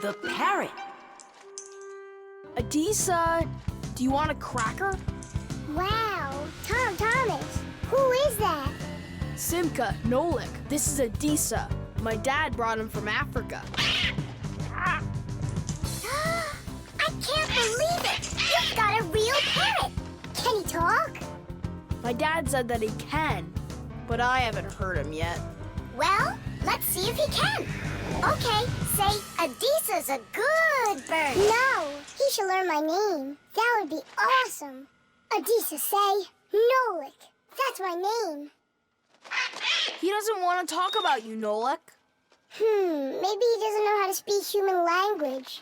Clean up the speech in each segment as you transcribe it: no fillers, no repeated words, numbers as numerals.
The parrot. Adisa, do you want a cracker? Wow, Thomas, who is that? Simka, Nolik. This is Adisa. My dad brought him from Africa. I can't believe it! You've got a real parrot! Can he talk? My dad said that he can, but I haven't heard him yet. Well, let's see if he can. Okay, say, Adisa's a good bird. No, he should learn my name. That would be awesome. Adisa, say, Nolik. That's my name. He doesn't want to talk about you, Nolik. Maybe he doesn't know how to speak human language.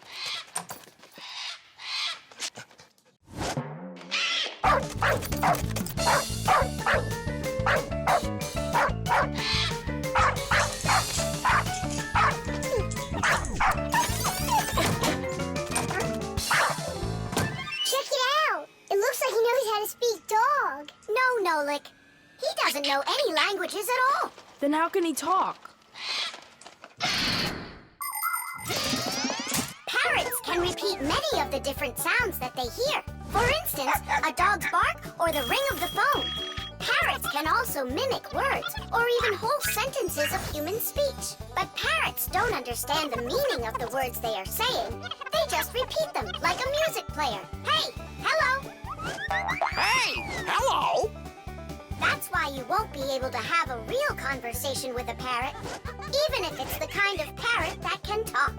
Check it out. It looks like he knows how to speak dog. No, Nolik. He doesn't know any languages at all. Then how can he talk? Parrots can repeat many of the different sounds that they hear. For instance, a dog's bark or the ring of the phone. Parrots can also mimic words or even whole sentences of human speech. But parrots don't understand the meaning of the words they are saying. They just repeat them like a music player. Hey, hello. Hey, hello. That's why you won't be able to have a real conversation with a parrot, even if it's the kind of parrot that can talk.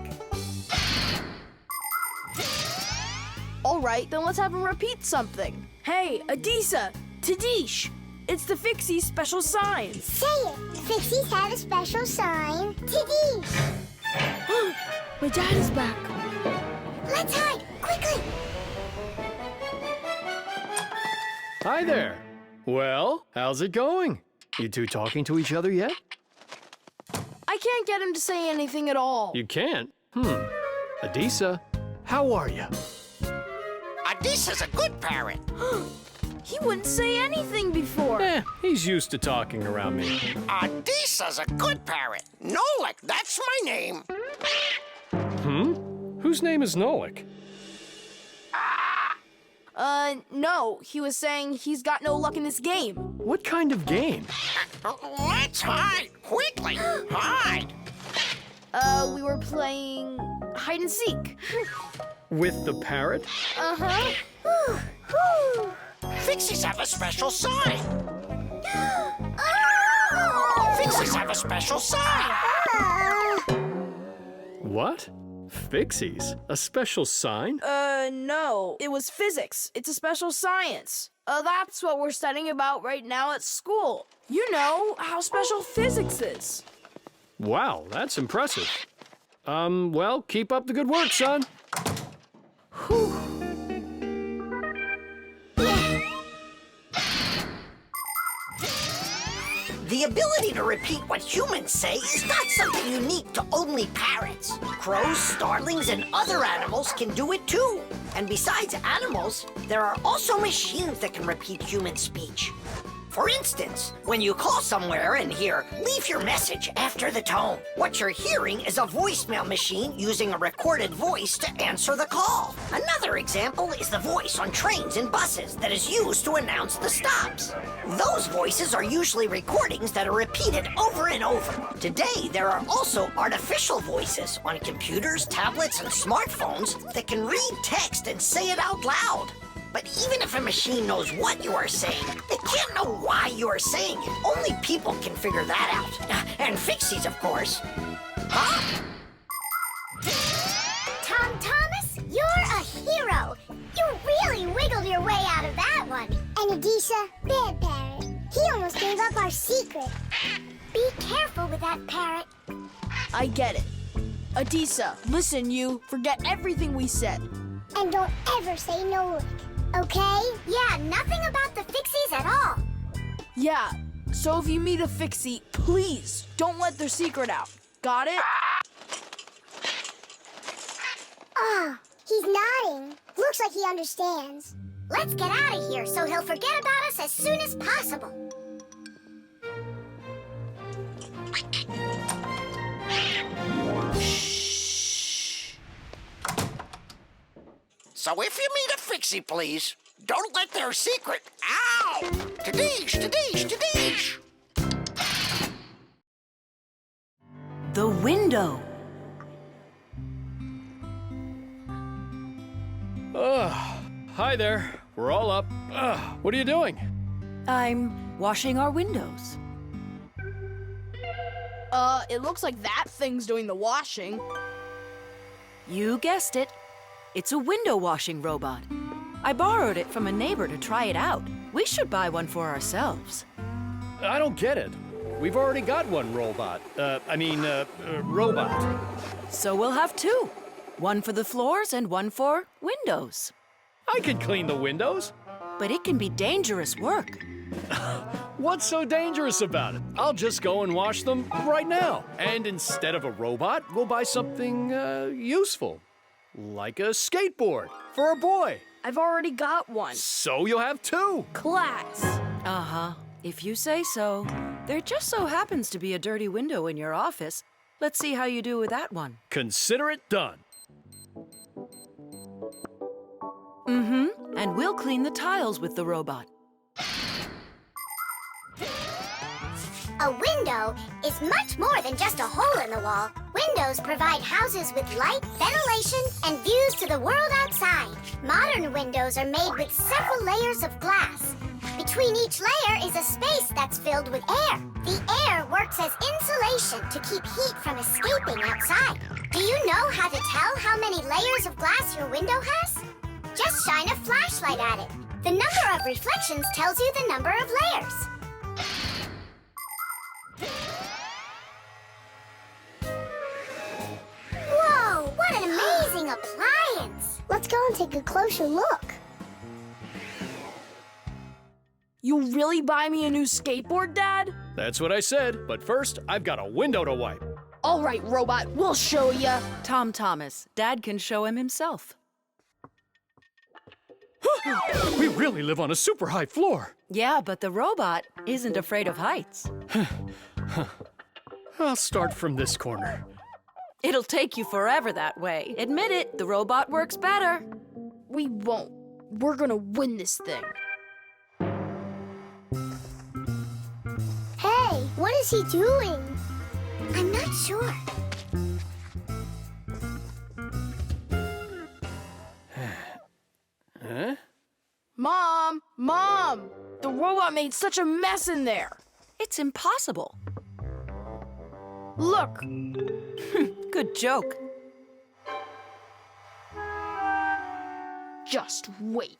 All right, then let's have him repeat something. Hey, Adisa, Tadish, it's the Fixies special sign. Say it. Fixies have a special sign. Tadish. My dad is back. Let's hide, quickly. Hi there. Well, how's it going? You two talking to each other yet? I can't get him to say anything at all. You can't? Adisa, how are you? Adisa's a good parrot. He wouldn't say anything before. He's used to talking around me. Adisa's a good parrot. Nolik, that's my name. Whose name is Nolik? No, he was saying he's got no luck in this game. What kind of game? Let's hide, quickly, hide. We were playing hide and seek. With the parrot? Uh-huh. Fixies have a special sign. Oh! Fixies have a special sign. What? Fixies? A special sign? No. It was physics. It's a special science. That's what we're studying about right now at school. You know how special physics is. Wow, that's impressive. Well, keep up the good work, son. Whew. The ability to repeat what humans say is not something unique to only parrots. Crows, starlings, and other animals can do it too. And besides animals, there are also machines that can repeat human speech. For instance, when you call somewhere and hear, "Leave your message after the tone," what you're hearing is a voicemail machine using a recorded voice to answer the call. Another example is the voice on trains and buses that is used to announce the stops. Those voices are usually recordings that are repeated over and over. Today, there are also artificial voices on computers, tablets, and smartphones that can read text and say it out loud. But even if a machine knows what you are saying, it can't know why you are saying it. Only people can figure that out. And Fixies, of course. Huh? Thomas, you're a hero. You really wiggled your way out of that one. And Adisa, bad parrot. He almost gave up our secret. Be careful with that parrot. I get it. Adisa, listen, you. Forget everything we said. And don't ever say Nolik, okay? Yeah, nothing about the Fixies at all. Yeah, so if you meet a Fixie, please don't let their secret out. Got it? Oh, he's nodding. Looks like he understands. Let's get out of here so he'll forget about us as soon as possible. So if you meet a Fixie, please, don't let their secret. Ow! Tadish, tadish, tadish! The window. Hi there. We're all up. What are you doing? I'm washing our windows. It looks like that thing's doing the washing. You guessed it. It's a window washing robot. I borrowed it from a neighbor to try it out. We should buy one for ourselves. I don't get it. We've already got one robot. Robot. So we'll have two. One for the floors and one for windows. I can clean the windows. But it can be dangerous work. What's so dangerous about it? I'll just go and wash them right now. And instead of a robot, we'll buy something useful. Like a skateboard for a boy. I've already got one. So you'll have two. Class. Uh-huh. If you say so. There just so happens to be a dirty window in your office. Let's see how you do with that one. Consider it done. Mm-hmm. And we'll clean the tiles with the robot. A window is much more than just a hole in the wall. Windows provide houses with light, ventilation, and views to the world outside. Modern windows are made with several layers of glass. Between each layer is a space that's filled with air. The air works as insulation to keep heat from escaping outside. Do you know how to tell how many layers of glass your window has? Just shine a flashlight at it. The number of reflections tells you the number of layers. Whoa, what an amazing appliance! Let's go and take a closer look. You really buy me a new skateboard, Dad? That's what I said. But first, I've got a window to wipe. All right, robot, we'll show ya. Tom Thomas, Dad can show him himself. We really live on a super high floor. Yeah, but the robot isn't afraid of heights. I'll start from this corner. It'll take you forever that way. Admit it, the robot works better. We won't. We're gonna win this thing. Hey, what is he doing? I'm not sure. Huh? Mom! The robot made such a mess in there. It's impossible. Look, Good joke. just wait.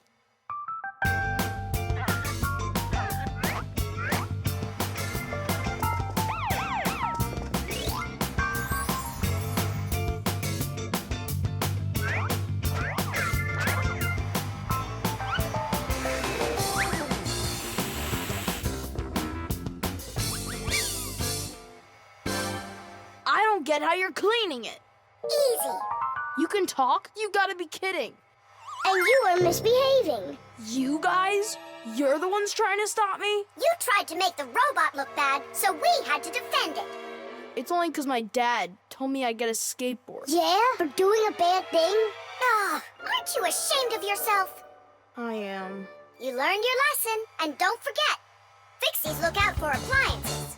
I don't get how you're cleaning it. Easy. You can talk? You gotta be kidding. And you are misbehaving. You guys? You're the ones trying to stop me? You tried to make the robot look bad, so we had to defend it. It's only because my dad told me I'd get a skateboard. Yeah? For doing a bad thing? Ah, aren't you ashamed of yourself? I am. You learned your lesson, and don't forget, Fixies look out for appliances.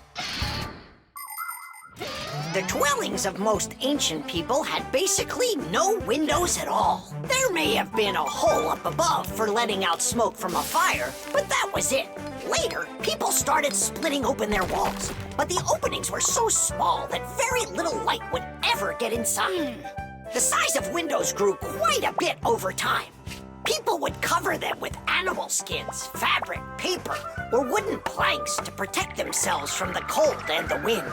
The dwellings of most ancient people had basically no windows at all. There may have been a hole up above for letting out smoke from a fire, but that was it. Later, people started splitting open their walls, but the openings were so small that very little light would ever get inside. The size of windows grew quite a bit over time. People would cover them with animal skins, fabric, paper, or wooden planks to protect themselves from the cold and the wind.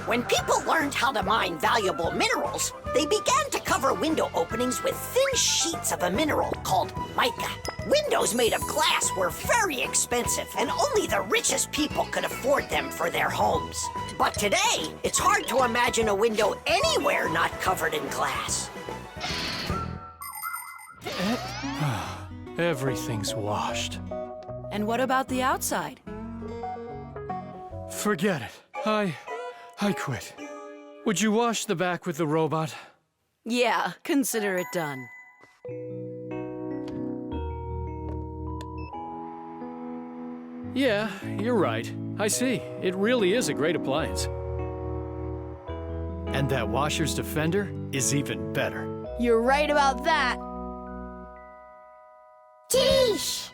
When people learned how to mine valuable minerals, they began to cover window openings with thin sheets of a mineral called mica. Windows made of glass were very expensive, and only the richest people could afford them for their homes. But today, it's hard to imagine a window anywhere not covered in glass. Everything's washed. And what about the outside? Forget it. I quit. Would you wash the back with the robot? Yeah, consider it done. Yeah, you're right. I see. It really is a great appliance. And that washer's defender is even better. You're right about that. Tish!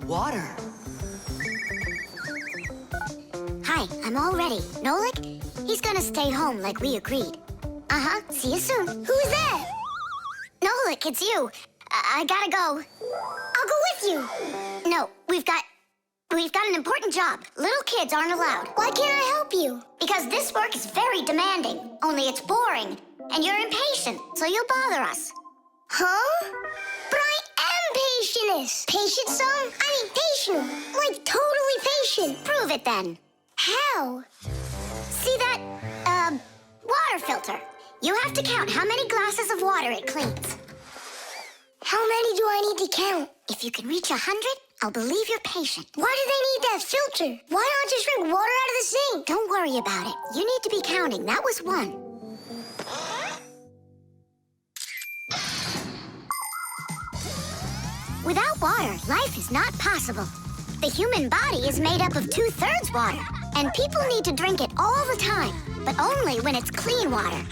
Water. Hi, I'm all ready. Nolik, he's gonna stay home like we agreed. Uh-huh, see you soon. Who's that? Nolik, it's you. I gotta go. I'll go with you. No, we've got an important job. Little kids aren't allowed. Why can't I help you? Because this work is very demanding. Only it's boring. And you're impatient, so you'll bother us. Huh? But I am patientest. Patient, son? I mean patient. Like totally patient. Prove it then. How? See that, water filter? You have to count how many glasses of water it cleans. How many do I need to count? If you can reach 100, I'll believe you're patient. Why do they need that filter? Why not just drink water out of the sink? Don't worry about it. You need to be counting. That was 1. Without water, life is not possible. The human body is made up of 2/3 water, and people need to drink it all the time, but only when it's clean water.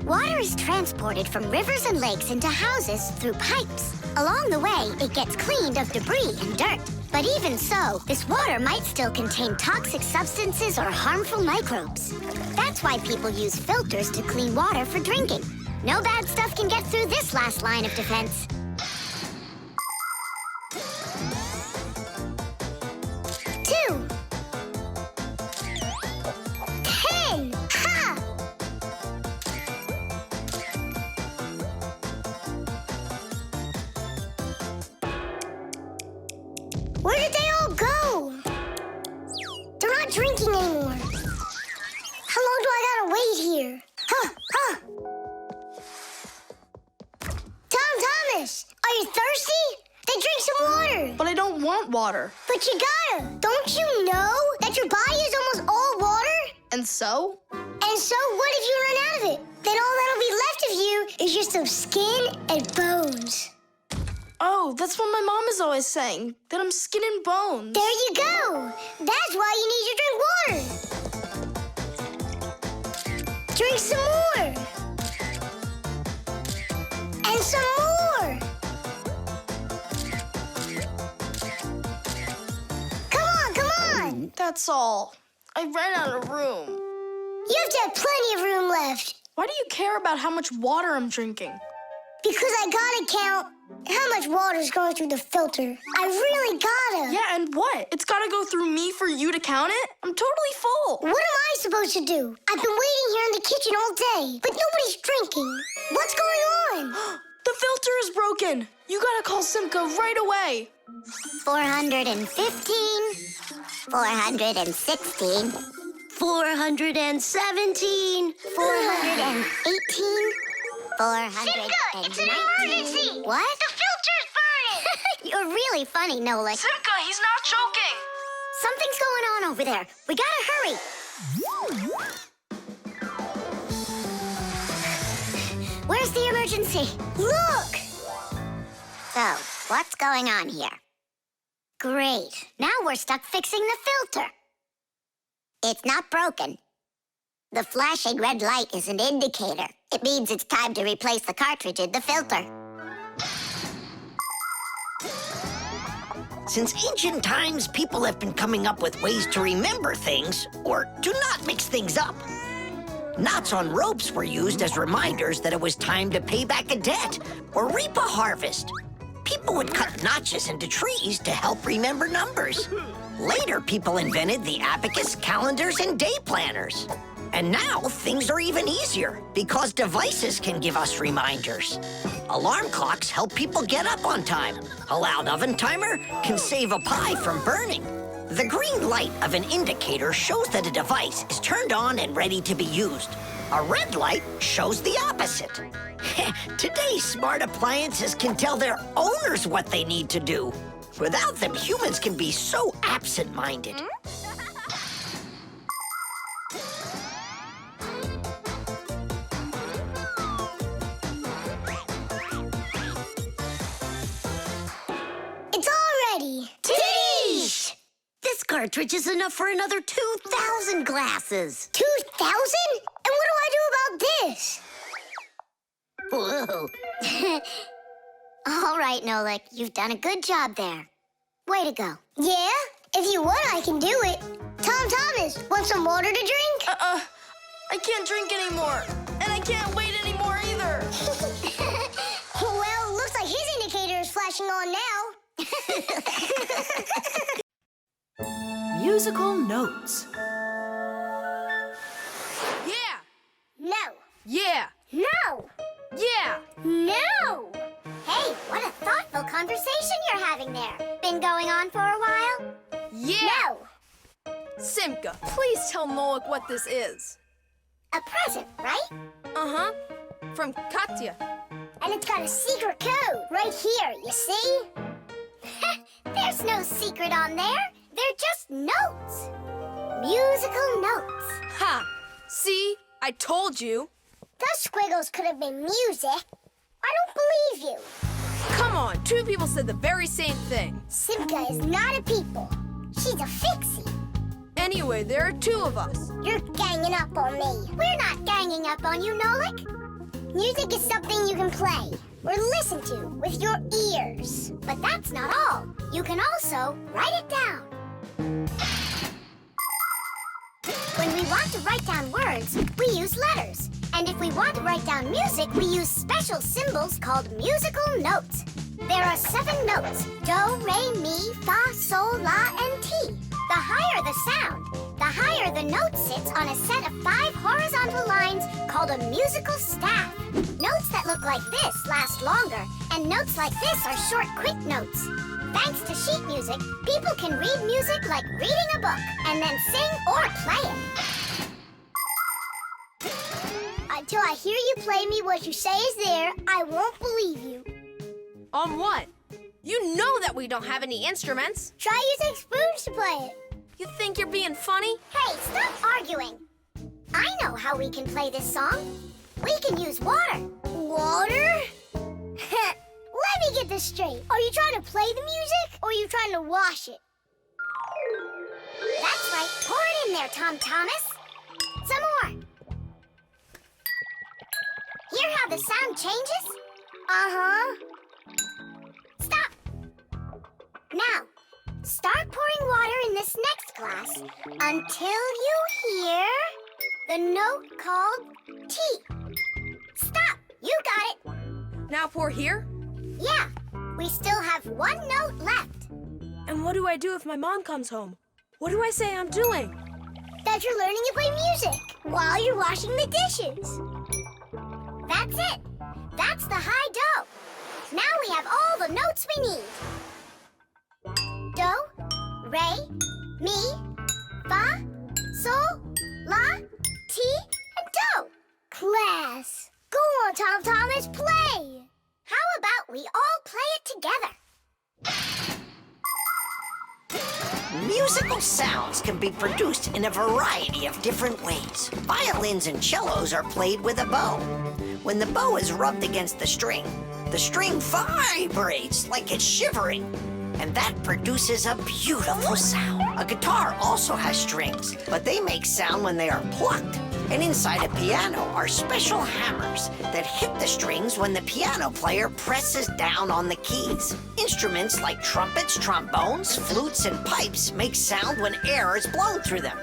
Water is transported from rivers and lakes into houses through pipes. Along the way, it gets cleaned of debris and dirt. But even so, this water might still contain toxic substances or harmful microbes. That's why people use filters to clean water for drinking. No bad stuff can get through this last line of defense. 2. 10. Ha! Where did they all go? They're not drinking anymore. How long do I gotta wait here? Thomas, are you thirsty? Then drink some water. But I don't want water. But you gotta. Don't you know that your body is almost all water? And so? And so what if you run out of it? Then all that'll be left of you is just some skin and bones. Oh, that's what my mom is always saying, that I'm skin and bones. There you go. That's why you need to drink water. Drink some more. And some more. Come on. That's all. I ran out of room. You have to have plenty of room left. Why do you care about how much water I'm drinking? Because I gotta count how much water's going through the filter. I really gotta. Yeah, and what? It's gotta go through me for you to count it? I'm totally full. What am I supposed to do? I've been waiting here in the kitchen all day, but nobody's drinking. What's going on? The filter is broken. You gotta call Simka right away. 415, 416, 417, 418, 419. It's an emergency! What? The filter's burning! You're really funny, Nolik. Simka, he's not joking. Something's going on over there. We gotta hurry. Where's the emergency? Look! So, what's going on here? Great. Now we're stuck fixing the filter. It's not broken. The flashing red light is an indicator. It means it's time to replace the cartridge in the filter. Since ancient times, people have been coming up with ways to remember things or to not mix things up. Knots on ropes were used as reminders that it was time to pay back a debt or reap a harvest. People would cut notches into trees to help remember numbers. Later, people invented the abacus, calendars, and day planners. And now, things are even easier because devices can give us reminders. Alarm clocks help people get up on time. A loud oven timer can save a pie from burning. The green light of an indicator shows that a device is turned on and ready to be used. A red light shows the opposite. Today's smart appliances can tell their owners what they need to do. Without them, humans can be so absent-minded. It's all cartridge is enough for another 2,000 glasses. 2,000? And what do I do about this? Whoa. All right, Nolik, you've done a good job there. Way to go. Yeah? If you want, I can do it. Thomas, want some water to drink? I can't drink anymore. And I can't wait anymore either. Well, looks like his indicator is flashing on now. Musical notes. Yeah! No. Yeah! No. Yeah! No. Hey, what a thoughtful conversation you're having there. Been going on for a while? Yeah! No. Simka, please tell Nolik what this is. A present, right? Uh-huh. From Katya. And it's got a secret code right here, you see? There's no secret on there. They're just notes. Musical notes. Ha! See? I told you. Those squiggles could have been music. I don't believe you. Come on, two people said the very same thing. Simka is not a people. She's a Fixie. Anyway, there are two of us. You're ganging up on me. We're not ganging up on you, Nolik. Music is something you can play or listen to with your ears. But that's not all. You can also write it down. When we want to write down words, we use letters. And if we want to write down music, we use special symbols called musical notes. There are 7 notes: do, re, mi, fa, sol, la, and ti. The higher the sound, the higher the note sits on a set of 5 horizontal lines called a musical staff. Notes that look like this last longer, and notes like this are short, quick notes. Thanks to sheet music, people can read music like reading a book, and then sing or play it. Until I hear you play me what you say is there, I won't believe you. On what? You know that we don't have any instruments. Try using spoons to play it. You think you're being funny? Hey, stop arguing. I know how we can play this song. We can use water. Water? Let me get this straight. Are you trying to play the music, or are you trying to wash it? That's right. Pour it in there, Thomas. Some more. Hear how the sound changes? Uh-huh. Stop. Now, start pouring water in this next glass until you hear the note called T. Stop. You got it. Now pour here? Yeah. We still have 1 note left. And what do I do if my mom comes home? What do I say I'm doing? That you're learning to play music while you're washing the dishes. That's it. That's the high do. Now we have all the notes we need. Do, re, mi, fa, sol, la, ti, and do. Class. Go on, Thomas, play. How about we all play it together? Musical sounds can be produced in a variety of different ways. Violins and cellos are played with a bow. When the bow is rubbed against the string vibrates like it's shivering, and that produces a beautiful sound. A guitar also has strings, but they make sound when they are plucked. And inside a piano are special hammers that hit the strings when the piano player presses down on the keys. Instruments like trumpets, trombones, flutes, and pipes make sound when air is blown through them.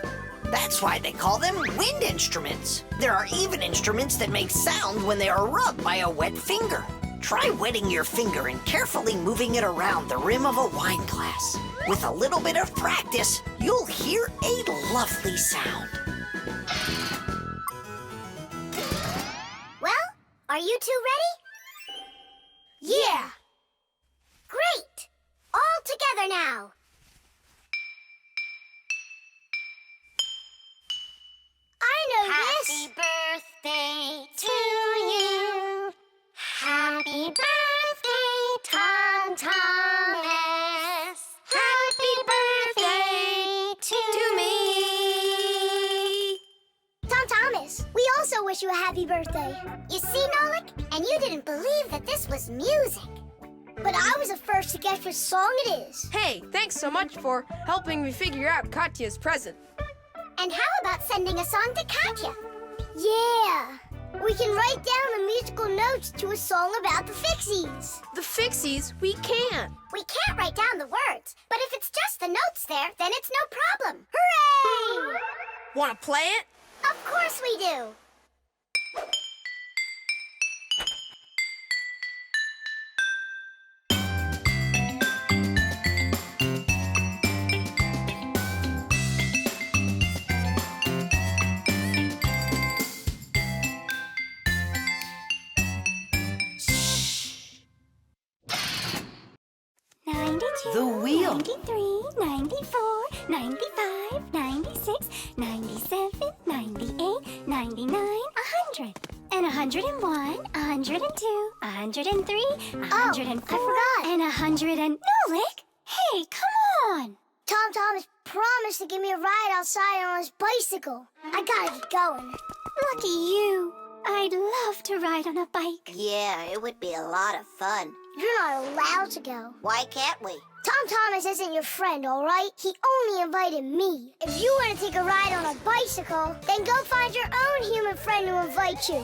That's why they call them wind instruments. There are even instruments that make sound when they are rubbed by a wet finger. Try wetting your finger and carefully moving it around the rim of a wine glass. With a little bit of practice, you'll hear a lovely sound. Well, are you two ready? Yeah. Great. All together now. I know this. Happy birthday to you. Happy birthday, Tom Thomas. Happy birthday to me. Tom Thomas, we also wish you a happy birthday. You see, Nolik? And you didn't believe that this was music. But I was the first to guess what song it is. Hey, thanks so much for helping me figure out Katya's present. And how about sending a song to Katya? Yeah. We can write down the musical notes to a song about the Fixies. The Fixies? We can. We can't write down the words, but if it's just the notes there, then it's no problem. Hooray! Want to play it? Of course we do. The wheel. 93, 94, 95, 96, 97, 98, 99, 100. And 101, 102, 103, 104, I forgot. And 100 and... Nolik! Hey, come on! Tom has promised to give me a ride outside on his bicycle. I gotta get going. Lucky you. I'd love to ride on a bike. Yeah, it would be a lot of fun. You're not allowed to go. Why can't we? Tom Thomas isn't your friend, all right? He only invited me. If you want to take a ride on a bicycle, then go find your own human friend to invite you.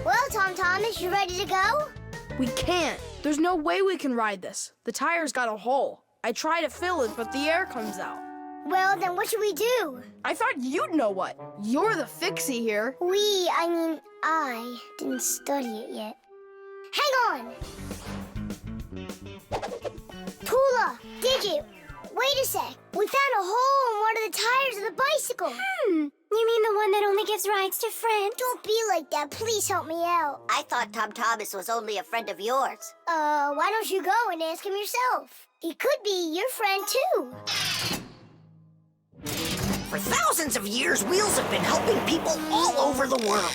Well, Tom Thomas, you ready to go? We can't. There's no way we can ride this. The tire's got a hole. I try to fill it, but the air comes out. Well, then what should we do? I thought you'd know what. You're the Fixie here. I didn't study it yet. Hang on! Tula, Digit, wait a sec. We found a hole in one of the tires of the bicycle. You mean the one that only gives rides to friends? Don't be like that. Please help me out. I thought Tom Thomas was only a friend of yours. Why don't you go and ask him yourself? He could be your friend, too. For thousands of years, wheels have been helping people all over the world.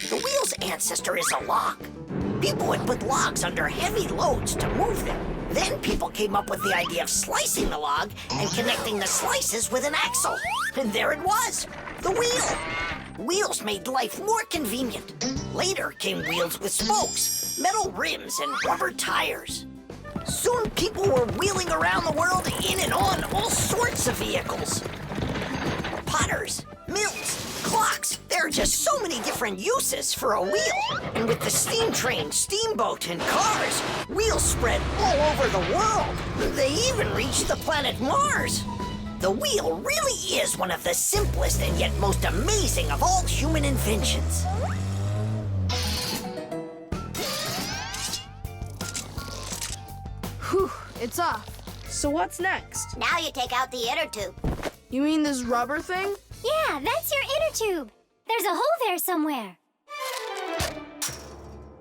The wheel's ancestor is a log. People would put logs under heavy loads to move them. Then people came up with the idea of slicing the log and connecting the slices with an axle. And there it was, the wheel. Wheels made life more convenient. Later came wheels with spokes, metal rims, and rubber tires. Soon people were wheeling around the world in and on all sorts of vehicles. Potters, mills, clocks. There are just so many different uses for a wheel. And with the steam train, steamboat, and cars, wheels spread all over the world. They even reached the planet Mars. The wheel really is one of the simplest and yet most amazing of all human inventions. Whew, it's off. So what's next? Now you take out the inner tube. You mean this rubber thing? Yeah, that's your inner tube. There's a hole there somewhere.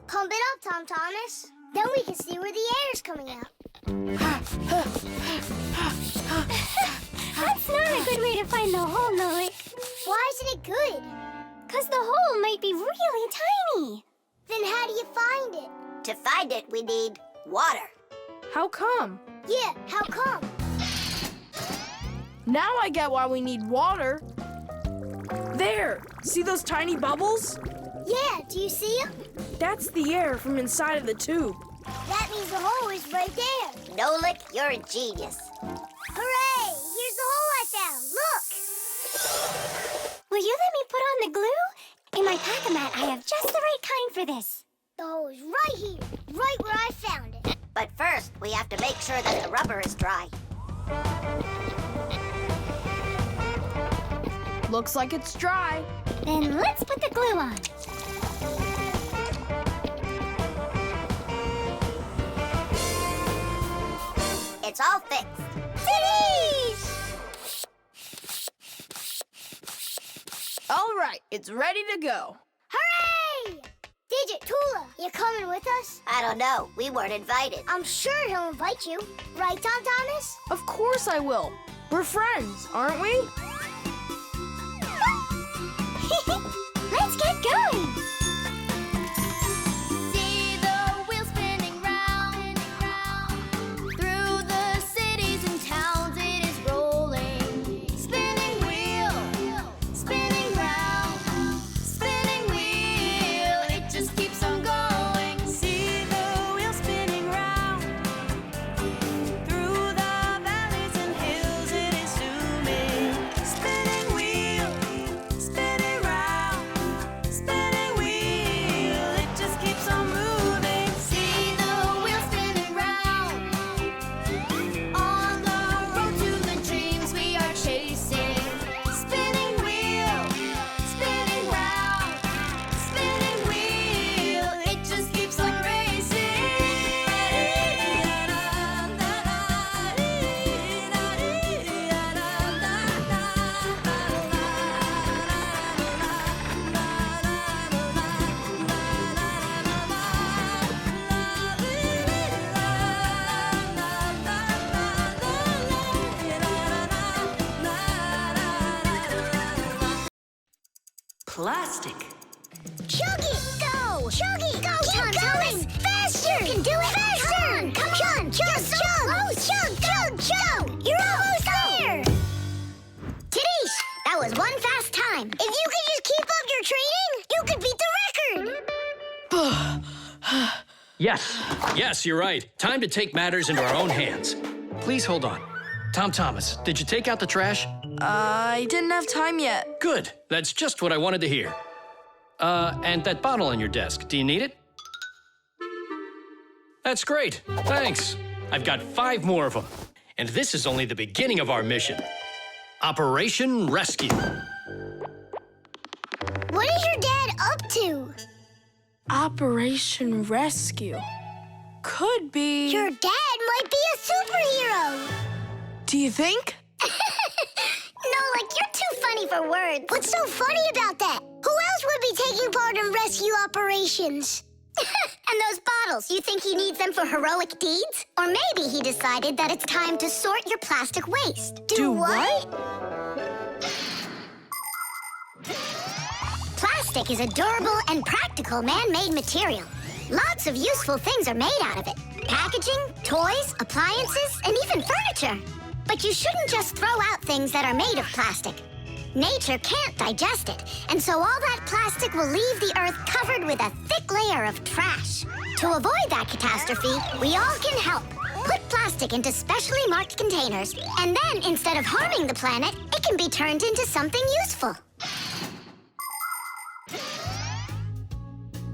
Pump it up, Tom Thomas. Then we can see where the air's coming out. That's not a good way to find the hole, Nolik. Why isn't it good? Because the hole might be really tiny. Then how do you find it? To find it, we need water. How come? Yeah, how come? Now I get why we need water. There! See those tiny bubbles? Yeah, do you see them? That's the air from inside of the tube. That means the hole is right there. Nolik, you're a genius. Hooray! Here's the hole I found. Look! Will you let me put on the glue? In my pack-a-mat, I have just the right kind for this. The hole is right here, right where I found it. But first, we have to make sure that the rubber is dry. Looks like it's dry. Then let's put the glue on. It's all fixed. Finish! All right, it's ready to go. Hooray! Digit, Tula, you coming with us? I don't know. We weren't invited. I'm sure he'll invite you. Right, Tom Thomas? Of course I will. We're friends, aren't we? Let's get going! See the wheel spinning round, through the cities and towns it is rolling. Spinning wheel, spinning round, spinning wheel, it just keeps on going. See the wheel plastic. Chug it! Go! Chug it! Go, Tom Thomas! Faster! You can do it! Faster! Come on! Chug! Chug! Chug! Chug! You're almost there! Tidish, that was one fast time. If you could just keep up your training, you could beat the record! Yes, you're right. Time to take matters into our own hands. Please hold on. Tom Thomas, did you take out the trash? I didn't have time yet. Good. That's just what I wanted to hear. And that bottle on your desk, do you need it? That's great. Thanks. I've got 5 more of them. And this is only the beginning of our mission. Operation Rescue. What is your dad up to? Operation Rescue. Could be... Your dad might be a superhero! Do you think? Nolik, you're too funny for words. What's so funny about that? Who else would be taking part in rescue operations? And those bottles, you think he needs them for heroic deeds? Or maybe he decided that it's time to sort your plastic waste. Do what? Plastic is a durable and practical man-made material. Lots of useful things are made out of it. Packaging, toys, appliances, and even furniture. But you shouldn't just throw out things that are made of plastic. Nature can't digest it, and so all that plastic will leave the earth covered with a thick layer of trash. To avoid that catastrophe, we all can help. Put plastic into specially marked containers, and then instead of harming the planet, it can be turned into something useful.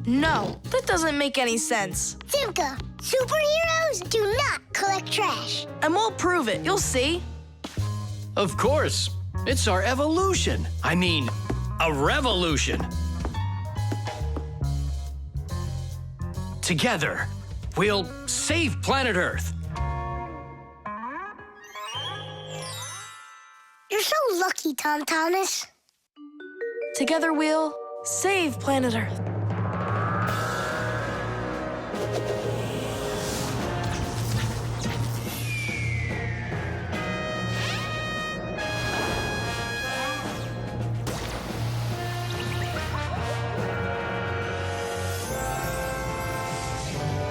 No, that doesn't make any sense. Simka, superheroes do not collect trash. And we'll prove it. You'll see. Of course. It's our evolution. I mean, a revolution. Together, we'll save planet Earth. You're so lucky, Tom Thomas. Together we'll save planet Earth.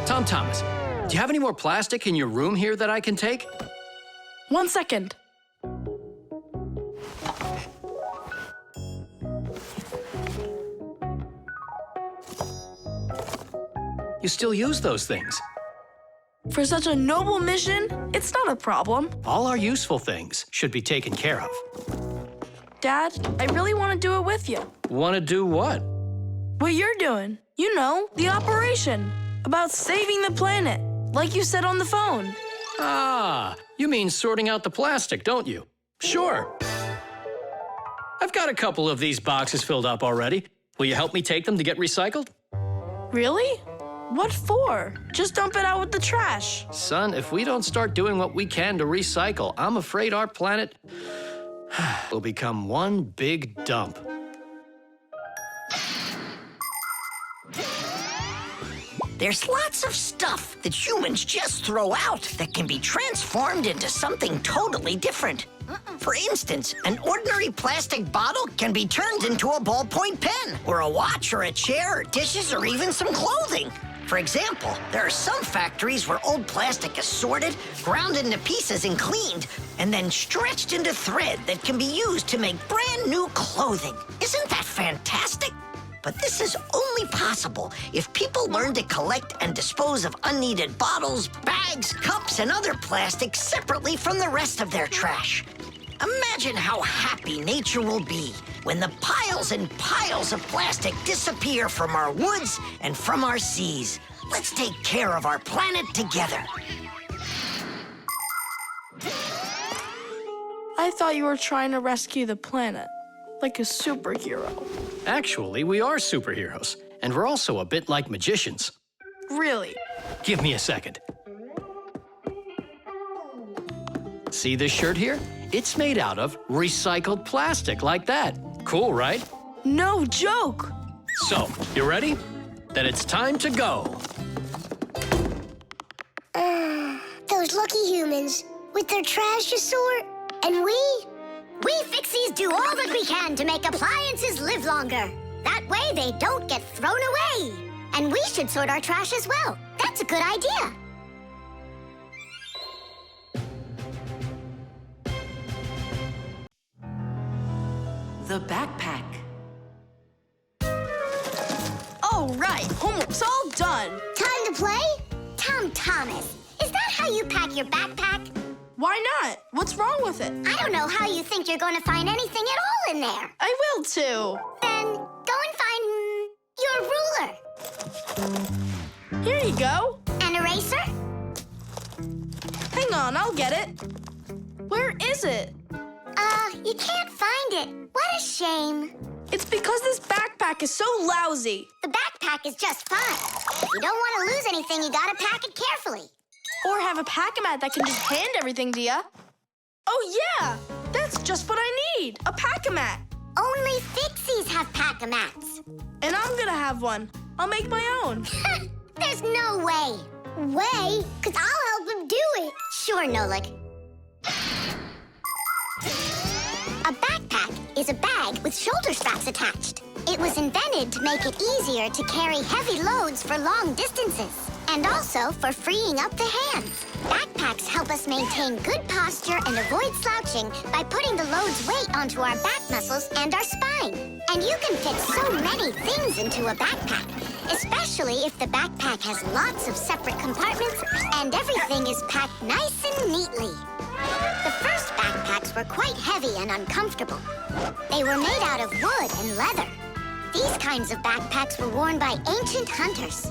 Tom Thomas, do you have any more plastic in your room here that I can take? 1 second. You still use those things. For such a noble mission, it's not a problem. All our useful things should be taken care of. Dad, I really want to do it with you. Want to do what? What you're doing. You know, the operation. About saving the planet, like you said on the phone. Ah, you mean sorting out the plastic, don't you? Sure. I've got a couple of these boxes filled up already. Will you help me take them to get recycled? Really? What for? Just dump it out with the trash. Son, if we don't start doing what we can to recycle, I'm afraid our planet will become one big dump. There's lots of stuff that humans just throw out that can be transformed into something totally different. For instance, an ordinary plastic bottle can be turned into a ballpoint pen, or a watch, or a chair, or dishes, or even some clothing. For example, there are some factories where old plastic is sorted, ground into pieces and cleaned, and then stretched into thread that can be used to make brand new clothing. Isn't that fantastic? But this is only possible if people learn to collect and dispose of unneeded bottles, bags, cups, and other plastic separately from the rest of their trash. Imagine how happy nature will be when the piles and piles of plastic disappear from our woods and from our seas. Let's take care of our planet together. I thought you were trying to rescue the planet, like a superhero. Actually, we are superheroes, and we're also a bit like magicians. Really? Give me a second. See this shirt here? It's made out of recycled plastic like that. Cool, right? No joke! So, you ready? Then it's time to go. Those lucky humans, with their trash to sort, and We Fixies do all that we can to make appliances live longer. That way they don't get thrown away. And we should sort our trash as well. That's a good idea. The backpack. All right, homework's all done. Time to play? Tom Thomas, is that how you pack your backpack? Why not? What's wrong with it? I don't know how you think you're going to find anything at all in there. I will too. Then go and find your ruler. Here you go. An eraser? Hang on, I'll get it. Where is it? You can't find it. What a shame. It's because this backpack is so lousy. The backpack is just fine. If you don't want to lose anything, you gotta pack it carefully. Or have a pack-a-mat that can just hand everything to you. Oh, yeah! That's just what I need, a pack-a-mat. Only Fixies have pack-a-mats. And I'm gonna have one. I'll make my own. There's no way. Way? Because I'll help him do it. Sure, Nolik. A backpack is a bag with shoulder straps attached. It was invented to make it easier to carry heavy loads for long distances, and also for freeing up the hands. Backpacks help us maintain good posture and avoid slouching by putting the load's weight onto our back muscles and our spine. And you can fit so many things into a backpack, especially if the backpack has lots of separate compartments and everything is packed nice and neatly. The first backpacks were quite heavy and uncomfortable. They were made out of wood and leather. These kinds of backpacks were worn by ancient hunters.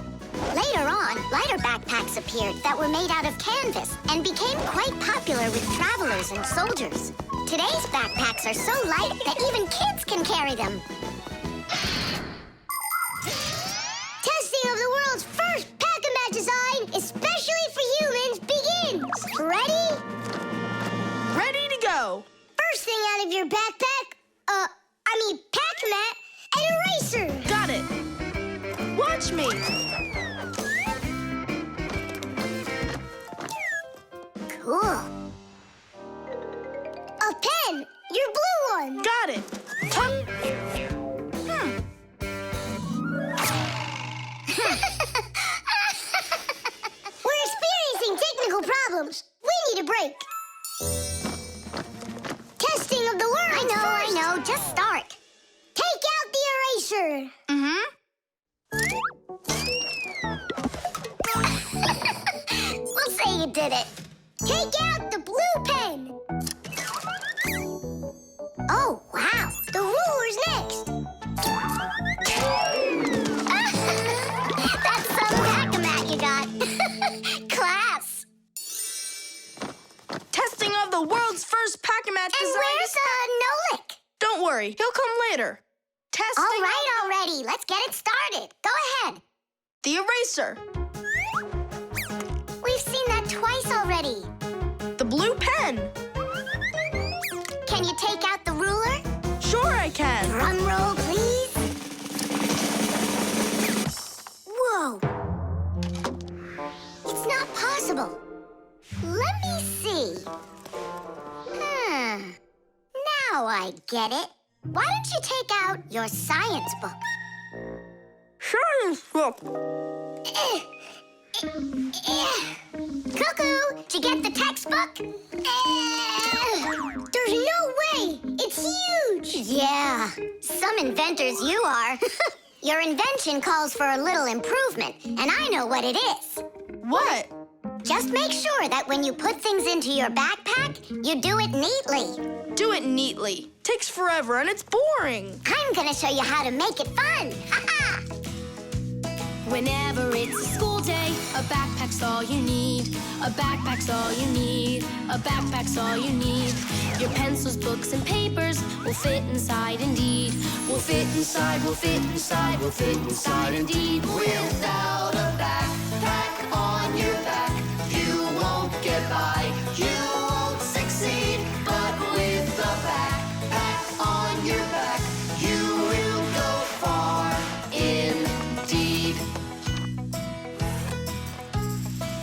Later on, lighter backpacks appeared that were made out of canvas and became quite popular with travelers and soldiers. Today's backpacks are so light that even kids can carry them. Testing of the world's first pack-a-mat design, especially for humans, begins. Ready? Ready to go. First thing out of your backpack, pack-a-mat, an eraser. Got it. Watch me. Cool. A pen, your blue one. Got it. Tuck. We're experiencing technical problems. We need a break. Testing of the world. I know. Just start. Take out the eraser. We'll say you did it. Take out the blue pen. Oh, wow. The ruler's next. That's some pack-a-mat you got. Class. Testing of the world's first pack-a-mat design. And where's Nolik? Don't worry, he'll come later. Testing. All right, already. Let's get it started. Go ahead. The eraser. We've seen that twice already. The blue pen. Can you take out the ruler? Sure I can. Drum roll, please. Whoa. It's not possible. Let me see. Now I get it. Why don't you take out your science book? Science book. Cuckoo, did you get the textbook? There's no way! It's huge! Yeah, some inventors you are. Your invention calls for a little improvement, and I know what it is. What? Just make sure that when you put things into your backpack, you do it neatly. Do it neatly. Takes forever and it's boring. I'm gonna show you how to make it fun. Ha-ha! Whenever it's a school day, a backpack's all you need. A backpack's all you need. A backpack's all you need. Your pencils, books, and papers will fit inside indeed. Will fit inside, will fit inside, will fit inside indeed. Without a backpack on your back, you won't get by, you won't succeed. But with a backpack on your back, you will go far indeed.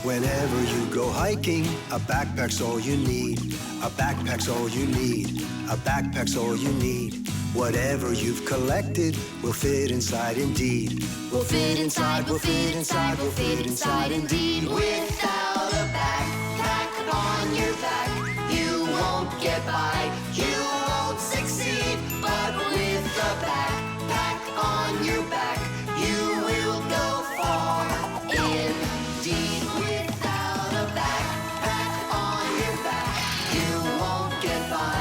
Whenever you go hiking, a backpack's all you need. A backpack's all you need. A backpack's all you need. Whatever you've collected will fit inside indeed. We'll fit inside, we'll fit inside, we'll fit inside indeed. Without a backpack on your back, you won't get by, you won't succeed. But with a backpack on your back, you will go far indeed. Without a backpack on your back, you won't get by.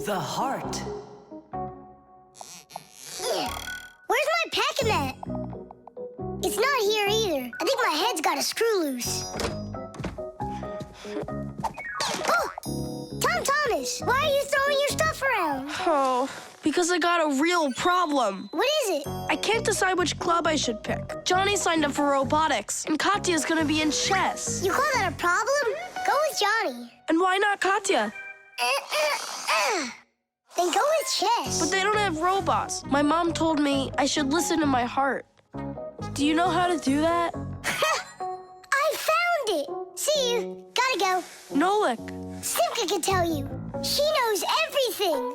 The heart. Where's my packing mat? It's not here either. I think my head's got a screw loose. Oh! Tom Thomas, why are you throwing your stuff around? Oh, because I got a real problem. What is it? I can't decide which club I should pick. Johnny signed up for robotics, and Katya's gonna be in chess. You call that a problem? Go with Johnny. And why not Katya? Then go with chess. But they don't have robots. My mom told me I should listen to my heart. Do you know how to do that? I found it. See you. Gotta go. Nolik. Simka can tell you. She knows everything.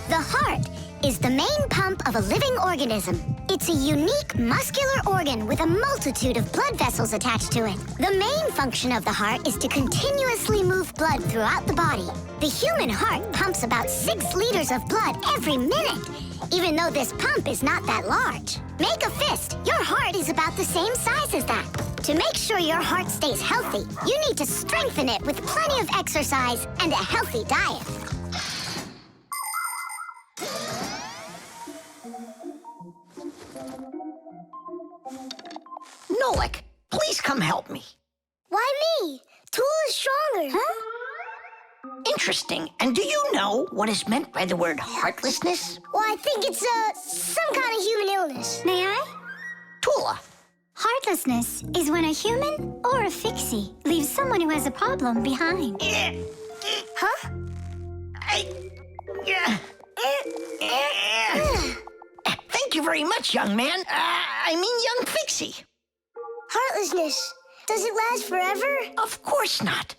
The heart is the main pump of a living organism. It's a unique muscular organ with a multitude of blood vessels attached to it. The main function of the heart is to continuously move blood throughout the body. The human heart pumps about 6 liters of blood every minute, even though this pump is not that large. Make a fist. Your heart is about the same size as that. To make sure your heart stays healthy, you need to strengthen it with plenty of exercise and a healthy diet. Nolik, please come help me. Why me? Tool is stronger. Huh? Interesting. And do you know what is meant by the word heartlessness? Well, I think it's some kind of human illness. May I? Tula. Heartlessness is when a human or a fixie leaves someone who has a problem behind. Huh? Thank you very much, young man. Young Fixie. Heartlessness. Does it last forever? Of course not.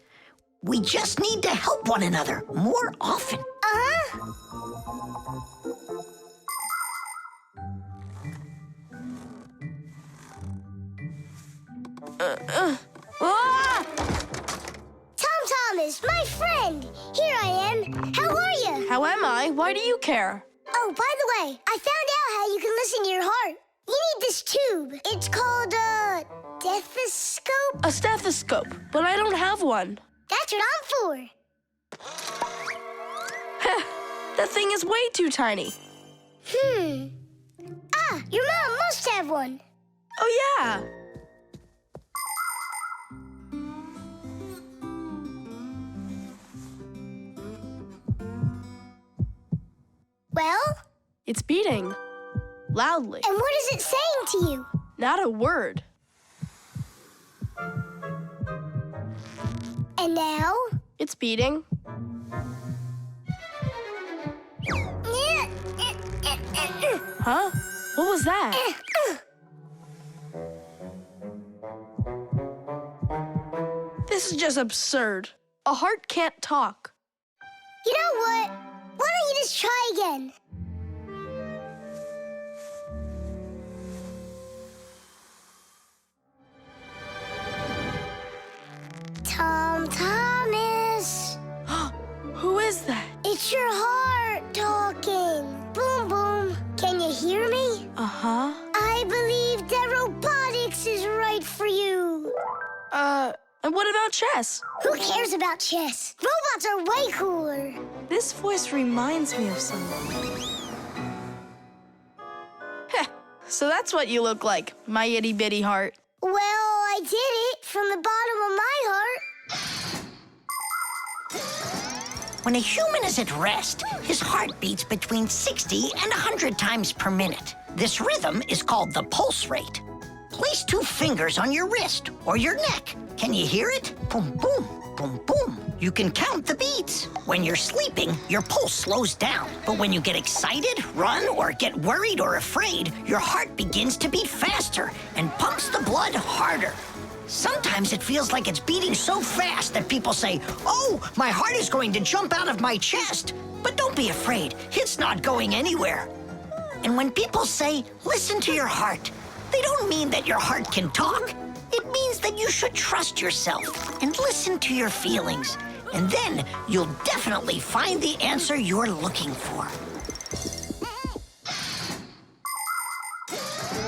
We just need to help one another more often. Uh-huh. Tom Thomas, my friend. Here I am. How are you? How am I? Why do you care? Oh, by the way, I found out how you can listen to your heart. You need this tube. It's called a stethoscope. A stethoscope, but I don't have one. That's what I'm for. That thing is way too tiny. Your mom must have one. Oh, yeah. Well? It's beating. Loudly. And what is it saying to you? Not a word. And now? It's beating. Huh? What was that? This is just absurd. A heart can't talk. You know what? Why don't you just try again? Tom Thomas. Who is that? It's your heart talking. Boom, boom. Can you hear me? Uh-huh. I believe that robotics is right for you. And what about chess? Who cares about chess? Robots are way cooler. This voice reminds me of someone. Heh, so that's what you look like, my itty-bitty heart. Well, I did it from the bottom of my heart. When a human is at rest, his heart beats between 60 and 100 times per minute. This rhythm is called the pulse rate. Place 2 fingers on your wrist or your neck. Can you hear it? Boom, boom. boom, boom. You can count the beats. When you're sleeping, your pulse slows down. But when you get excited, run, or get worried or afraid, your heart begins to beat faster and pumps the blood harder. Sometimes it feels like it's beating so fast that people say, "Oh, my heart is going to jump out of my chest." But don't be afraid, it's not going anywhere. And when people say, "Listen to your heart," they don't mean that your heart can talk. It means that you should trust yourself and listen to your feelings. And then you'll definitely find the answer you're looking for.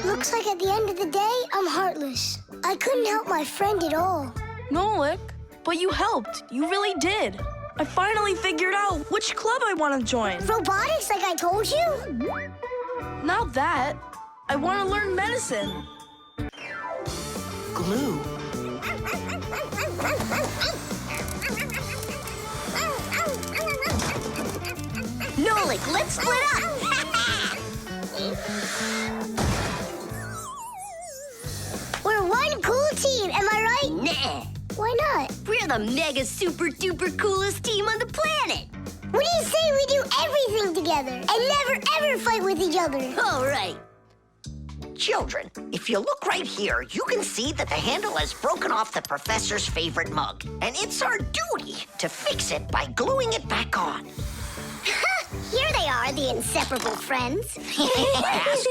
Looks like at the end of the day, I'm heartless. I couldn't help my friend at all. Nolik, but you helped. You really did. I finally figured out which club I want to join. Robotics, like I told you? Not that. I want to learn medicine. Glue. Nolik, let's split up. We're one cool team, am I right? Nah, Why not? we're the mega super duper coolest team on the planet. What do you say we do everything together and never ever fight with each other? All right. Children, if you look right here, you can see that the handle has broken off the professor's favorite mug. And it's our duty to fix it by gluing it back on. Here they are, the inseparable friends.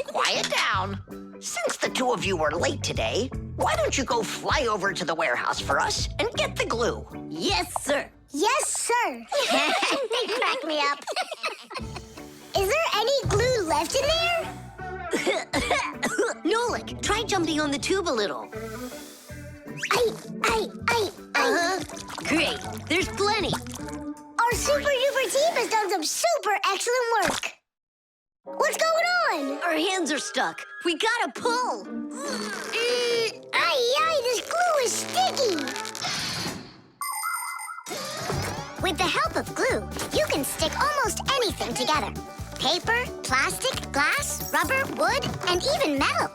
Quiet down. Since the two of you were late today, why don't you go fly over to the warehouse for us and get the glue? Yes, sir. Yes, sir. They crack me up. Is there any glue left in there? Nolik, try jumping on the tube a little. I. Great, there's plenty. Our super duper team has done some super excellent work. What's going on? Our hands are stuck. We gotta pull. This glue is sticky. With the help of glue, you can stick almost anything together. Paper, plastic, glass, rubber, wood, and even metal.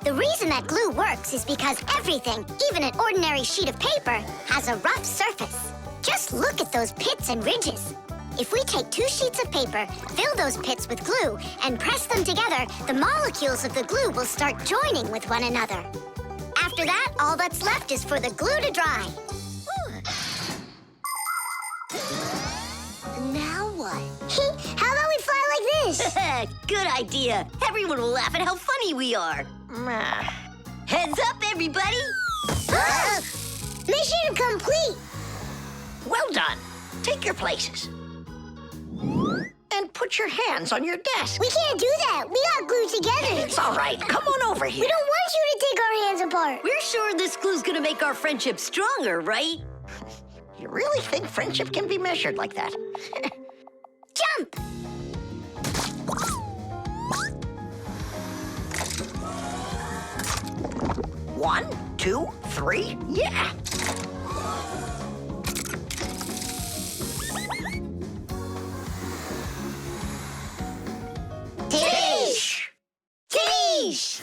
The reason that glue works is because everything, even an ordinary sheet of paper, has a rough surface. Just look at those pits and ridges. If we take 2 sheets of paper, fill those pits with glue, and press them together, the molecules of the glue will start joining with one another. After that, all that's left is for the glue to dry. Now what? How about we fly like this? Good idea. Everyone will laugh at how funny we are. Heads up, everybody. Mission complete. Well done. Take your places. And put your hands on your desk. We can't do that. We got glued together. It's all right. Come on over here. We don't want you to take our hands apart. We're sure this glue's gonna make our friendship stronger, right? You really think friendship can be measured like that? Jump! One, 2, 3, yeah! Tish! Tish!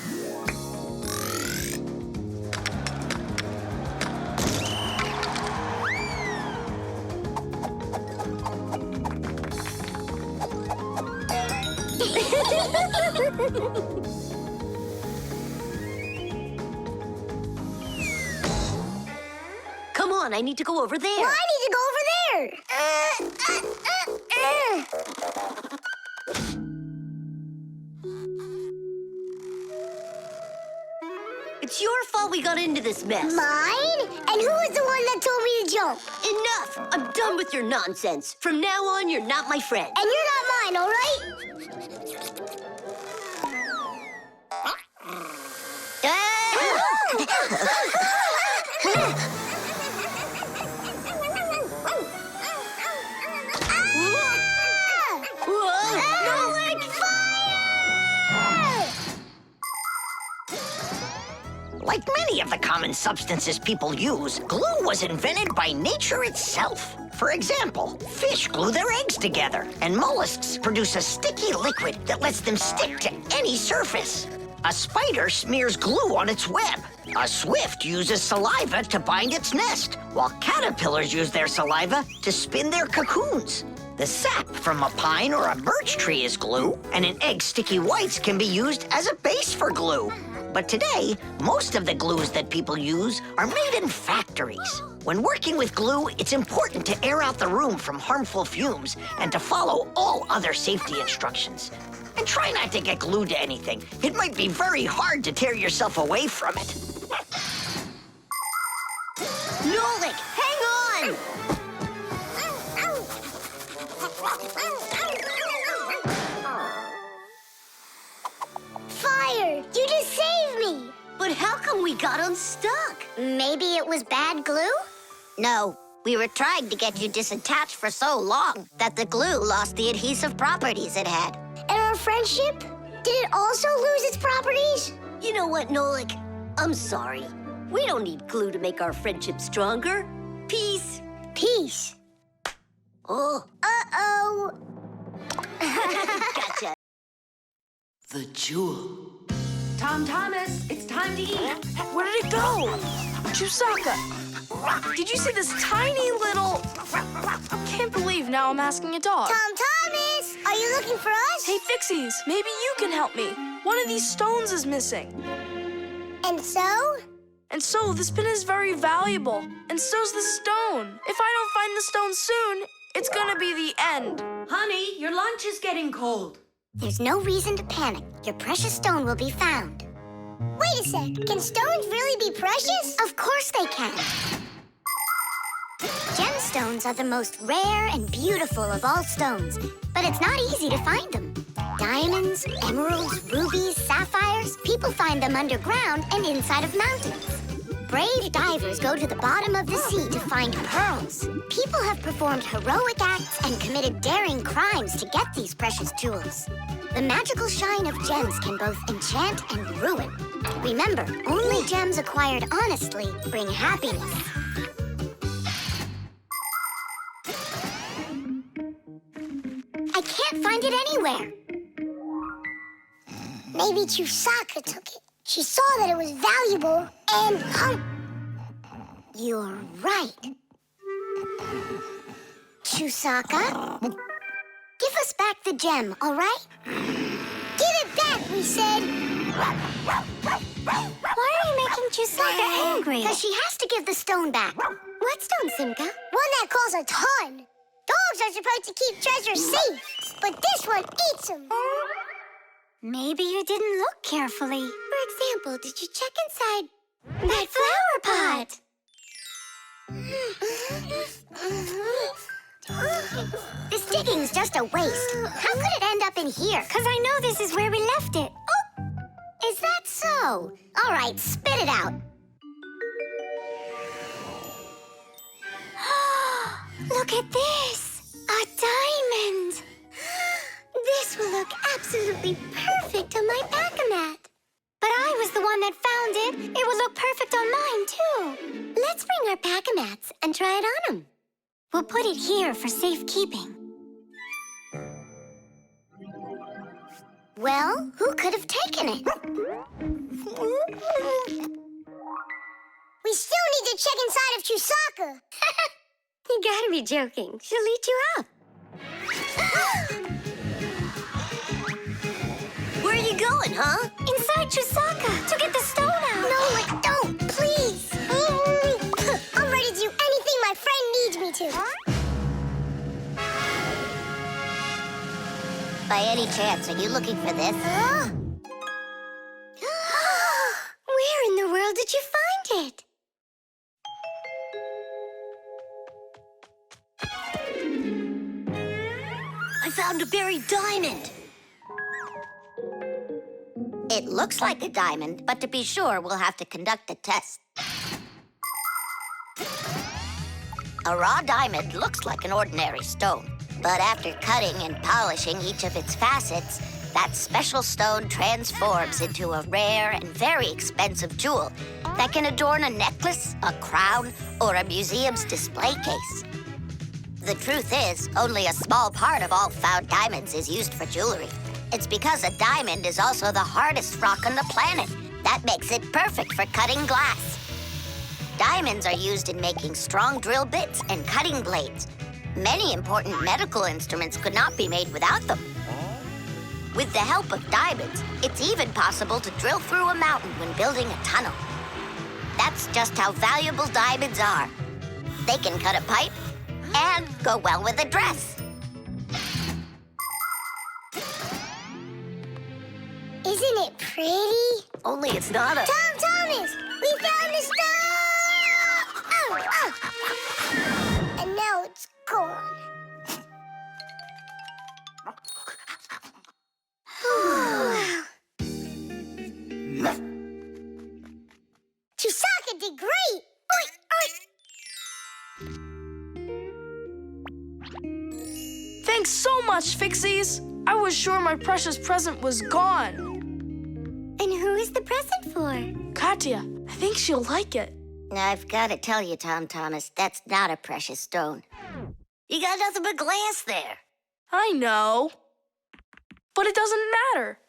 Come on, I need to go over there. Well, I need to go over there. It's your fault we got into this mess. Mine? And who was the one that told me to jump? Enough! I'm done with your nonsense. From now on, you're not my friend. And you're not mine, all right? Like many of the common substances people use, glue was invented by nature itself. For example, fish glue their eggs together, and mollusks produce a sticky liquid that lets them stick to any surface. A spider smears glue on its web, A swift uses saliva to bind its nest, while caterpillars use their saliva to spin their cocoons. The sap from a pine or a birch tree is glue, and an egg's sticky whites can be used as a base for glue. But today, most of the glues that people use are made in factories. When working with glue, it's important to air out the room from harmful fumes and to follow all other safety instructions. And try not to get glued to anything. It might be very hard to tear yourself away from it. Nolik, hang on! Fire! You just saved me! But how come we got unstuck? Maybe it was bad glue? No, we were trying to get you disattached for so long that the glue lost the adhesive properties it had. And our friendship? Did it also lose its properties? You know what, Nolik? I'm sorry. We don't need glue to make our friendship stronger. Peace. Peace. Oh. Uh-oh. Gotcha. The jewel. Tom Thomas, it's time to eat. Where did it go? Chusaka, did you see this tiny little... Can't believe now I'm asking a dog. Tom Thomas, are you looking for us? Hey, Fixies, maybe you can help me. One of these stones is missing. And so? And so, this pin is very valuable. And so's the stone. If I don't find the stone soon, it's gonna be the end. Honey, your lunch is getting cold. There's no reason to panic. Your precious stone will be found. Wait a sec. Can stones really be precious? Of course they can. Gemstones are the most rare and beautiful of all stones, but it's not easy to find them. Diamonds, emeralds, rubies, sapphires, people find them underground and inside of mountains. Brave divers go to the bottom of the sea to find pearls. People have performed heroic acts and committed daring crimes to get these precious jewels. The magical shine of gems can both enchant and ruin. Remember, only gems acquired honestly bring happiness. I can't find it anywhere. Maybe Chusaka took it. She saw that it was valuable and You're right. Chusaka, give us back the gem, all right? Give it back, we said. Why are you making Chusaka angry? Because she has to give the stone back. What stone, Simka? One that costs a ton. Dogs are supposed to keep treasure safe, but this one eats them. Maybe you didn't look carefully. For example, did you check inside that flower pot? This digging's just a waste. How could it end up in here? Because I know this is where we left it. Oh, is that so? All right, spit it out. Look at this! A diamond! This will look absolutely perfect on my pack-a-mat. But I was the one that found it. It will look perfect on mine, too. Let's bring our pack-a-mats and try it on them. We'll put it here for safekeeping. Well, who could have taken it? We still need to check inside of Chusaka. You gotta be joking. She'll eat you up. Where are you going, huh? Inside Chusaka to get the stone out. No, don't, please. I'm ready to do anything my friend needs me to. By any chance, are you looking for this? Where in the world did you find it? I found a buried diamond. It looks like a diamond, but to be sure, we'll have to conduct a test. A raw diamond looks like an ordinary stone, but after cutting and polishing each of its facets, that special stone transforms into a rare and very expensive jewel that can adorn a necklace, a crown, or a museum's display case. The truth is, only a small part of all found diamonds is used for jewelry. It's because a diamond is also the hardest rock on the planet. That makes it perfect for cutting glass. Diamonds are used in making strong drill bits and cutting blades. Many important medical instruments could not be made without them. With the help of diamonds, it's even possible to drill through a mountain when building a tunnel. That's just how valuable diamonds are. They can cut a pipe and go well with a dress. Isn't it pretty? Only it's not a... Tom Thomas, we found the stone! Oh. And now it's gone. Chusaka did great! Oink, oink. Thanks so much, Fixies. I was sure my precious present was gone. And who is the present for? Katya, I think she'll like it. I've got to tell you, Tom Thomas, that's not a precious stone. You got nothing but glass there. I know. But it doesn't matter.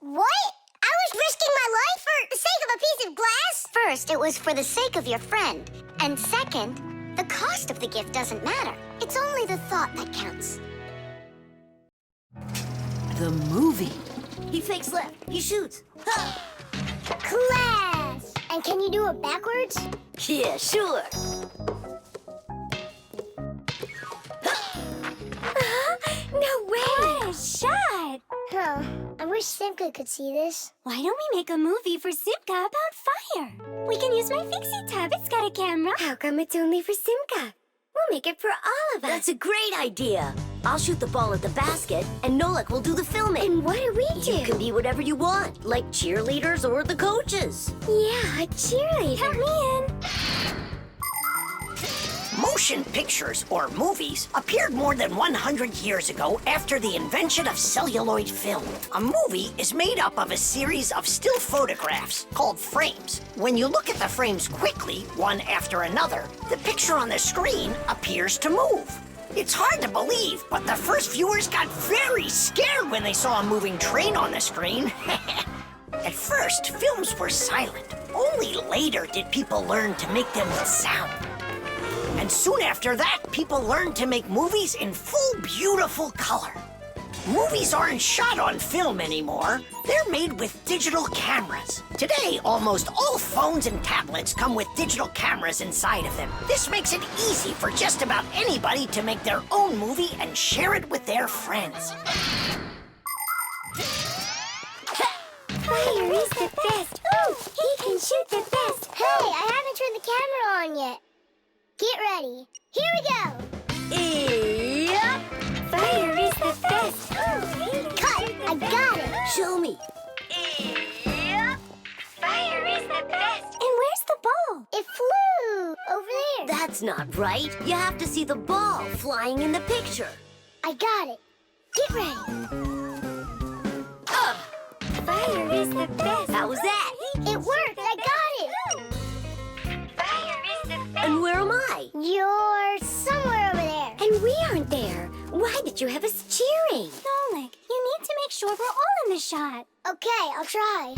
What? I was risking my life for the sake of a piece of glass? First, it was for the sake of your friend. And second, the cost of the gift doesn't matter. It's only the thought that counts. The movie. He fakes left. He shoots. Class! And can you do it backwards? Yeah, sure. No way! What a shot! Huh. I wish Simka could see this. Why don't we make a movie for Simka about fire? We can use my Fixie tub. It's got a camera. How come it's only for Simka? We'll make it for all of us. That's a great idea. I'll shoot the ball at the basket, and Nolik will do the filming. And what do we do? You can be whatever you want, like cheerleaders or the coaches. Yeah, a cheerleader. Help me in. Motion pictures, or movies, appeared more than 100 years ago after the invention of celluloid film. A movie is made up of a series of still photographs called frames. When you look at the frames quickly, one after another, the picture on the screen appears to move. It's hard to believe, but the first viewers got very scared when they saw a moving train on the screen. At first, films were silent. Only later did people learn to make them with sound. And soon after that, people learned to make movies in full, beautiful color. Movies aren't shot on film anymore. They're made with digital cameras. Today, almost all phones and tablets come with digital cameras inside of them. This makes it easy for just about anybody to make their own movie and share it with their friends. Fire is the best. Ooh, he can shoot the best. Hey, I haven't turned the camera on yet. Get ready. Here we go. Yep. Fire is the best. Cut. I got it. Show me. Yep. Fire is the best. And where's the ball? It flew over there. That's not right. You have to see the ball flying in the picture. I got it. Get ready. Fire is the best. How was that? It worked. I got it. Fire is the best. And where am I? You're somewhere over there. And we aren't there. Why did you have us cheering? Nolik, you need to make sure we're all in the shot. Okay, I'll try.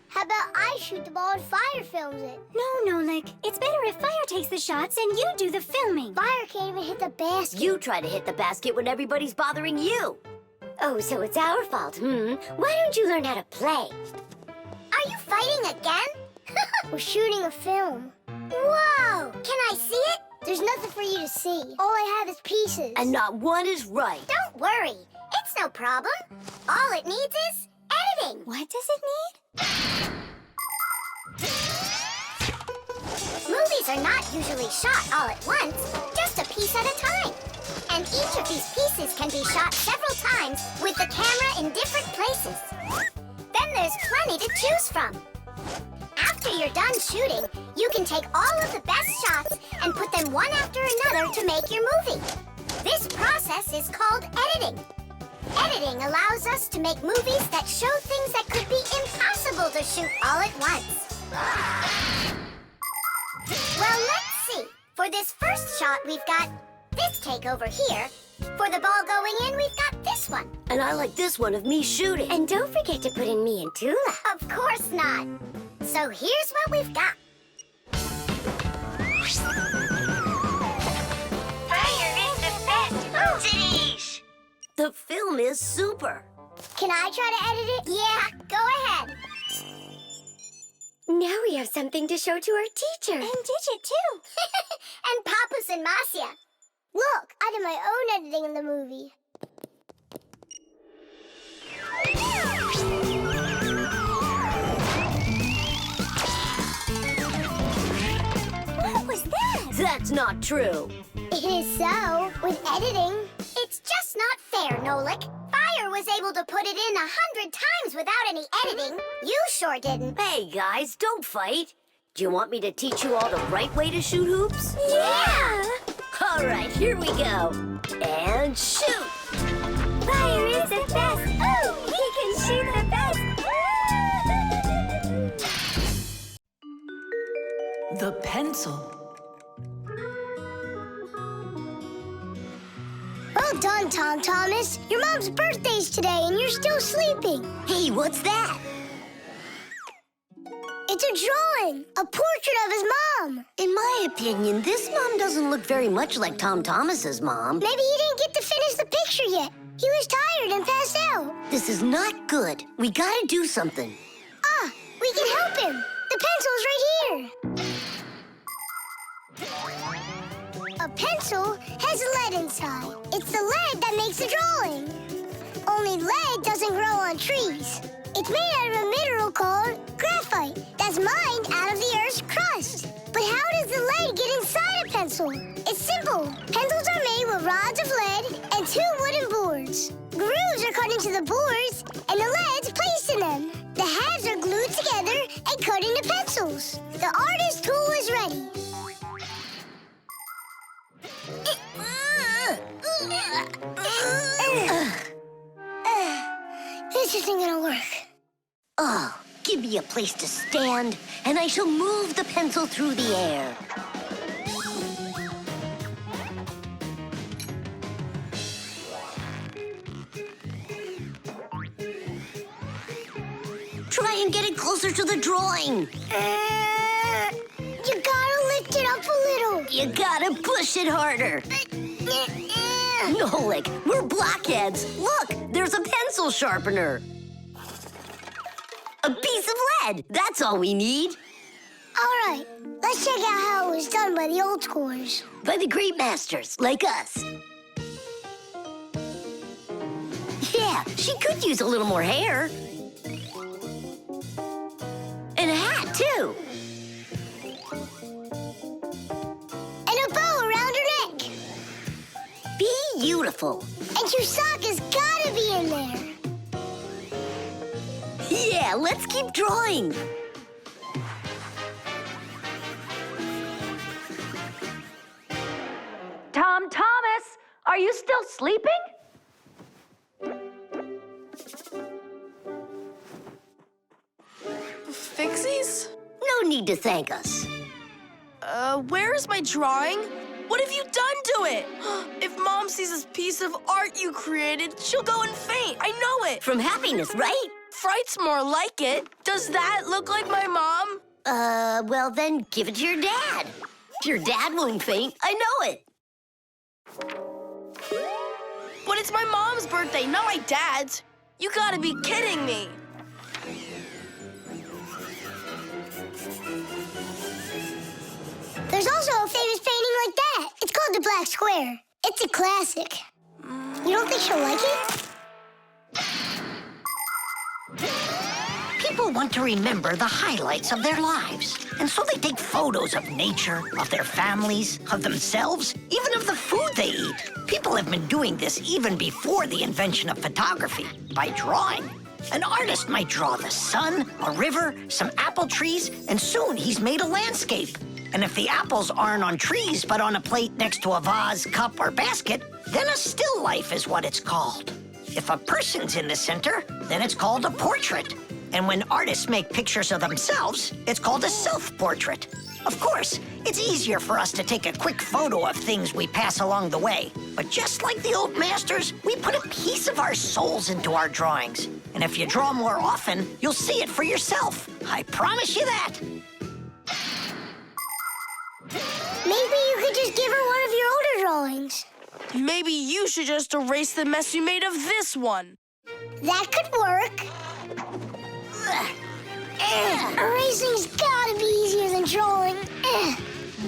How about I shoot the ball and Fire films it? No, Nolik. It's better if Fire takes the shots and you do the filming. Fire can't even hit the basket. You try to hit the basket when everybody's bothering you. Oh, so it's our fault, Why don't you learn how to play? Are you fighting again? We're shooting a film. Whoa! Can I see it? There's nothing for you to see. All I have is pieces. And not one is right. Don't worry. It's no problem. All it needs is editing. What does it need? Movies are not usually shot all at once, just a piece at a time. And each of these pieces can be shot several times with the camera in different places. Then there's plenty to choose from. After you're done shooting, you can take all of the best shots and put them one after another to make your movie. This process is called editing. Editing allows us to make movies that show things that could be impossible to shoot all at once. Well, let's see. For this first shot, we've got this take over here. For the ball going in, we've got this one. And I like this one of me shooting. And don't forget to put in me and Tula. Of course not. So here's what we've got. Fire is the best. Cities. The film is super. Can I try to edit it? Yeah, go ahead. Now we have something to show to our teacher. And Digit, too. And Papas and Masya. Look, I did my own editing in the movie. What was that? That's not true. It is so. With editing, it's just not fair, Nolik. Fire was able to put it in 100 times without any editing. You sure didn't. Hey, guys, don't fight. Do you want me to teach you all the right way to shoot hoops? Yeah! All right, here we go. And shoot! Fire is the best! Oh, he can shoot the best! The pencil. Well done, Tom Thomas. Your mom's birthday's today and you're still sleeping. Hey, what's that? It's a drawing, a portrait of his mom. In my opinion, this mom doesn't look very much like Tom Thomas's mom. Maybe he didn't get to finish the picture yet. He was tired and passed out. This is not good. We gotta do something. Ah, we can help him. The pencil's right here. A pencil has lead inside. It's the lead that makes the drawing. Only lead doesn't grow on trees. It's made out of a mineral called graphite that's mined out of the Earth's crust. But how does the lead get inside a pencil? It's simple. Pencils are made with rods of lead and 2 wooden boards. Grooves are cut into the boards, and the lead's placed in them. The halves are glued together and cut into pencils. The artist's tool is ready. This isn't gonna work. Oh, give me a place to stand, and I shall move the pencil through the air. Try and get it closer to the drawing. You gotta lift it up a little. You gotta push it harder. Nolik, we're blockheads. Look, there's a pencil sharpener. A piece of lead. That's all we need. All right, let's check out how it was done by the old schoolers. By the great masters, like us. Yeah, she could use a little more hair. And a hat, too. And a bow around her neck. Beautiful. And your sock has gotta be in there. Yeah, let's keep drawing. Tom Thomas, are you still sleeping? Fixies? No need to thank us. Where is my drawing? What have you done to it? If Mom sees this piece of art you created, she'll go and faint. I know it. From happiness, right? Fright's more like it. Does that look like my mom? Well then give it to your dad. Your dad won't faint, I know it. But it's my mom's birthday, not my dad's. You gotta be kidding me. There's also a famous painting like that. It's called the Black Square. It's a classic. You don't think she'll like it? People want to remember the highlights of their lives. And so they take photos of nature, of their families, of themselves, even of the food they eat. People have been doing this even before the invention of photography, by drawing. An artist might draw the sun, a river, some apple trees, and soon he's made a landscape. And if the apples aren't on trees but on a plate next to a vase, cup, or basket, then a still life is what it's called. If a person's in the center, then it's called a portrait. And when artists make pictures of themselves, it's called a self-portrait. Of course, it's easier for us to take a quick photo of things we pass along the way. But just like the old masters, we put a piece of our souls into our drawings. And if you draw more often, you'll see it for yourself. I promise you that. Maybe you could just give her one of your older drawings. Maybe you should just erase the mess you made of this one. That could work. Erasing's gotta be easier than drawing.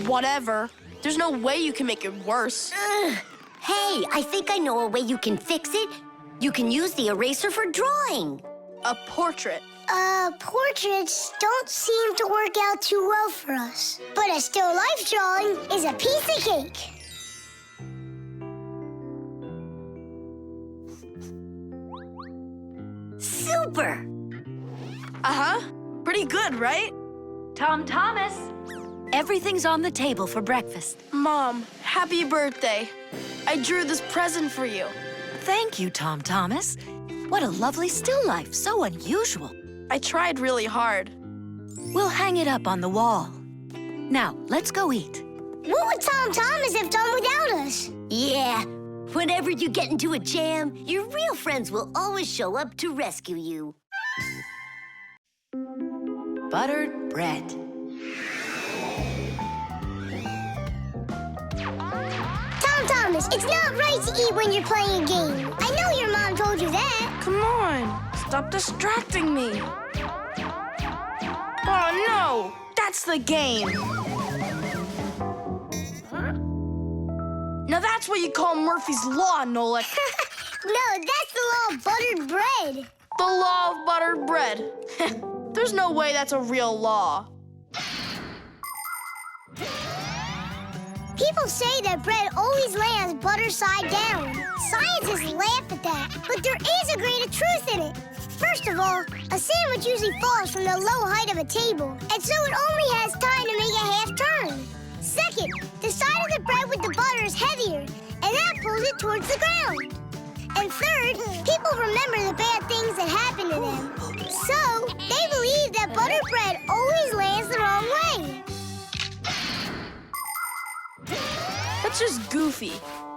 Whatever. There's no way you can make it worse. Hey, I think I know a way you can fix it. You can use the eraser for drawing. A portrait. Portraits don't seem to work out too well for us. But a still life drawing is a piece of cake. Super! Uh-huh. Pretty good, right? Tom Thomas, everything's on the table for breakfast. Mom, happy birthday. I drew this present for you. Thank you, Tom Thomas. What a lovely still life, so unusual. I tried really hard. We'll hang it up on the wall. Now, let's go eat. What would Tom Thomas have done without us? Yeah, whenever you get into a jam, your real friends will always show up to rescue you. Buttered bread. Tom Thomas, it's not right to eat when you're playing a game. I know your mom told you that. Come on, stop distracting me. Oh no, that's the game. Now that's what you call Murphy's Law, Nolik. No, that's the law of buttered bread. The law of buttered bread. There's no way that's a real law. People say that bread always lands butter side down. Scientists laugh at that, but there is a grain of truth in it. First of all, a sandwich usually falls from the low height of a table, and so it only has time to make a half turn. Second, the side of the bread with the butter is heavier, and that pulls it towards the ground. And third, people remember the bad things that happen to them. So, they believe that buttered bread always lands the wrong way. That's just goofy.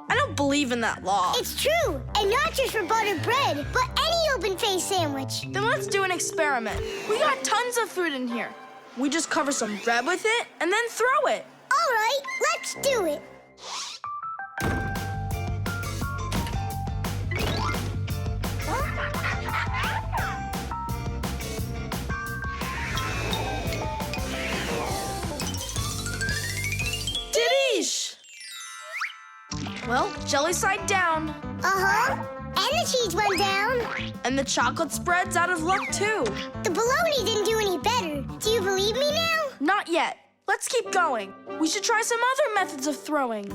I don't believe in that law. It's true, and not just for buttered bread, but any open-faced sandwich. Then let's do an experiment. We got tons of food in here. We just cover some bread with it and then throw it. All right, let's do it. Didish! Well, jelly side down. Uh-huh. And the cheese went down. And the chocolate spread's out of luck, too. The bologna didn't do any better. Do you believe me now? Not yet. Let's keep going. We should try some other methods of throwing.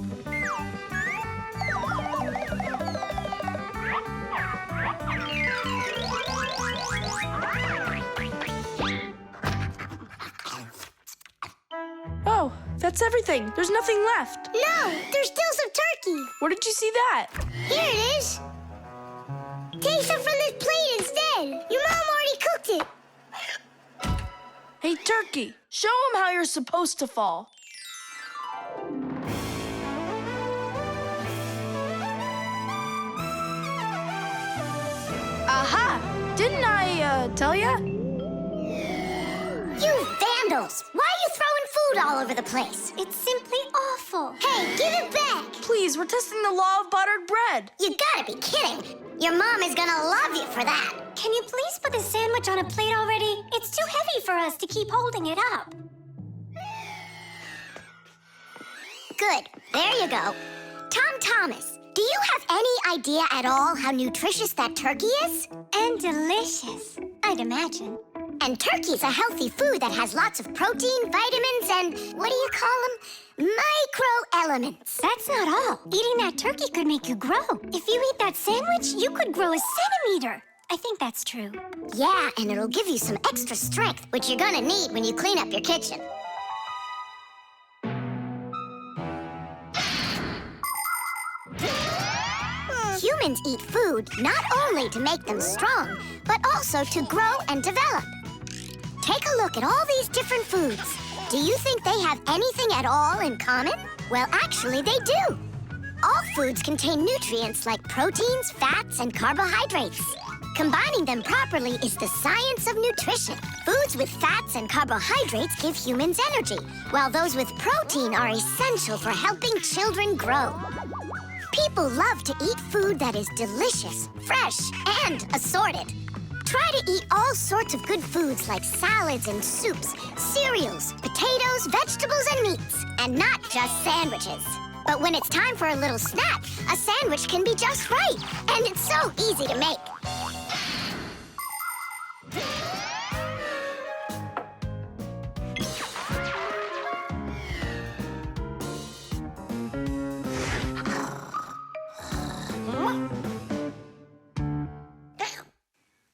Oh, that's everything. There's nothing left. No, there's still some turkey. Where did you see that? Here it is. Take some from this plate instead. Your mom already cooked it. Hey, turkey, show them how you're supposed to fall. Aha! Didn't I, tell ya? You vandals! Why are you throwing food all over the place? It's simply awful. Hey, give it back! Please, we're testing the law of buttered bread. You gotta be kidding. Your mom is gonna love you for that. Can you please put the sandwich on a plate already? It's too heavy for us to keep holding it up. Good. There you go. Tom Thomas, do you have any idea at all how nutritious that turkey is? And delicious, I'd imagine. And turkey's a healthy food that has lots of protein, vitamins, and what do you call them? Microelements. That's not all. Eating that turkey could make you grow. If you eat that sandwich, you could grow a centimeter. I think that's true. Yeah, and it'll give you some extra strength, which you're gonna need when you clean up your kitchen. Humans eat food not only to make them strong, but also to grow and develop. Take a look at all these different foods. Do you think they have anything at all in common? Well, actually, they do. All foods contain nutrients like proteins, fats, and carbohydrates. Combining them properly is the science of nutrition. Foods with fats and carbohydrates give humans energy, while those with protein are essential for helping children grow. People love to eat food that is delicious, fresh, and assorted. Try to eat all sorts of good foods like salads and soups, cereals, potatoes, vegetables, and meats, and not just sandwiches. But when it's time for a little snack, a sandwich can be just right, and it's so easy to make.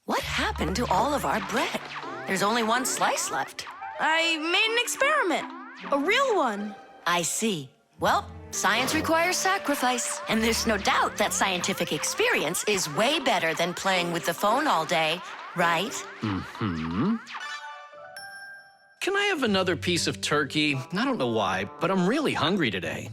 What happened to all of our bread? There's only one slice left. I made an experiment. A real one. I see. Well, science requires sacrifice. And there's no doubt that scientific experience is way better than playing with the phone all day, right? Mm-hmm. Can I have another piece of turkey? I don't know why, but I'm really hungry today.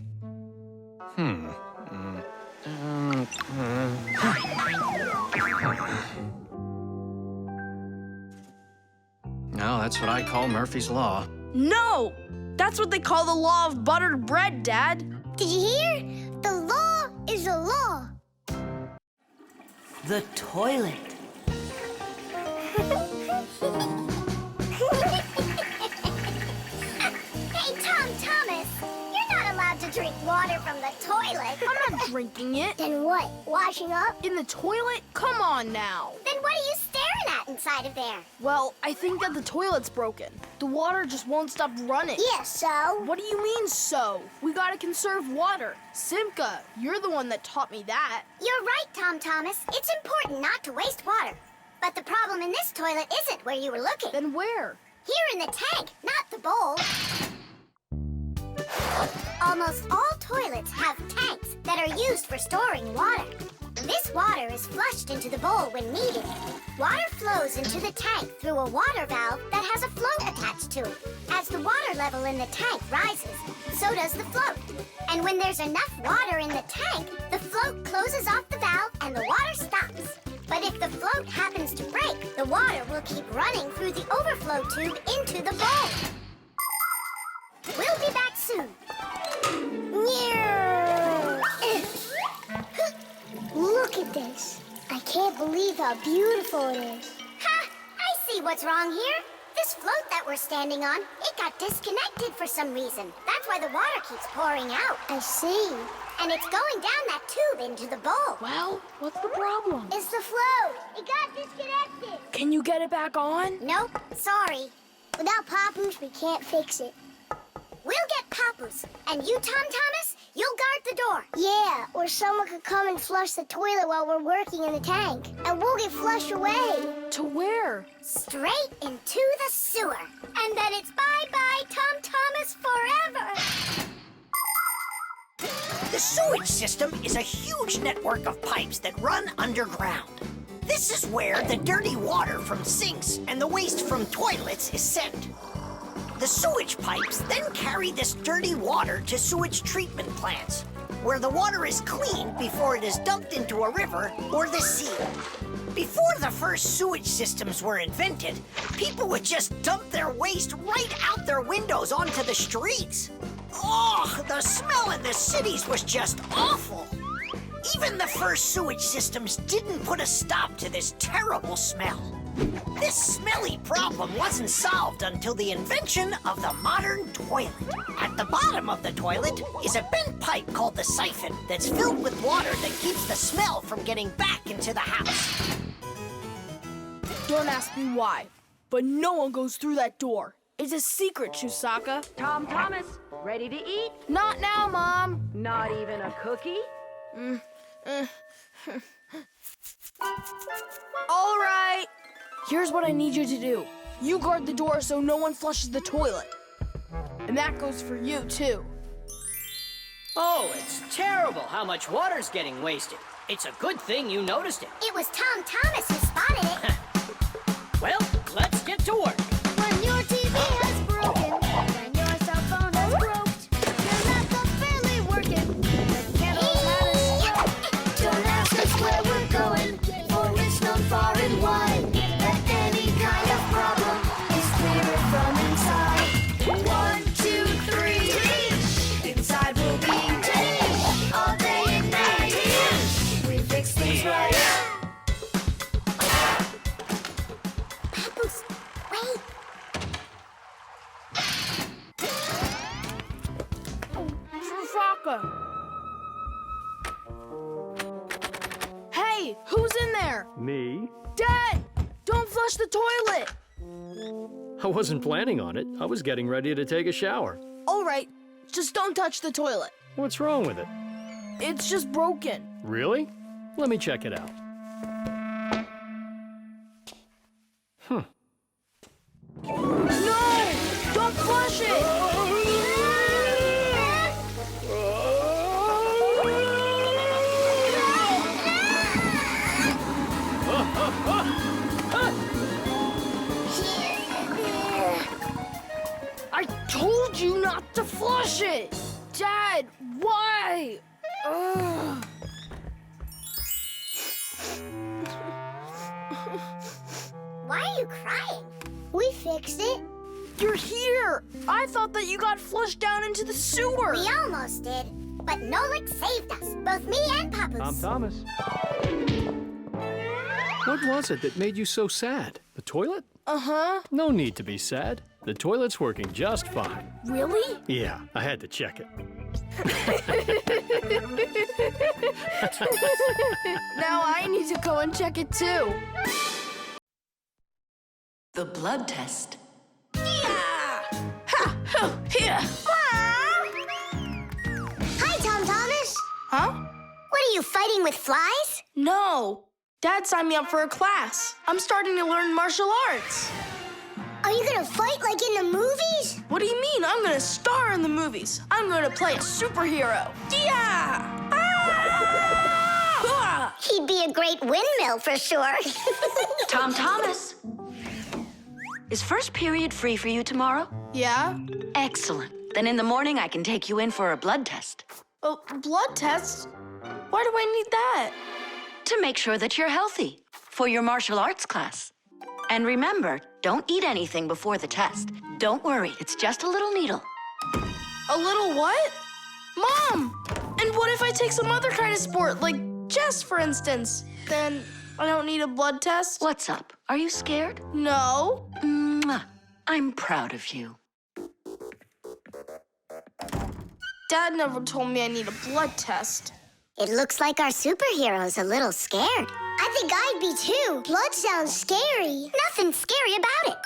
No, that's what I call Murphy's Law. No! That's what they call the law of buttered bread, Dad. Did you hear? The law is a law. The toilet. Hey, Thomas, you're not allowed to drink water from the toilet. I'm not drinking it. Then what? Washing up? In the toilet? Come on now. Then what are you staring at inside of there? Well, I think that the toilet's broken. The water just won't stop running. Yeah, so? What do you mean, so? We gotta conserve water. Simka, you're the one that taught me that. You're right, Thomas. It's important not to waste water. But the problem in this toilet isn't where you were looking. Then where? Here in the tank, not the bowl. Almost all toilets have tanks that are used for storing water. This water is flushed into the bowl when needed. Water flows into the tank through a water valve that has a float attached to it. As the water level in the tank rises, so does the float. And when there's enough water in the tank, the float closes off the valve and the water stops. But if the float happens to break, the water will keep running through the overflow tube into the bowl. We'll be back soon. Look at this. I can't believe how beautiful it is. Ha! I see what's wrong here. This float that we're standing on, it got disconnected for some reason. That's why the water keeps pouring out. I see. And it's going down that tube into the bowl. Well, what's the problem? It's the float. It got disconnected. Can you get it back on? Nope, sorry. Without Papoose, we can't fix it. We'll get Papoose. And you, Thomas, you'll guard the door. Yeah, or someone could come and flush the toilet while we're working in the tank. And we'll get flushed away. To where? Straight into the sewer. And then it's bye-bye, Thomas, forever. The sewage system is a huge network of pipes that run underground. This is where the dirty water from sinks and the waste from toilets is sent. The sewage pipes then carry this dirty water to sewage treatment plants, where the water is cleaned before it is dumped into a river or the sea. Before the first sewage systems were invented, people would just dump their waste right out their windows onto the streets. Oh, the smell in the cities was just awful. Even the first sewage systems didn't put a stop to this terrible smell. This smelly problem wasn't solved until the invention of the modern toilet. At the bottom of the toilet is a bent pipe called the siphon that's filled with water that keeps the smell from getting back into the house. Don't ask me why. but no one goes through that door. It's a secret, Chusaka. Tom Thomas, ready to eat? Not now, Mom. Not even a cookie? All right. Here's what I need you to do. You guard the door so no one flushes the toilet. And that goes for you, too. Oh, it's terrible how much water's getting wasted. It's a good thing you noticed it. It was Tom Thomas who spotted it. Well, let's get to work. When your TV has broken, when your cell phone has broke, your laptop barely working, the candles had a stroke. Don't ask us where we're going, for it's known far and wide that any kind of problem is clearer from inside. 1, 2, 3, inside we'll be all day and night. We fix things right. Papoose, wait. Chusaka. Hey, who's in there? Me? Dad, don't flush the toilet. I wasn't planning on it. I was getting ready to take a shower. All right, just don't touch the toilet. What's wrong with it? It's just broken. Really? Let me check it out. No! Don't flush it! I told you not to flush it! Dad, why? Ugh. Why are you crying? We fixed it. You're here! I thought that you got flushed down into the sewer! We almost did, but Nolik saved us, both me and Papoose. I'm Thomas. What was it that made you so sad? The toilet? Uh-huh. No need to be sad. The toilet's working just fine. Really? Yeah, I had to check it. Now I need to go and check it too. The blood test. Here. Hi, Tom Thomas. Huh? What are you, fighting with flies? No. Dad signed me up for a class. I'm starting to learn martial arts. Are you gonna fight like in the movies? What do you mean? I'm gonna star in the movies. I'm gonna play a superhero. Yeah! Ah! He'd be a great windmill for sure. Tom Thomas. Is first period free for you tomorrow? Yeah? Excellent. Then in the morning I can take you in for a blood test. Oh, blood test? Why do I need that? To make sure that you're healthy for your martial arts class. And remember, don't eat anything before the test. Don't worry, it's just a little needle. A little what? Mom! And what if I take some other kind of sport, like chess, for instance? Then I don't need a blood test? What's up? Are you scared? No. Mwah. I'm proud of you. Dad never told me I need a blood test. It looks like our superhero's a little scared. I think I'd be too. Blood sounds scary. Nothing scary about it.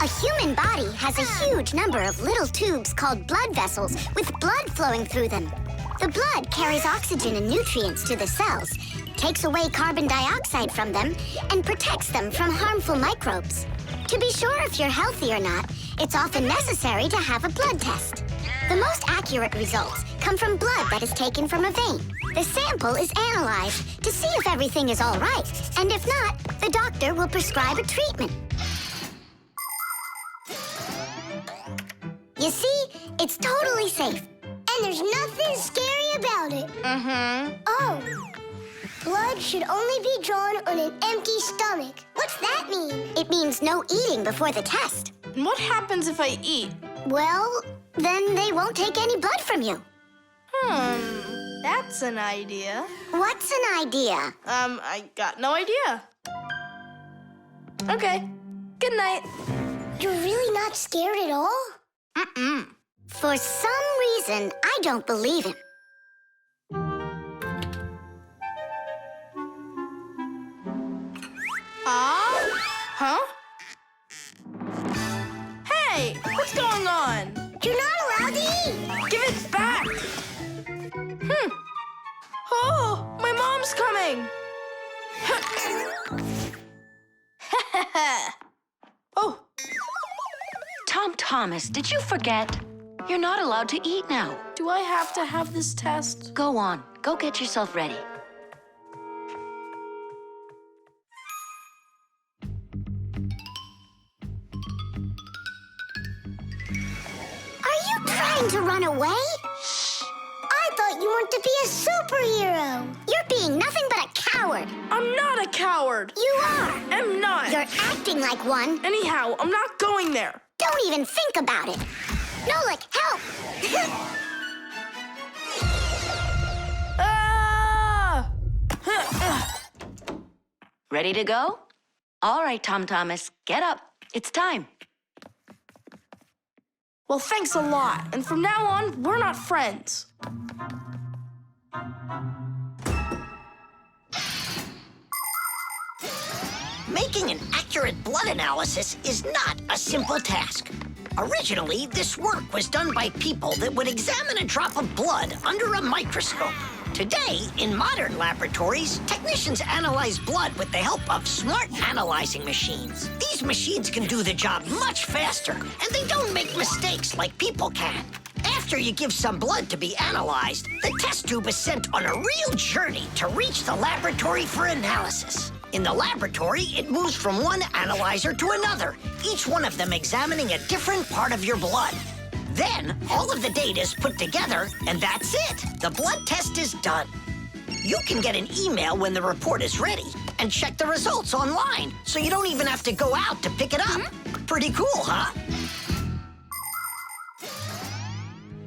A human body has a huge number of little tubes called blood vessels with blood flowing through them. The blood carries oxygen and nutrients to the cells, takes away carbon dioxide from them, and protects them from harmful microbes. To be sure if you're healthy or not, it's often necessary to have a blood test. The most accurate results come from blood that is taken from a vein. The sample is analyzed to see if everything is all right, and if not, the doctor will prescribe a treatment. You see, it's totally safe. And there's nothing scary about it. Mm-hmm. Oh, blood should only be drawn on an empty stomach. What's that mean? It means no eating before the test. And what happens if I eat? Well, then they won't take any blood from you. That's an idea. What's an idea? I got no idea. Okay, good night. You're really not scared at all? Mm-mm. For some reason, I don't believe him. What's going on? You're not allowed to eat. Give it back. Oh, my mom's coming. Oh. Tom Thomas, did you forget? You're not allowed to eat now. Do I have to have this test? Go on. Go get yourself ready. Are you trying to run away? Shh. I thought you wanted to be a superhero. You're being nothing but a coward. I'm not a coward. You are. I'm not. You're acting like one. Anyhow, I'm not going there. Don't even think about it. Nolik, help! Ah! Ready to go? All right, Tom Thomas, get up. It's time. Well, thanks a lot. And from now on, we're not friends. Making an accurate blood analysis is not a simple task. Originally, this work was done by people that would examine a drop of blood under a microscope. Today, in modern laboratories, technicians analyze blood with the help of smart analyzing machines. These machines can do the job much faster, and they don't make mistakes like people can. After you give some blood to be analyzed, the test tube is sent on a real journey to reach the laboratory for analysis. In the laboratory, it moves from one analyzer to another, each one of them examining a different part of your blood. Then, all of the data is put together, and that's it. The blood test is done. You can get an email when the report is ready and check the results online, so you don't even have to go out to pick it up. Pretty cool, huh?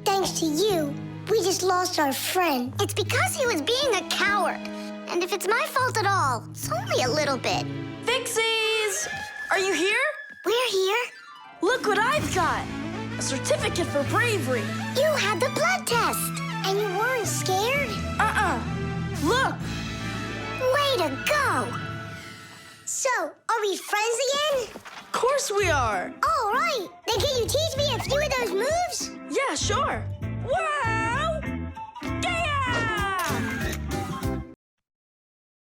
Thanks to you, we just lost our friend. It's because he was being a coward. And if it's my fault at all, it's only a little bit. Fixies! Are you here? We're here. Look what I've got! A certificate for bravery. You had the blood test, and you weren't scared? Look! Way to go! So, are we friends again? Of course we are! All right, then can you teach me a few of those moves? Yeah, sure. Wow! Yeah!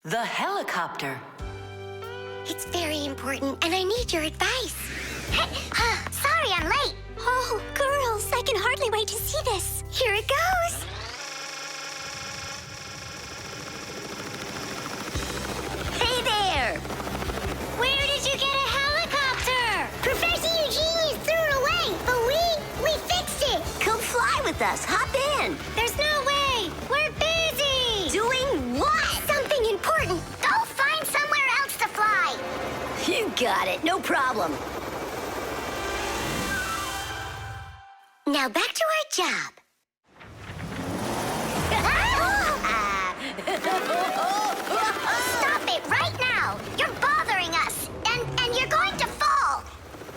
The helicopter. It's very important, and I need your advice. Sorry I'm late. Oh, girls, I can hardly wait to see this. Here it goes. Hey there! Where did you get a helicopter? Professor Eugenius threw it away, but we fixed it. Come fly with us. Hop in. There's no way. We're busy. Doing what? Something important. Go find somewhere else to fly. You got it. No problem. Now back to our job. Stop it right now! You're bothering us, and you're going to fall.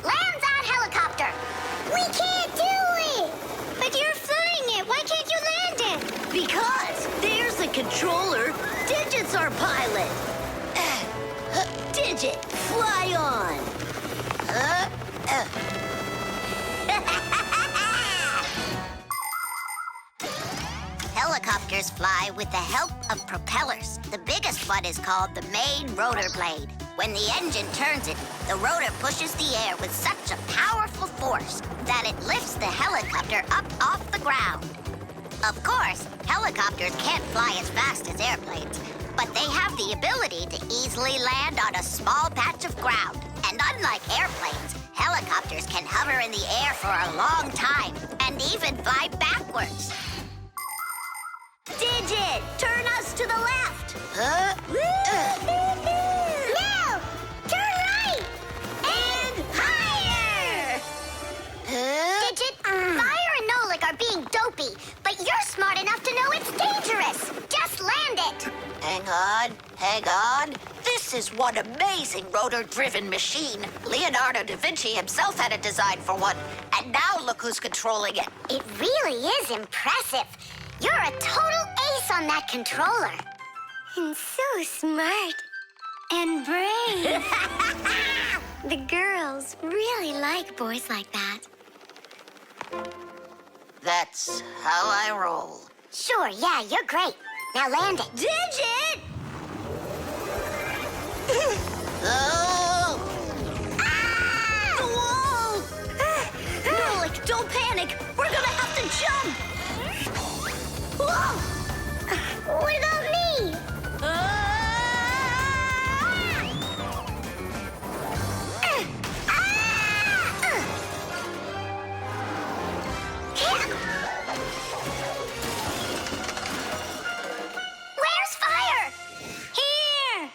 Land that helicopter. We can't do it. But you're flying it. Why can't you land it? Because there's the controller. Digit's our pilot. Digit, fly on. Helicopters fly with the help of propellers. The biggest one is called the main rotor blade. When the engine turns it, the rotor pushes the air with such a powerful force that it lifts the helicopter up off the ground. Of course, helicopters can't fly as fast as airplanes, but they have the ability to easily land on a small patch of ground. And unlike airplanes, helicopters can hover in the air for a long time and even fly backwards. Digit, turn us to the left. Huh? No! Turn right! And higher! Digit, Fire and Nolik are being dopey, but you're smart enough to know it's dangerous. Just land it. Hang on. This is one amazing rotor-driven machine. Leonardo da Vinci himself had a design for one, and now look who's controlling it. It really is impressive. You're a total ace on that controller. And so smart. And brave. The girls really like boys like that. That's how I roll. Sure, yeah, you're great. Now land it. Digit! Oh! The wall! Nolik, don't panic. We're gonna have to jump. Whoa! What about me? Where's fire? Here!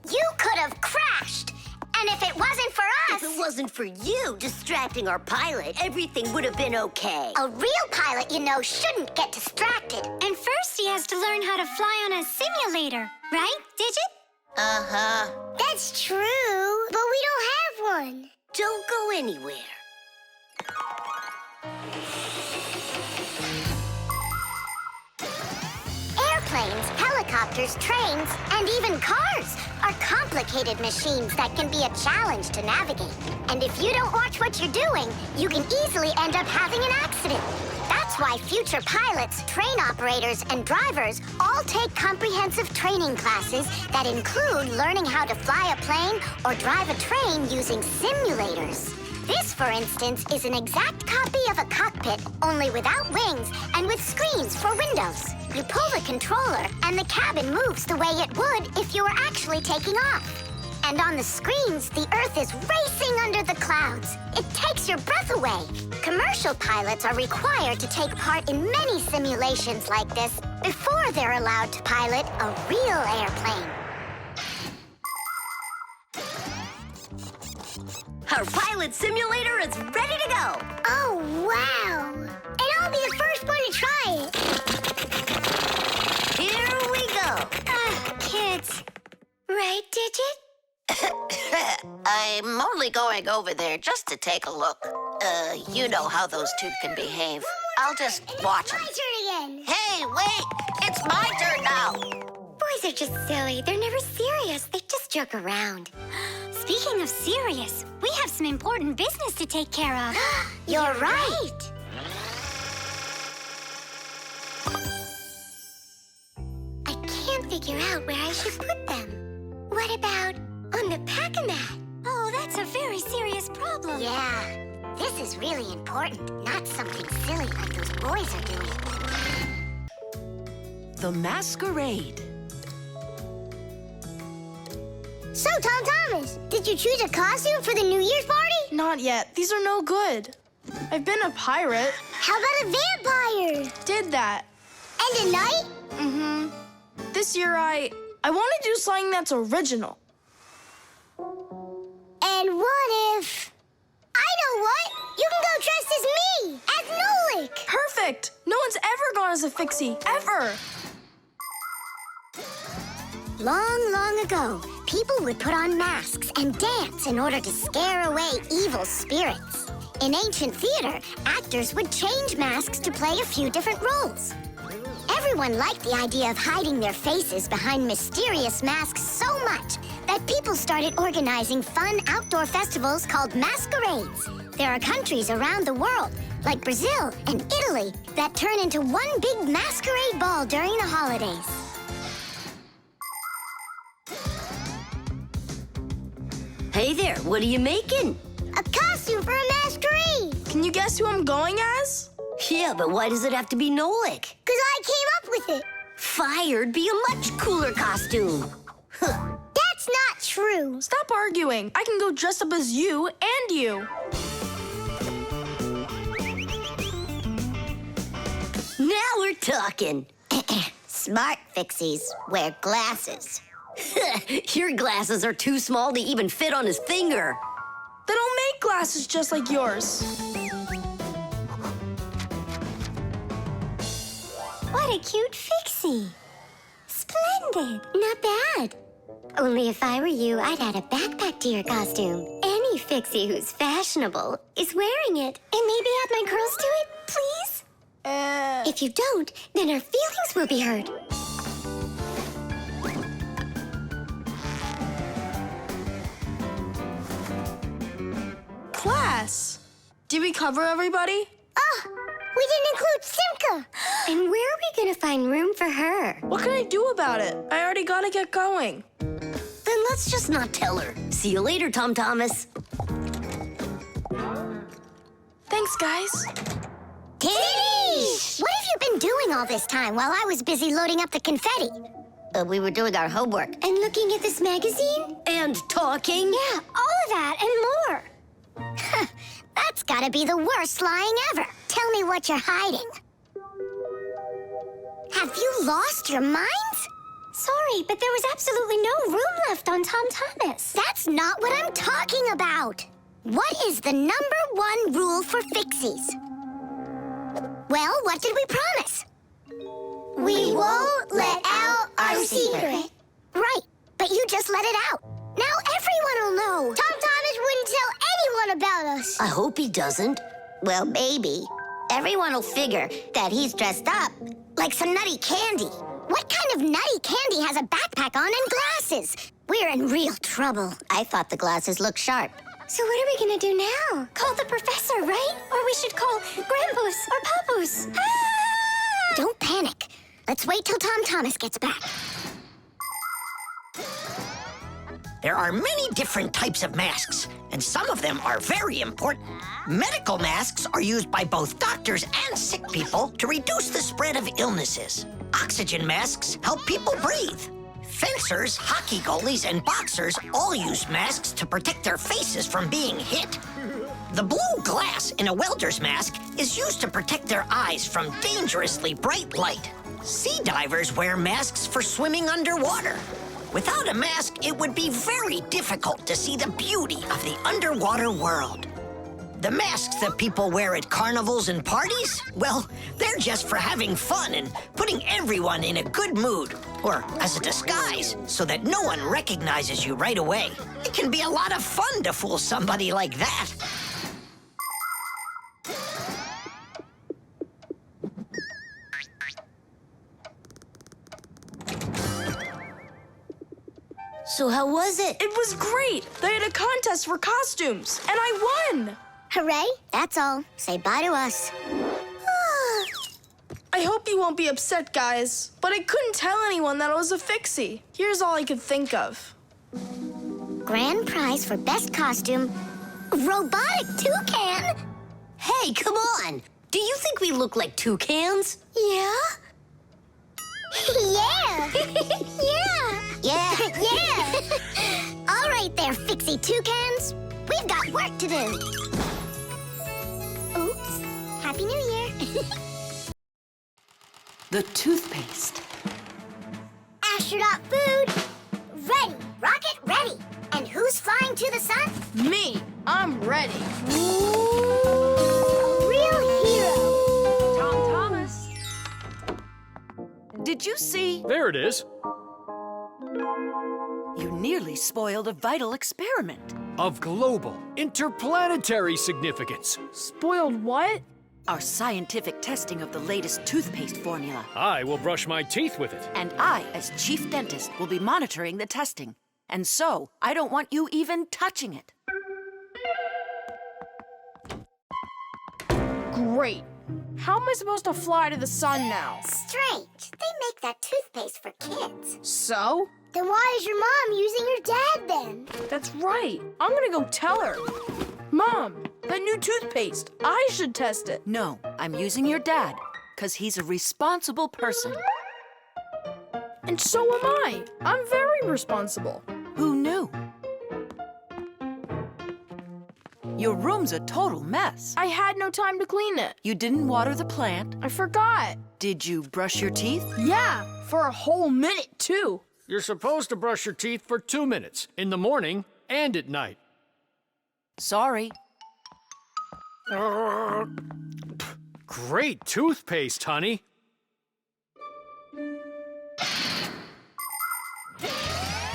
You could have crashed. And if it wasn't for us... If it wasn't for you distracting our pilot, everything would have been okay. A real pilot, you know, shouldn't get distracted. And first he has to learn how to fly on a simulator, right, Digit? Uh-huh. That's true, but we don't have one. Don't go anywhere. Airplanes, helicopters, trains, and even cars are complicated machines that can be a challenge to navigate. And if you don't watch what you're doing, you can easily end up having an accident. That's why future pilots, train operators, and drivers all take comprehensive training classes that include learning how to fly a plane or drive a train using simulators. This, for instance, is an exact copy of a cockpit, only without wings and with screens for windows. You pull the controller, and the cabin moves the way it would if you were actually taking off. And on the screens, the Earth is racing under the clouds. It takes your breath away. Commercial pilots are required to take part in many simulations like this before they're allowed to pilot a real airplane. Our pilot simulator is ready to go. Oh, wow! And I'll be the first one to try it. Here we go. Kids. Right, Digit? I'm only going over there just to take a look. You know how those two can behave. I'll just watch them. My turn again. Hey, wait! It's my turn now! Boys are just silly. They're never serious. They just joke around. Speaking of serious, we have some important business to take care of. You're right. I can't figure out where I should put them. What about on the pack-a-mat? Oh, that's a very serious problem. Yeah, this is really important, not something silly like those boys are doing. The masquerade. So, Tom Thomas, did you choose a costume for the New Year's party? Not yet. These are no good. I've been a pirate. How about a vampire? Did that. And a knight? Mm-hmm. This year I want to do something that's original. And what if... I know what! You can go dressed as me! As Nolik! Perfect! No one's ever gone as a Fixie, ever! Long, long ago, people would put on masks and dance in order to scare away evil spirits. In ancient theater, actors would change masks to play a few different roles. Everyone liked the idea of hiding their faces behind mysterious masks so much that people started organizing fun outdoor festivals called masquerades. There are countries around the world, like Brazil and Italy, that turn into one big masquerade ball during the holidays. Hey there, what are you making? A costume for a masquerade! Can you guess who I'm going as? Yeah, but why does it have to be Nolik? 'Cause I came up with it. Fire'd be a much cooler costume. That's not true. Stop arguing. I can go dress up as you and you. Now we're talking. Smart Fixies wear glasses. Your glasses are too small to even fit on his finger. They don't make glasses just like yours. What a cute Fixie. Splendid. Not bad. Only if I were you, I'd add a backpack to your costume. Any Fixie who's fashionable is wearing it. And maybe add my curls to it, please? If you don't, then our feelings will be hurt. class. Did we cover everybody? Oh, we didn't include Simka. And where are we gonna find room for her? What can I do about it? I already gotta get going. Then let's just not tell her. See you later, Tom Thomas. Thanks, guys. Kitty! What have you been doing all this time while I was busy loading up the confetti? We were doing our homework. And looking at this magazine? And talking. Yeah, all of that and more. That's gotta be the worst lying ever. Tell me what you're hiding. Have you lost your minds? Sorry, but there was absolutely no room left on Tom Thomas. That's not what I'm talking about. What is the #1 rule for Fixies? Well, what did we promise? We won't let out our secret. Right, but you just let it out. Now everyone will know. Tom Thomas wouldn't tell anyone about us. I hope he doesn't. Well, maybe. Everyone will figure that he's dressed up like some nutty candy. What kind of nutty candy has a backpack on and glasses? We're in real trouble. I thought the glasses looked sharp. So what are we gonna do now? Call the professor, right? Or we should call Grandpus or Papus. Ah! Don't panic. Let's wait till Tom Thomas gets back. There are many different types of masks, and some of them are very important. Medical masks are used by both doctors and sick people to reduce the spread of illnesses. Oxygen masks help people breathe. Fencers, hockey goalies, and boxers all use masks to protect their faces from being hit. The blue glass in a welder's mask is used to protect their eyes from dangerously bright light. Sea divers wear masks for swimming underwater. Without a mask, it would be very difficult to see the beauty of the underwater world. The masks that people wear at carnivals and parties, well, they're just for having fun and putting everyone in a good mood, or as a disguise, so that no one recognizes you right away. It can be a lot of fun to fool somebody like that. So how was it? It was great. They had a contest for costumes, and I won. Hooray, that's all. Say bye to us. I hope you won't be upset, guys, but I couldn't tell anyone that I was a Fixie. Here's all I could think of. Grand prize for best costume, robotic toucan. Hey, come on. Do you think we look like toucans? Yeah? Yeah. Yeah. Yeah. Yeah. All right there, Fixie toucans. We've got work to do. Oops. Happy New Year. The toothpaste. Astronaut food. Ready. Rocket ready. And who's flying to the sun? Me. I'm ready. Real hero. Tom Thomas. Did you see? There it is. You nearly spoiled a vital experiment. Of global, interplanetary significance. Spoiled what? Our scientific testing of the latest toothpaste formula. I will brush my teeth with it. And I, as chief dentist, will be monitoring the testing. And so, I don't want you even touching it. Great. How am I supposed to fly to the sun now? Strange. They make that toothpaste for kids. So? Then why is your mom using your dad then? That's right. I'm gonna go tell her. Mom, that new toothpaste, I should test it. No, I'm using your dad, because he's a responsible person. And so am I. I'm very responsible. Who knew? Your room's a total mess. I had no time to clean it. You didn't water the plant. I forgot. Did you brush your teeth? Yeah, for a whole minute, too. You're supposed to brush your teeth for 2 minutes, in the morning and at night. Sorry. Great toothpaste, honey.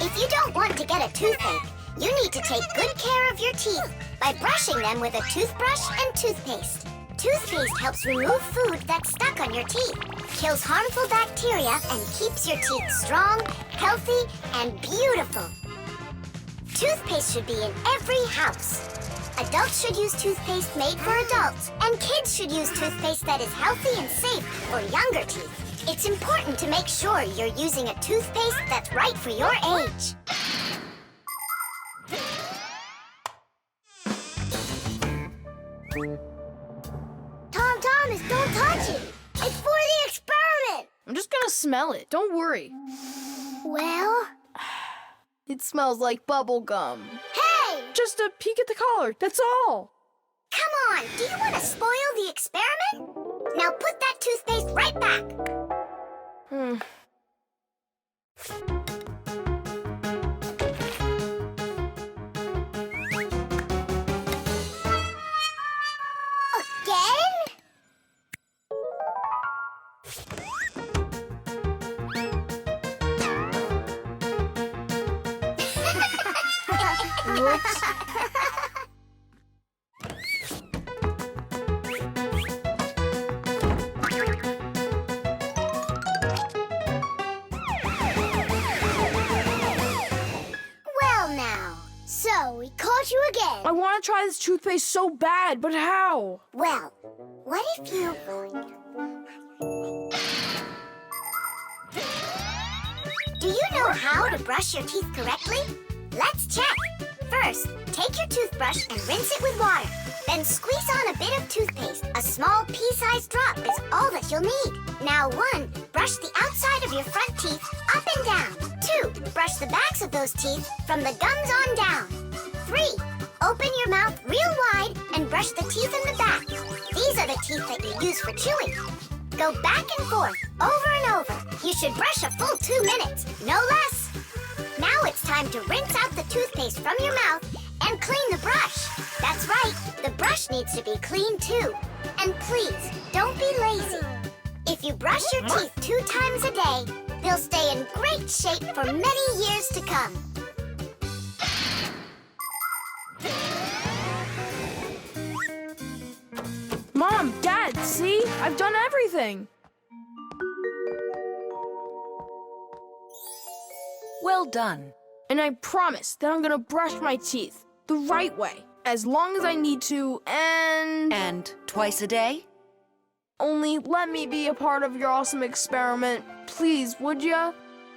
If you don't want to get a toothache, you need to take good care of your teeth by brushing them with a toothbrush and toothpaste. Toothpaste helps remove food that's stuck on your teeth, kills harmful bacteria, and keeps your teeth strong, healthy, and beautiful. Toothpaste should be in every house. Adults should use toothpaste made for adults, and kids should use toothpaste that is healthy and safe for younger teeth. It's important to make sure you're using a toothpaste that's right for your age. Thomas, don't touch it. It's for the experiment. I'm just gonna smell it. Don't worry. Well? It smells like bubble gum. Hey! Just a peek at the collar, that's all. Come on, do you want to spoil the experiment? Now put that toothpaste right back. Again? Whoops. Well now, so we caught you again. I want to try this toothpaste so bad, but how? Well, what if you... Do you know how to brush your teeth correctly? Let's check. First, take your toothbrush and rinse it with water. Then squeeze on a bit of toothpaste. A small pea-sized drop is all that you'll need. Now 1, brush the outside of your front teeth up and down. 2, brush the backs of those teeth from the gums on down. 3, open your mouth real wide and brush the teeth in the back. These are the teeth that you use for chewing. Go back and forth, over and over. You should brush a full 2 minutes, no less. Now it's time to rinse out the toothpaste from your mouth and clean the brush. That's right, the brush needs to be clean too. And please, don't be lazy. If you brush your teeth 2 times a day, they'll stay in great shape for many years to come. Mom, Dad, see? I've done everything. Well done. And I promise that I'm gonna brush my teeth the right way, as long as I need to, and... And twice a day? Only let me be a part of your awesome experiment. Please, would ya?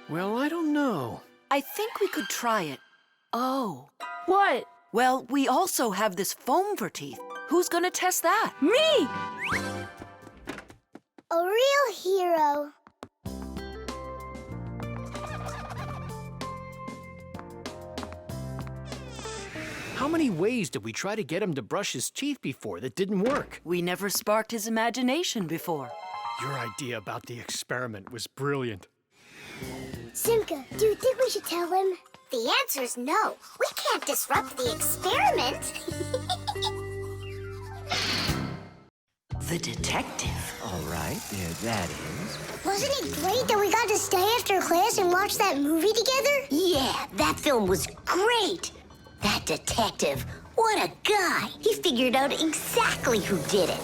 Well, I don't know. I think we could try it. Oh. What? Well, we also have this foam for teeth. Who's gonna test that? Me! A real hero. How many ways did we try to get him to brush his teeth before that didn't work? We never sparked his imagination before. Your idea about the experiment was brilliant. Simka, do you think we should tell him? The answer's no. We can't disrupt the experiment. The detective. All right, there that is. Wasn't it great that we got to stay after class and watch that movie together? Yeah, that film was great. That detective, what a guy. He figured out exactly who did it.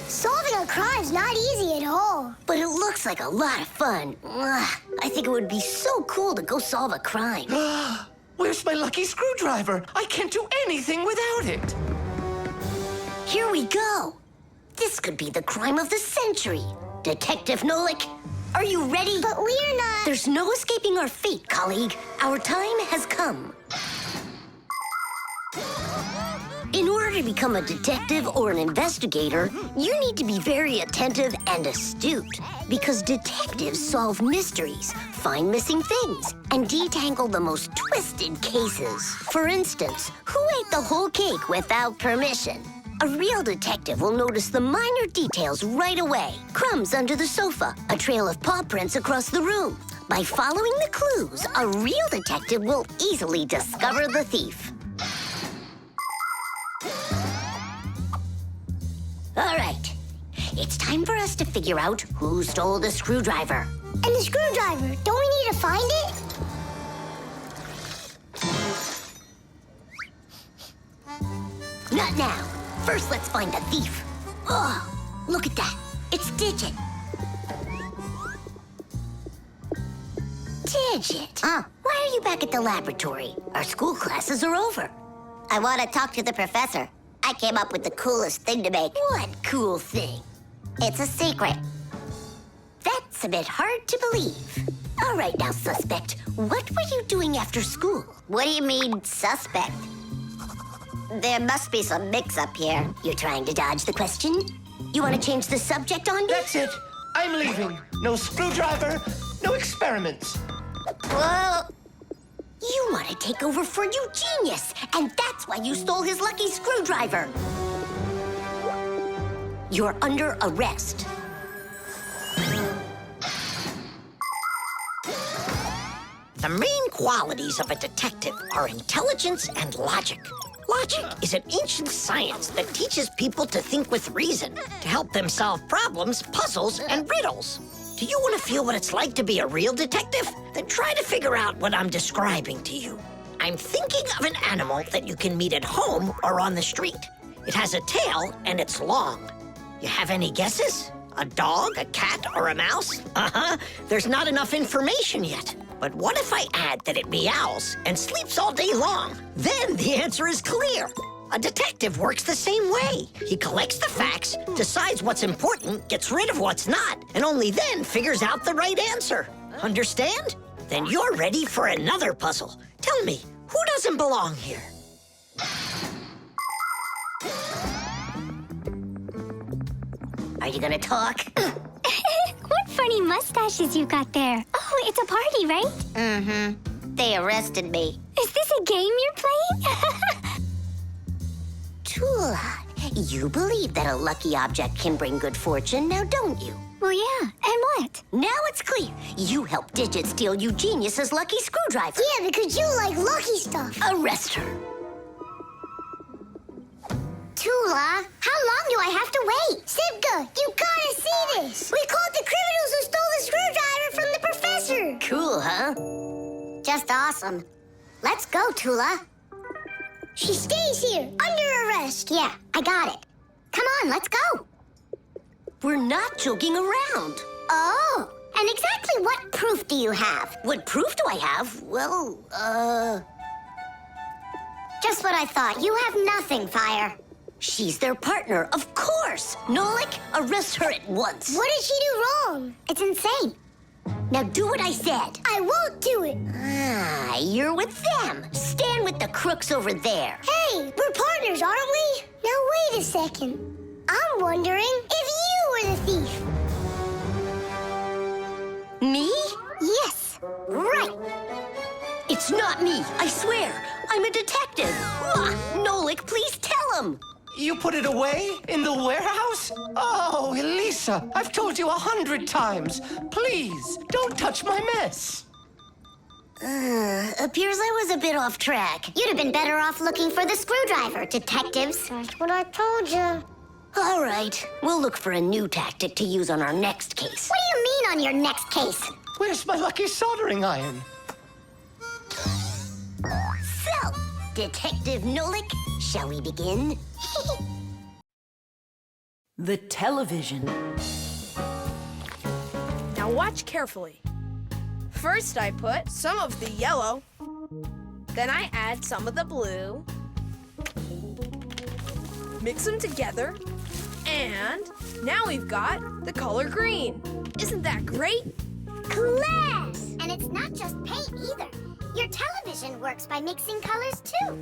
Solving a crime's not easy at all. But it looks like a lot of fun. I think it would be so cool to go solve a crime. Where's my lucky screwdriver? I can't do anything without it. Here we go. This could be the crime of the century. Detective Nolik, are you ready? But we're not... There's no escaping our fate, colleague. Our time has come. In order to become a detective or an investigator, you need to be very attentive and astute, because detectives solve mysteries, find missing things, and detangle the most twisted cases. For instance, who ate the whole cake without permission? A real detective will notice the minor details right away. Crumbs under the sofa, a trail of paw prints across the room. By following the clues, a real detective will easily discover the thief. All right, it's time for us to figure out who stole the screwdriver. And the screwdriver, don't we need to find it? Not now. First, let's find the thief. Oh, look at that. It's Digit. Digit? Why are you back at the laboratory? Our school classes are over. I want to talk to the professor. I came up with the coolest thing to make. What cool thing? It's a secret. That's a bit hard to believe. All right now, suspect. What were you doing after school? What do you mean, suspect? There must be some mix-up here. You're trying to dodge the question? You want to change the subject on me? That's it. I'm leaving. No screwdriver, no experiments. Well, You want to take over for Eugenius, and that's why you stole his lucky screwdriver. You're under arrest. The main qualities of a detective are intelligence and logic. Logic is an ancient science that teaches people to think with reason, to help them solve problems, puzzles, and riddles. Do you want to feel what it's like to be a real detective? Then try to figure out what I'm describing to you. I'm thinking of an animal that you can meet at home or on the street. It has a tail and it's long. You have any guesses? A dog, a cat, or a mouse? Uh-huh. There's not enough information yet. But what if I add that it meows and sleeps all day long? Then the answer is clear. A detective works the same way. He collects the facts, decides what's important, gets rid of what's not, and only then figures out the right answer. Understand? Then you're ready for another puzzle. Tell me, who doesn't belong here? Are you gonna talk? What funny mustaches you got there. Oh, it's a party, right? Mm-hmm. They arrested me. Is this a game you're playing? Tula, you believe that a lucky object can bring good fortune, now don't you? Well, yeah. And what? Now it's clear. You helped Digit steal Eugenius's lucky screwdriver. Yeah, because you like lucky stuff. Arrest her. Tula, how long do I have to wait? Simka, you gotta see this. We caught the criminals who stole the screwdriver from the professor. Cool, huh? Just awesome. Let's go, Tula. She stays here, under arrest. Yeah, I got it. Come on, let's go. We're not joking around. Oh, and exactly what proof do you have? What proof do I have? Well, Just what I thought. You have nothing, Fire. she's their partner, of course. Nolik, arrest her at once. What did she do wrong? It's insane. Now do what I said. I won't do it. Ah, you're with them. Stand with the crooks over there. Hey, we're partners, aren't we? Now wait a second. I'm wondering if you were the thief. Me? Yes, right. It's not me, I swear. I'm a detective. Nolik, please tell him. You put it away in the warehouse? Oh, Elisa, I've told you 100 times. Please, don't touch my mess. Appears I was a bit off track. You'd have been better off looking for the screwdriver, detectives. That's what I told you. All right, we'll look for a new tactic to use on our next case. What do you mean on your next case? Where's my lucky soldering iron? So, Detective Nolik, shall we begin? The television. Now watch carefully. First I put some of the yellow, then I add some of the blue, mix them together, and now we've got the color green. Isn't that great? Class! And it's not just paint either. Your television works by mixing colors too.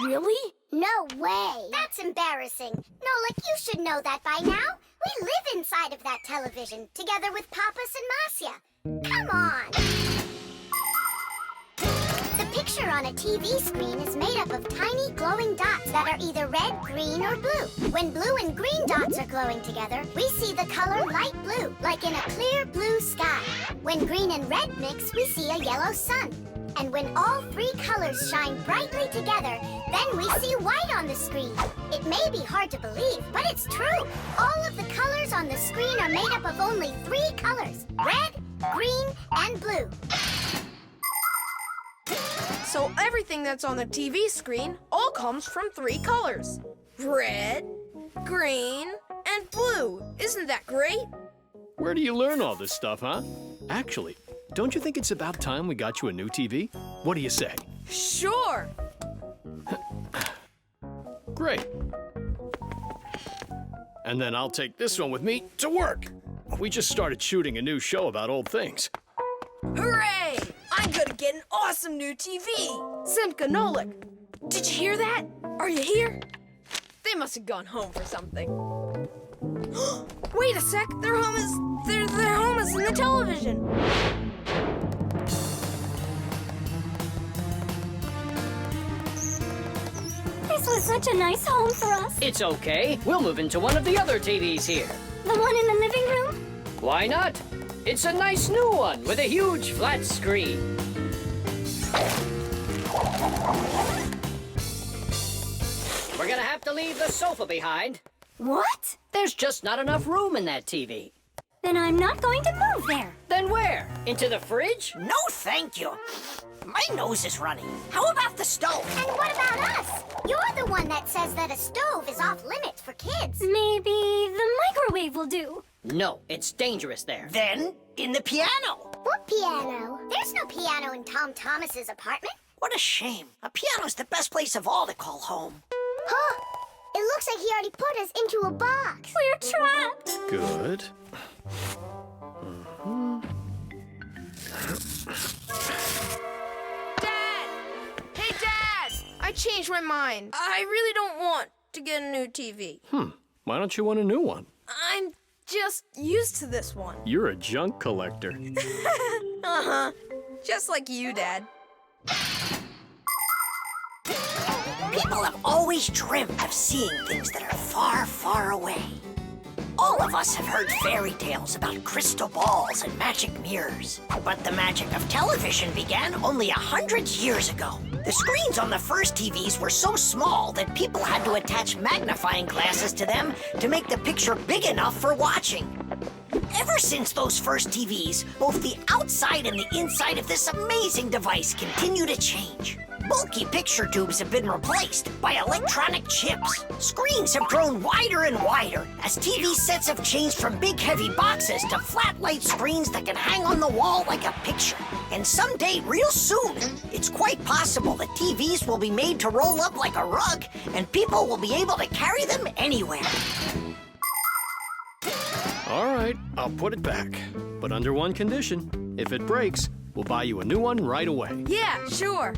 Really? No way. That's embarrassing. Nolik, you should know that by now. We live inside of that television, together with Papas and Masya. Come on. The picture on a TV screen is made up of tiny glowing dots that are either red, green, or blue. When blue and green dots are glowing together, we see the color light blue, like in a clear blue sky. When green and red mix, we see a yellow sun. And when all three colors shine brightly together, then we see white on the screen. It may be hard to believe, but it's true. All of the colors on the screen are made up of only three colors: red, green, and blue. So everything that's on the TV screen all comes from three colors: red, green, and blue. Isn't that great? Where do you learn all this stuff, huh? Actually, don't you think it's about time we got you a new TV? What do you say? Sure. Great. And then I'll take this one with me to work. We just started shooting a new show about old things. Hooray! I'm gonna get an awesome new TV. Simka and Nolik. Did you hear that? Are you here? They must have gone home for something. Wait a sec. Their home is in the television. This was such a nice home for us. It's okay. We'll move into one of the other TVs here. The one in the living room? Why not? It's a nice new one with a huge flat screen. We're gonna have to leave the sofa behind. What? There's just not enough room in that TV. Then I'm not going to move there. Then where? Into the fridge? No, thank you. My nose is running. How about the stove? And what about us? You're the one that says that a stove is off limits for kids. Maybe the microwave will do. No, it's dangerous there. Then, in the piano. What piano? There's no piano in Tom Thomas's apartment. What a shame. A piano's the best place of all to call home. Huh? It looks like he already put us into a box. We're trapped. Good. Dad! Hey, Dad! I changed my mind. I really don't want to get a new TV. Why don't you want a new one? I'm just used to this one. You're a junk collector. Uh-huh. Just like you, Dad. People have always dreamed of seeing things that are far, far away. All of us have heard fairy tales about crystal balls and magic mirrors. But the magic of television began only 100 years ago. The screens on the first TVs were so small that people had to attach magnifying glasses to them to make the picture big enough for watching. Ever since those first TVs, both the outside and the inside of this amazing device continue to change. Bulky picture tubes have been replaced by electronic chips. Screens have grown wider and wider as TV sets have changed from big heavy boxes to flat light screens that can hang on the wall like a picture. And someday, real soon, it's quite possible that TVs will be made to roll up like a rug and people will be able to carry them anywhere. All right, I'll put it back. But under one condition. If it breaks, we'll buy you a new one right away. Yeah, sure.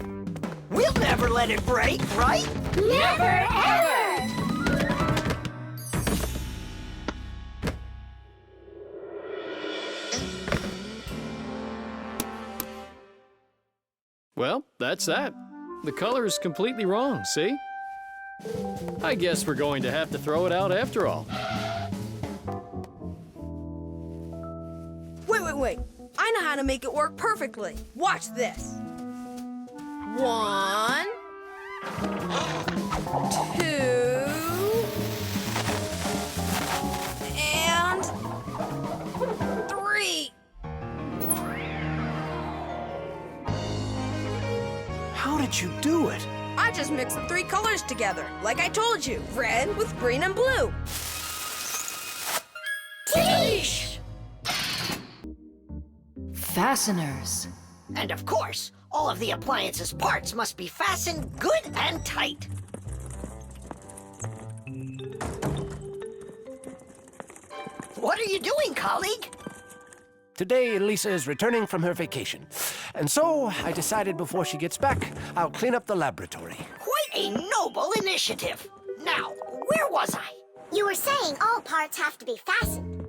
We'll never let it break, right? Never, ever! Well, that's that. The color is completely wrong, see? I guess we're going to have to throw it out after all. Wait. I know how to make it work perfectly. Watch this. 1, 2, and 3. How did you do it? I just mixed the 3 colors together, like I told you. Red with green and blue. Teesh! Fasteners. And of course, all of the appliance's parts must be fastened good and tight. What are you doing, colleague? Today, Elisa is returning from her vacation. And so, I decided before she gets back, I'll clean up the laboratory. Quite a noble initiative. Now, where was I? You were saying all parts have to be fastened.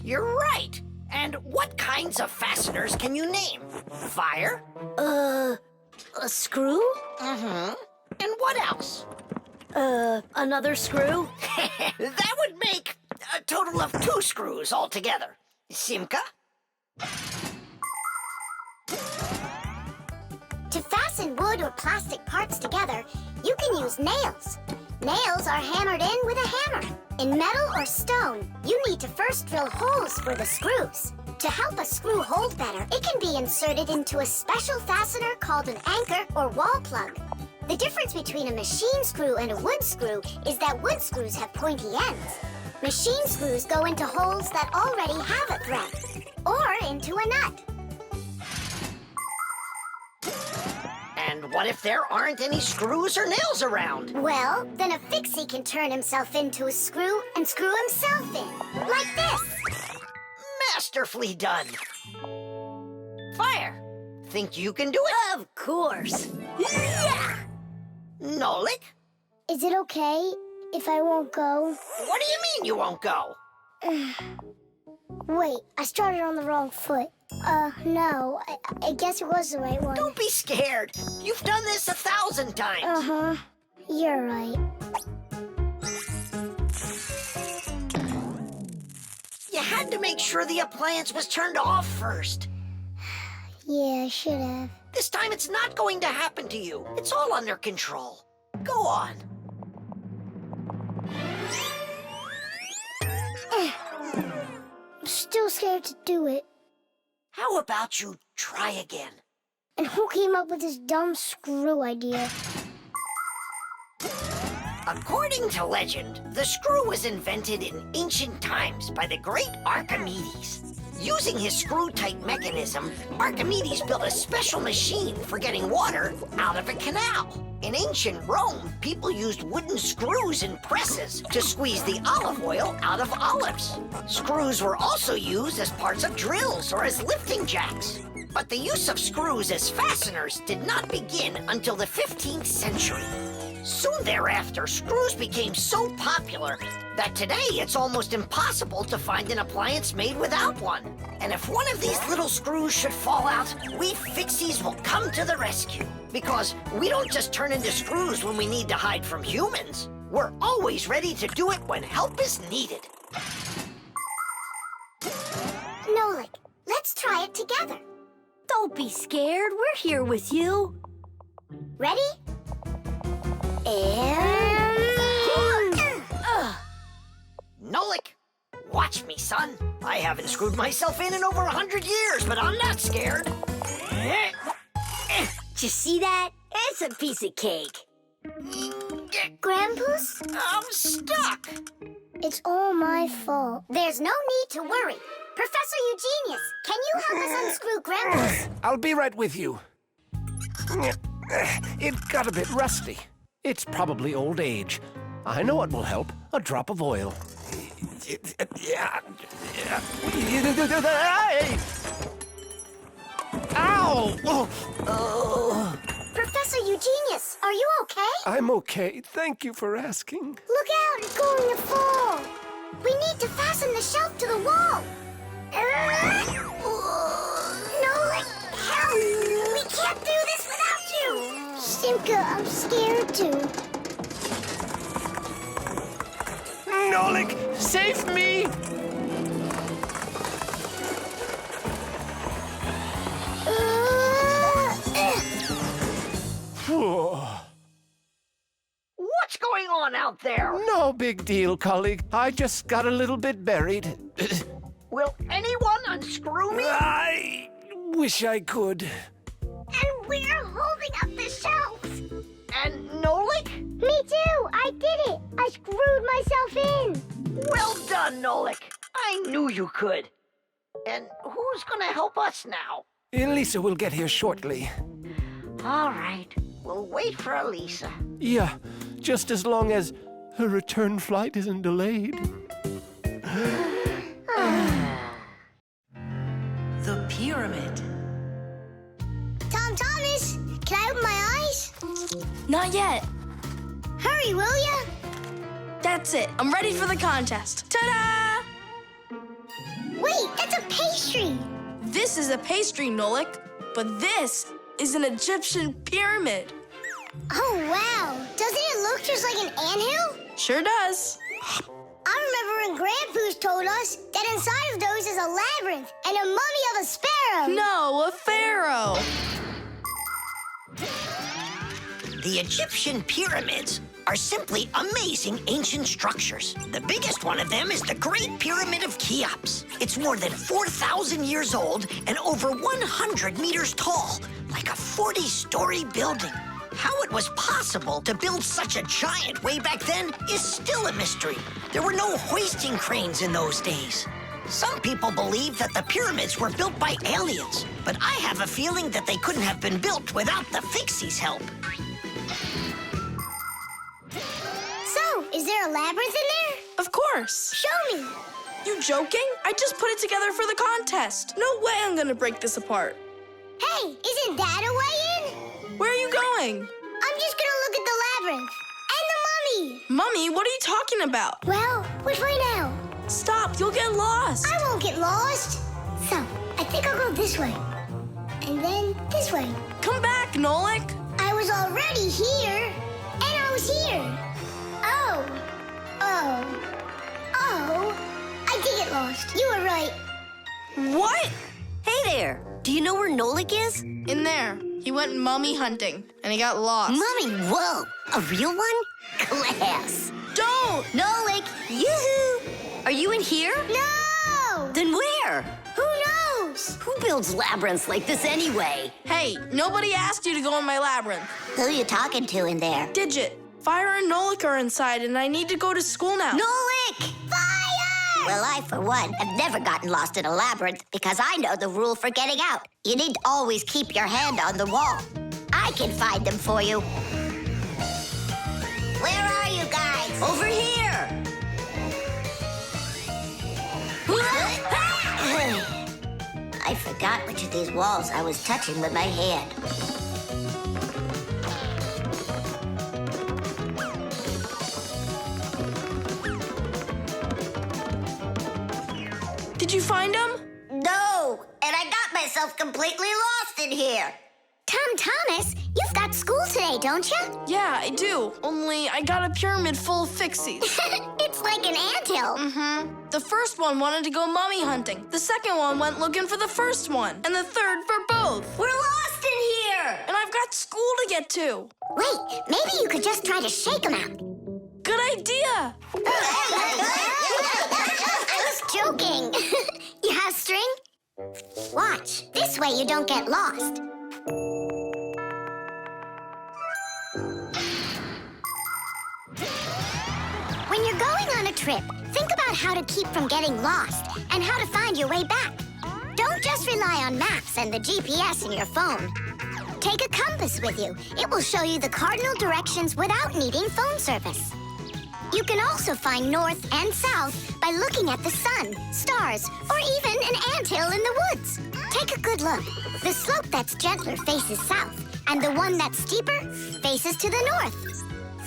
You're right. And what kinds of fasteners can you name? Fire? A screw? Mm-hmm. And what else? Another screw? That would make a total of 2 screws altogether. Simka? To fasten wood or plastic parts together, you can use nails. Nails are hammered in with a hammer. In metal or stone, you need to first drill holes for the screws. To help a screw hold better, it can be inserted into a special fastener called an anchor or wall plug. The difference between a machine screw and a wood screw is that wood screws have pointy ends. Machine screws go into holes that already have a thread, or into a nut. And what what if there aren't any screws or nails around? Well, then a Fixie can turn himself into a screw and screw himself in. Like this. Masterfully done. Fire. Think you can do it? Of course. Nolik? Is it okay if I won't go? What do you mean you won't go? Wait, I started on the wrong foot. No, I guess it was the right one. Don't be scared. You've done this 1,000 times. Uh-huh. You're right. You had to make sure the appliance was turned off first. Yeah, I should have. This time it's not going to happen to you. It's all under control. Go on. I'm still scared to do it. How about you try again? And who came up with this dumb screw idea? According to legend, the screw was invented in ancient times by the great Archimedes. Using his screw-type mechanism, Archimedes built a special machine for getting water out of a canal. In ancient Rome, people used wooden screws in presses to squeeze the olive oil out of olives. Screws were also used as parts of drills or as lifting jacks. But the use of screws as fasteners did not begin until the 15th century. Soon thereafter, screws became so popular that today it's almost impossible to find an appliance made without one. And if one of these little screws should fall out, we Fixies will come to the rescue. Because we don't just turn into screws when we need to hide from humans. We're always ready to do it when help is needed. Nolik, let's try it together. Don't be scared. We're here with you. Ready? And... Nolik, watch me, son. I haven't screwed myself in over 100 years, but I'm not scared. Did you see that? It's a piece of cake. Grandpa's? I'm stuck. It's all my fault. There's no need to worry. Professor Eugenius, can you help us unscrew Grandpa's? I'll be right with you. It got a bit rusty. It's probably old age. I know what will help. A drop of oil. Ow! Oh. Professor Eugenius, are you okay? I'm okay. Thank you for asking. Look out, it's going to fall. We need to fasten the shelf to the wall. Nolik, help! We can't do this without you. Simka, I'm scared too. Nolik, save me! What's going on out there? No big deal, colleague. I just got a little bit buried. Will anyone unscrew me? I wish I could. And we're holding up the shelf. And Nolik? Me too! I did it! I screwed myself in! Well done, Nolik. I knew you could. And who's gonna help us now? Elisa will get here shortly. All right. We'll wait for Elisa. Yeah, just as long as her return flight isn't delayed. The pyramid. Tom Thomas, can I open my eyes? Not yet. Hurry, will ya? That's it. I'm ready for the contest. Ta-da! Wait, that's a pastry. This is a pastry, Nolik, but this is an Egyptian pyramid. Oh, wow. Doesn't it look just like an anthill? Sure does. I remember when Grandpoo's told us that inside of those is a labyrinth and a mummy of a sparrow. No, a pharaoh. The Egyptian pyramids are simply amazing ancient structures. The biggest one of them is the Great Pyramid of Cheops. It's more than 4,000 years old and over 100 meters tall, like a 40-story building. How it was possible to build such a giant way back then is still a mystery. There were no hoisting cranes in those days. Some people believe that the pyramids were built by aliens, but I have a feeling that they couldn't have been built without the Fixies' help. So, is there a labyrinth in there? Of course. Show me. You joking? I just put it together for the contest. No way I'm gonna break this apart. Hey, isn't that a way in? Where are you going? I'm just gonna look at the labyrinth. And the mummy. Mummy, what are you talking about? Well, which way now? Stop, you'll get lost. I won't get lost. So, I think I'll go this way. And then this way. Come back, Nolik. I was already here. And I was here. Oh. I did get lost. You were right. What? Hey there. Do you know where Nolik is? In there. He went mummy hunting, and he got lost. Mummy, whoa. A real one? Class. Don't! Nolik, yoo-hoo. Are you in here? No! Then where? Who knows? Who builds labyrinths like this anyway? Hey, nobody asked you to go in my labyrinth. Who you talking to in there? Digit, Fire and Nolik are inside, and I need to go to school now. Nolik! Fire! Well, I, for one, have never gotten lost in a labyrinth because I know the rule for getting out. You need to always keep your hand on the wall. I can find them for you. Where are you guys? Over here! I forgot which of these walls I was touching with my hand. Did you find them? No, and I got myself completely lost in here. Tom Thomas, you've got school today, don't you? Yeah, I do. Only I got a pyramid full of Fixies. It's like an anthill. Mm-hmm. The first one wanted to go mummy hunting. The second one went looking for the first one. And the third for both. We're lost in here! And I've got school to get to. Wait, maybe you could just try to shake them out. Good idea. I was joking. You have string? Watch. This way you don't get lost. When you're going on a trip, think about how to keep from getting lost and how to find your way back. Don't just rely on maps and the GPS in your phone. Take a compass with you. It will show you the cardinal directions without needing phone service. You can also find north and south by looking at the sun, stars, or even an anthill in the woods. Take a good look. The slope that's gentler faces south, and the one that's steeper faces to the north.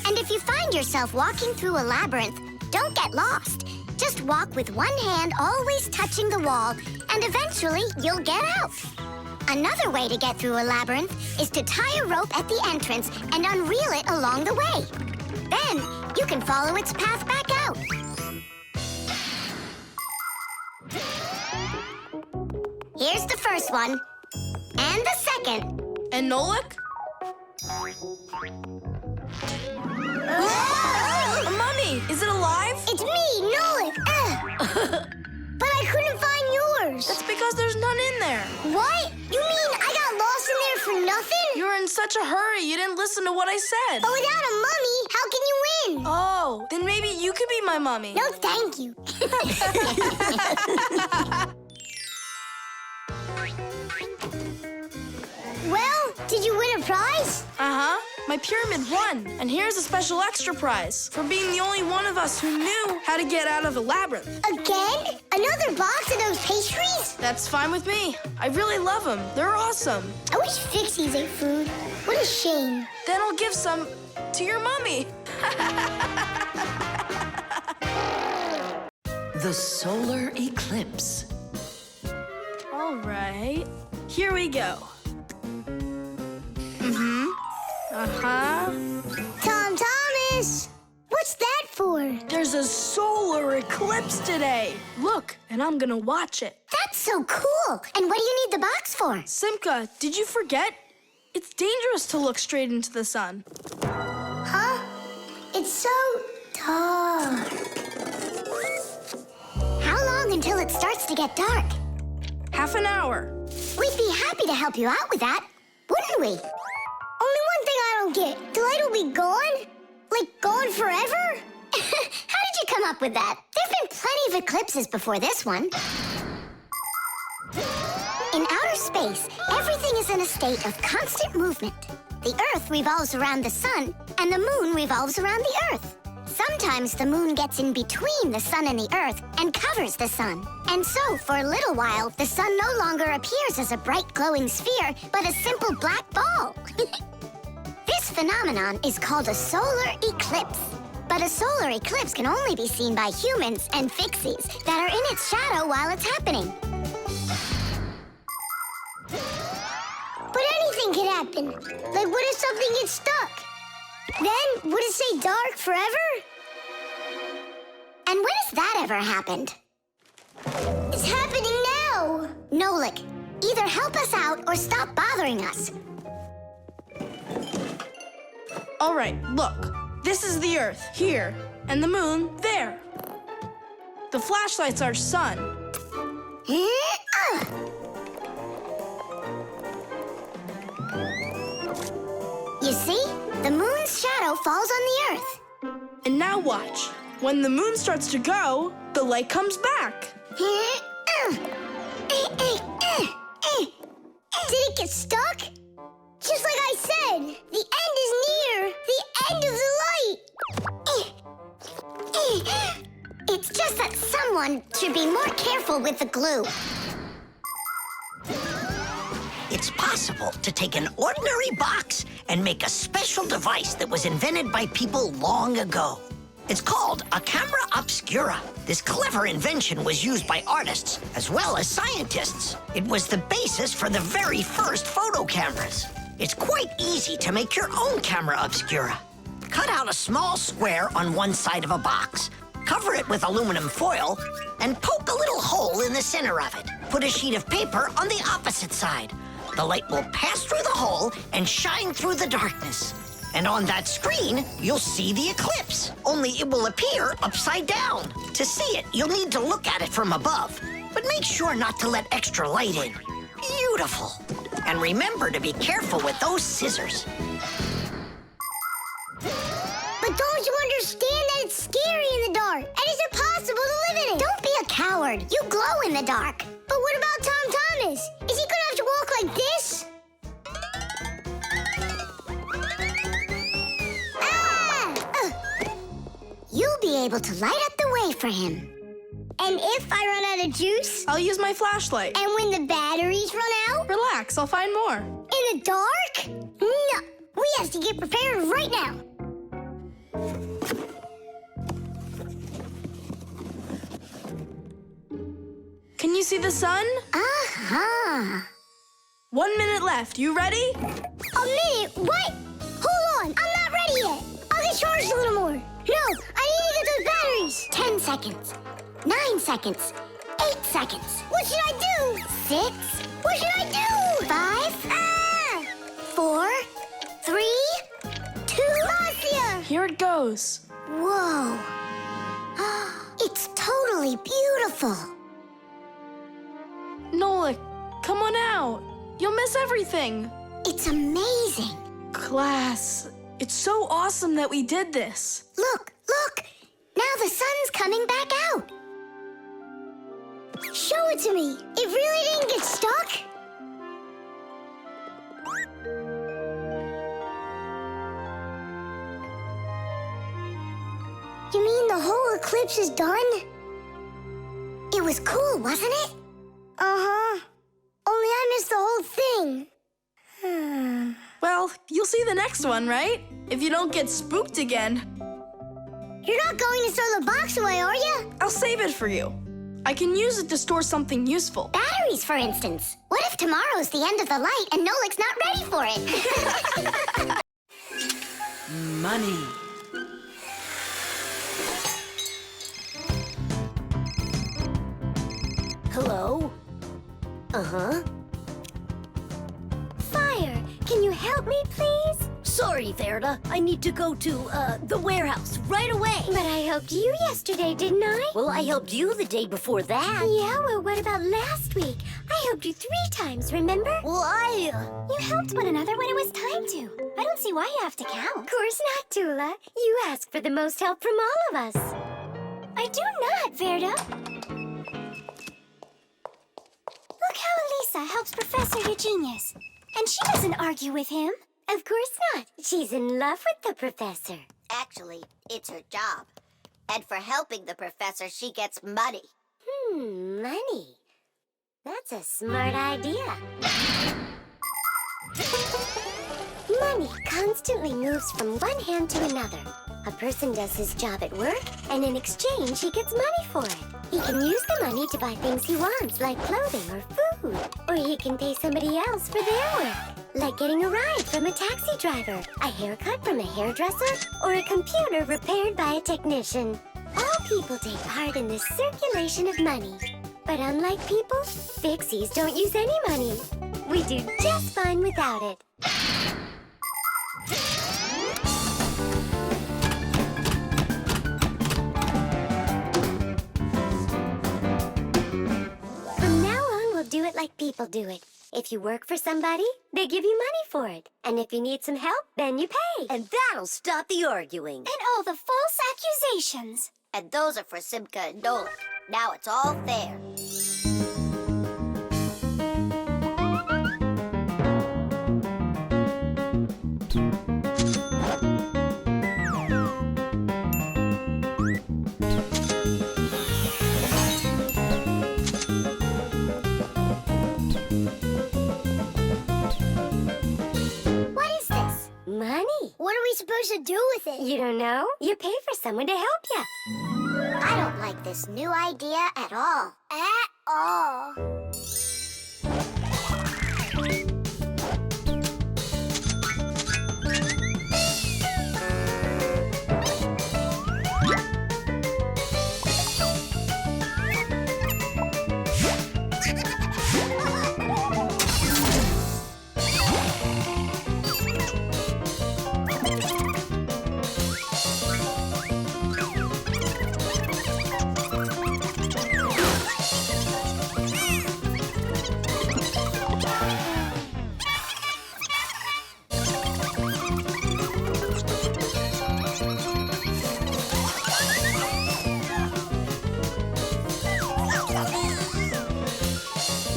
And if you find yourself walking through a labyrinth, don't get lost. Just walk with one hand always touching the wall, and eventually you'll get out. Another way to get through a labyrinth is to tie a rope at the entrance and unreel it along the way. Then you can follow its path back out. Here's the first one. And the second. And Nolik? A mummy! Is it alive? It's me, Nolik. But I couldn't find yours. That's because there's none in there. What? You mean I got lost in there for nothing? You were in such a hurry, you didn't listen to what I said. But without a mummy, how can you win? Oh, then maybe you could be my mummy. No, thank you. Well, did you win a prize? Uh-huh. My pyramid won. And here's a special extra prize for being the only one of us who knew how to get out of the labyrinth. Again? Another box of those pastries? That's fine with me. I really love them. They're awesome. I wish Fixies ate food. What a shame. Then I'll give some to your mummy. The solar eclipse. All right. Here we go. Mm-hmm. Uh-huh. Tom Thomas! What's that for? There's a solar eclipse today. Look, and I'm gonna watch it. That's so cool. And what do you need the box for? Simka, did you forget? It's dangerous to look straight into the sun. Huh? It's so dark. How long until it starts to get dark? Half an hour. We'd be happy to help you out with that, wouldn't we? Only one thing I don't get. The light will be gone? Like gone forever? How did you come up with that? There've been plenty of eclipses before this one. In outer space, everything is in a state of constant movement. The Earth revolves around the sun, and the moon revolves around the Earth. Sometimes the moon gets in between the sun and the Earth and covers the sun. And so, for a little while, the sun no longer appears as a bright glowing sphere, but a simple black ball. This phenomenon is called a solar eclipse. But a solar eclipse can only be seen by humans and Fixies that are in its shadow while it's happening. But anything could happen. Like, what if something gets stuck? Then, would it stay dark forever? And when has that ever happened? It's happening now! Nolik, either help us out or stop bothering us. All right, look. This is the Earth, here, and the moon, there. The flashlight's our sun. You see? The moon's shadow falls on the Earth. And now watch. When the moon starts to go, the light comes back. Did it get stuck? Just like I said, the end is near. The end of the light. It's just that someone should be more careful with the glue. It's possible to take an ordinary box and make a special device that was invented by people long ago. It's called a camera obscura. This clever invention was used by artists as well as scientists. It was the basis for the very first photo cameras. It's quite easy to make your own camera obscura. Cut out a small square on one side of a box, cover it with aluminum foil, and poke a little hole in the center of it. Put a sheet of paper on the opposite side. The light will pass through the hole and shine through the darkness. And on that screen, you'll see the eclipse, only it will appear upside down. To see it, you'll need to look at it from above, but make sure not to let extra light in. Beautiful. And remember to be careful with those scissors. But don't you understand that it's scary in the dark? And it's impossible to live in it? Don't be a coward. You glow in the dark. But what about Tom Thomas? Is he gonna have to walk like this? You'll be able to light up the way for him. And if I run out of juice? I'll use my flashlight. And when the batteries run out? Relax, I'll find more. In the dark? No, we have to get prepared right now. Can you see the sun? Uh-huh. 1 minute left. You ready? A minute? What? Hold on, I'm not ready yet. I'll get charged a little more. No, I need to get those batteries. 10 seconds. 9 seconds. 8 seconds. What should I do? 6. What should I do? 5. 4. 3. 2. Marcia! Here it goes. Whoa. It's totally beautiful. Nolik, come on out. You'll miss everything. It's amazing. Class, it's so awesome that we did this. Look, look. Now the sun's coming back out. Show it to me. It really didn't get stuck? You mean the whole eclipse is done? It was cool, wasn't it? Uh-huh. Only I missed the whole thing. Well, you'll see the next one, right? If you don't get spooked again. You're not going to throw the box away, are you? I'll save it for you. I can use it to store something useful. Batteries, for instance. What if tomorrow's the end of the light and Nolik's not ready for it? Money. Hello? Uh-huh. Fire, can you help me, please? Sorry, Verda. I need to go to, the warehouse right away. But I helped you yesterday, didn't I? Well, I helped you the day before that. Yeah, well, what about last week? I helped you 3 times, remember? Well, You helped one another when it was time to. I don't see why you have to count. Of course not, Tula. You asked for the most help from all of us. I I do not, Verda. Look how Elisa helps Professor Eugenius. And she doesn't argue with him. Of course not. She's in love with the professor. Actually, it's her job. And for helping the professor, she gets money. Money. That's a smart idea. Money constantly moves from one hand to another. A person does his job at work, and in exchange, he gets money for it. He can use the money to buy things he wants, like clothing or food. Or he can pay somebody else for their work, like getting a ride from a taxi driver, a haircut from a hairdresser, or a computer repaired by a technician. All people take part in this circulation of money. But unlike people, Fixies don't use any money. We do just fine without it. From now on, we'll do it like people do it. If you work for somebody, they give you money for it. And if you need some help, then you pay. And that'll stop the arguing. And all the false accusations. And those are for Simka and Nolik. Now it's all fair. Money. What are we supposed to do with it? You don't know? You pay for someone to help you. I don't like this new idea at all. At all.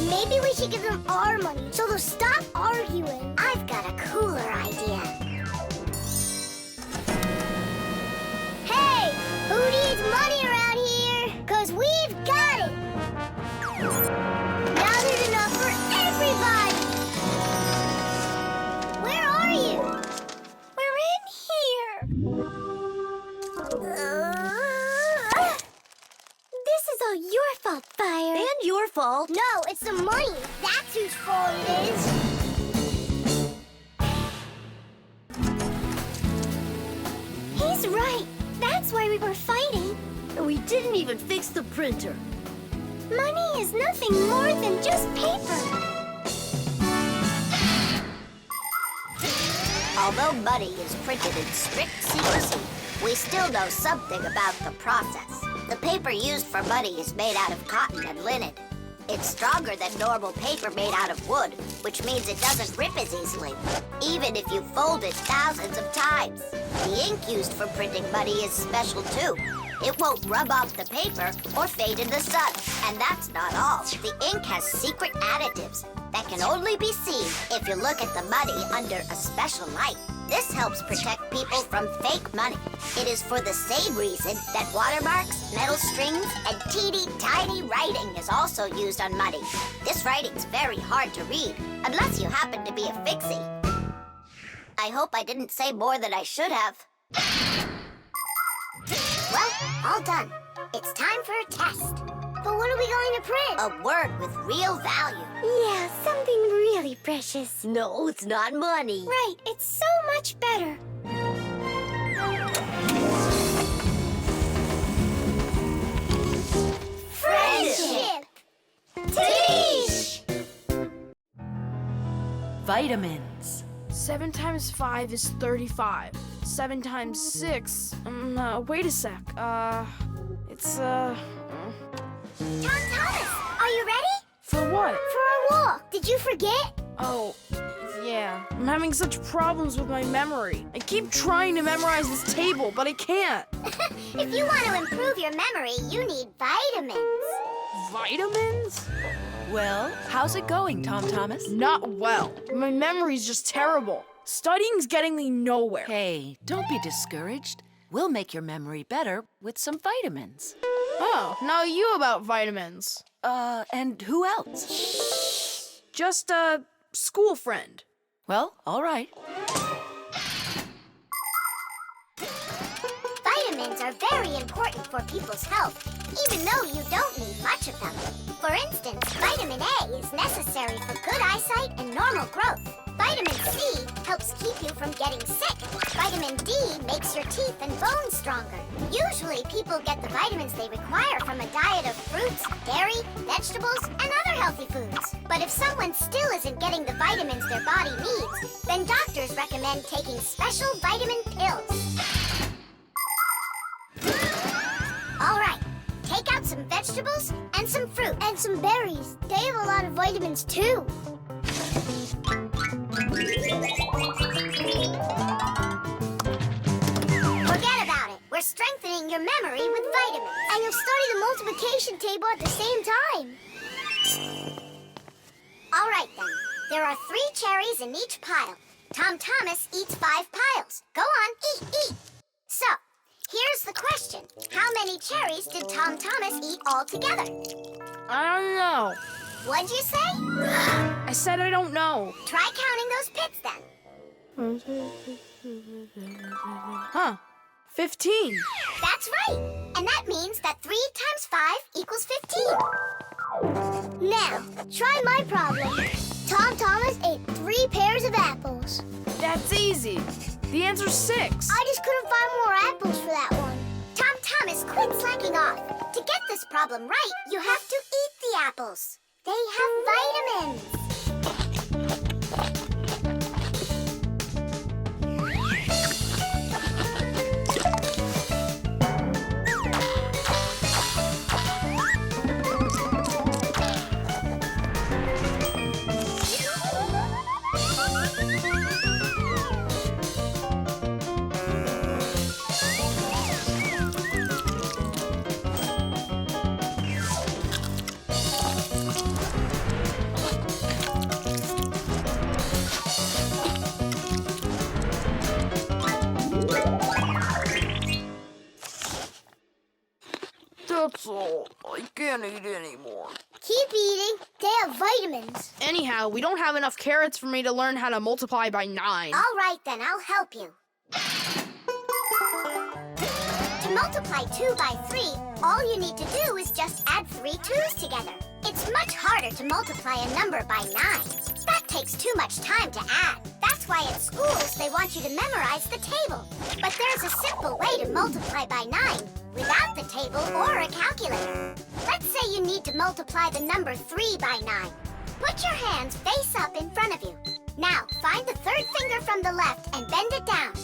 Maybe we should give them our money so they'll stop arguing. I've got a cooler idea. Hey, who needs money around here? 'Cause we've got it. Now there's enough for everybody. Where are you? We're in here. This is all your fault, Fire. And your fault. No, it's the money. That's whose fault it is. He's right. That's why we were fighting. And we didn't even fix the printer. Money is nothing more than just paper. Although money is printed in strict secrecy, we still know something about the process. The paper used for money is made out of cotton and linen. It's stronger than normal paper made out of wood, which means it doesn't rip as easily, even if you fold it thousands of times. The ink used for printing money is special too. It won't rub off the paper or fade in the sun. And that's not all. The ink has secret additives that can only be seen if you look at the money under a special light. This helps protect people from fake money. It is for the same reason that watermarks, metal strings, and teeny tiny writing is also used on money. This writing's very hard to read, unless you happen to be a Fixie. I hope I didn't say more than I should have. Well, all done. It's time for a test. But what are we going to print? A word with real value. Yeah, something really precious. No, it's not money. Right, it's so much better. Friendship! Tish! Vitamins. 7 times 5 is 35. 7 times 6. Wait a sec. It's Tom Thomas, are you ready? For what? For our walk. Did you forget? Oh, Yeah, I'm having such problems with my memory. I keep trying to memorize this table, but I can't. If you want to improve your memory, you need vitamins. Vitamins? Well, how's it going, Tom Thomas? Not well. My memory's just terrible. Studying's getting me nowhere. Hey, don't be discouraged. We'll make your memory better with some vitamins. Oh, now you about vitamins. And who else? Just a school friend. Well, all right. Vitamins are very important for people's health, even though you don't need much of them. For instance, vitamin A is necessary for good eyesight and normal growth. Vitamin C helps keep you from getting sick. Vitamin D makes your teeth and bones stronger. Usually, people get the vitamins they require from a diet of fruits, dairy, vegetables, and other healthy foods. But if someone still isn't getting the vitamins their body needs, then doctors recommend taking special vitamin pills. All right, take out some vegetables and some fruit. And some berries. They have a lot of vitamins, too. Forget about it. We're strengthening your memory with vitamins. And you'll study the multiplication table at the same time. All right, then. There are 3 cherries in each pile. Tom Thomas eats 5 piles. Go on, eat. So, here's the question. How many cherries did Tom Thomas eat altogether? I don't know. What'd you say? I said I don't know. Try counting those pits, then. Huh. 15. That's right. And that means that 3 times 5 equals 15. Now, try my problem. Tom Thomas ate 3 pairs of apples. That's easy. The answer's 6. I just couldn't find more apples for that one. Tom Thomas, quit slacking off. To get this problem right, you have to eat the apples. They have vitamins. That's all. I can't eat anymore. Keep eating. They have vitamins. Anyhow, we don't have enough carrots for me to learn how to multiply by 9. All right, then. I'll help you. To multiply 2 by 3, all you need to do is just add 3 2's together. It's much harder to multiply a number by 9. That takes too much time to add. That's why at schools they want you to memorize the table. But there's a simple way to multiply by 9 without the table or a calculator. Let's say you need to multiply the number 3 by 9. Put your hands face up in front of you. Now, find the 3rd finger from the left and bend it down.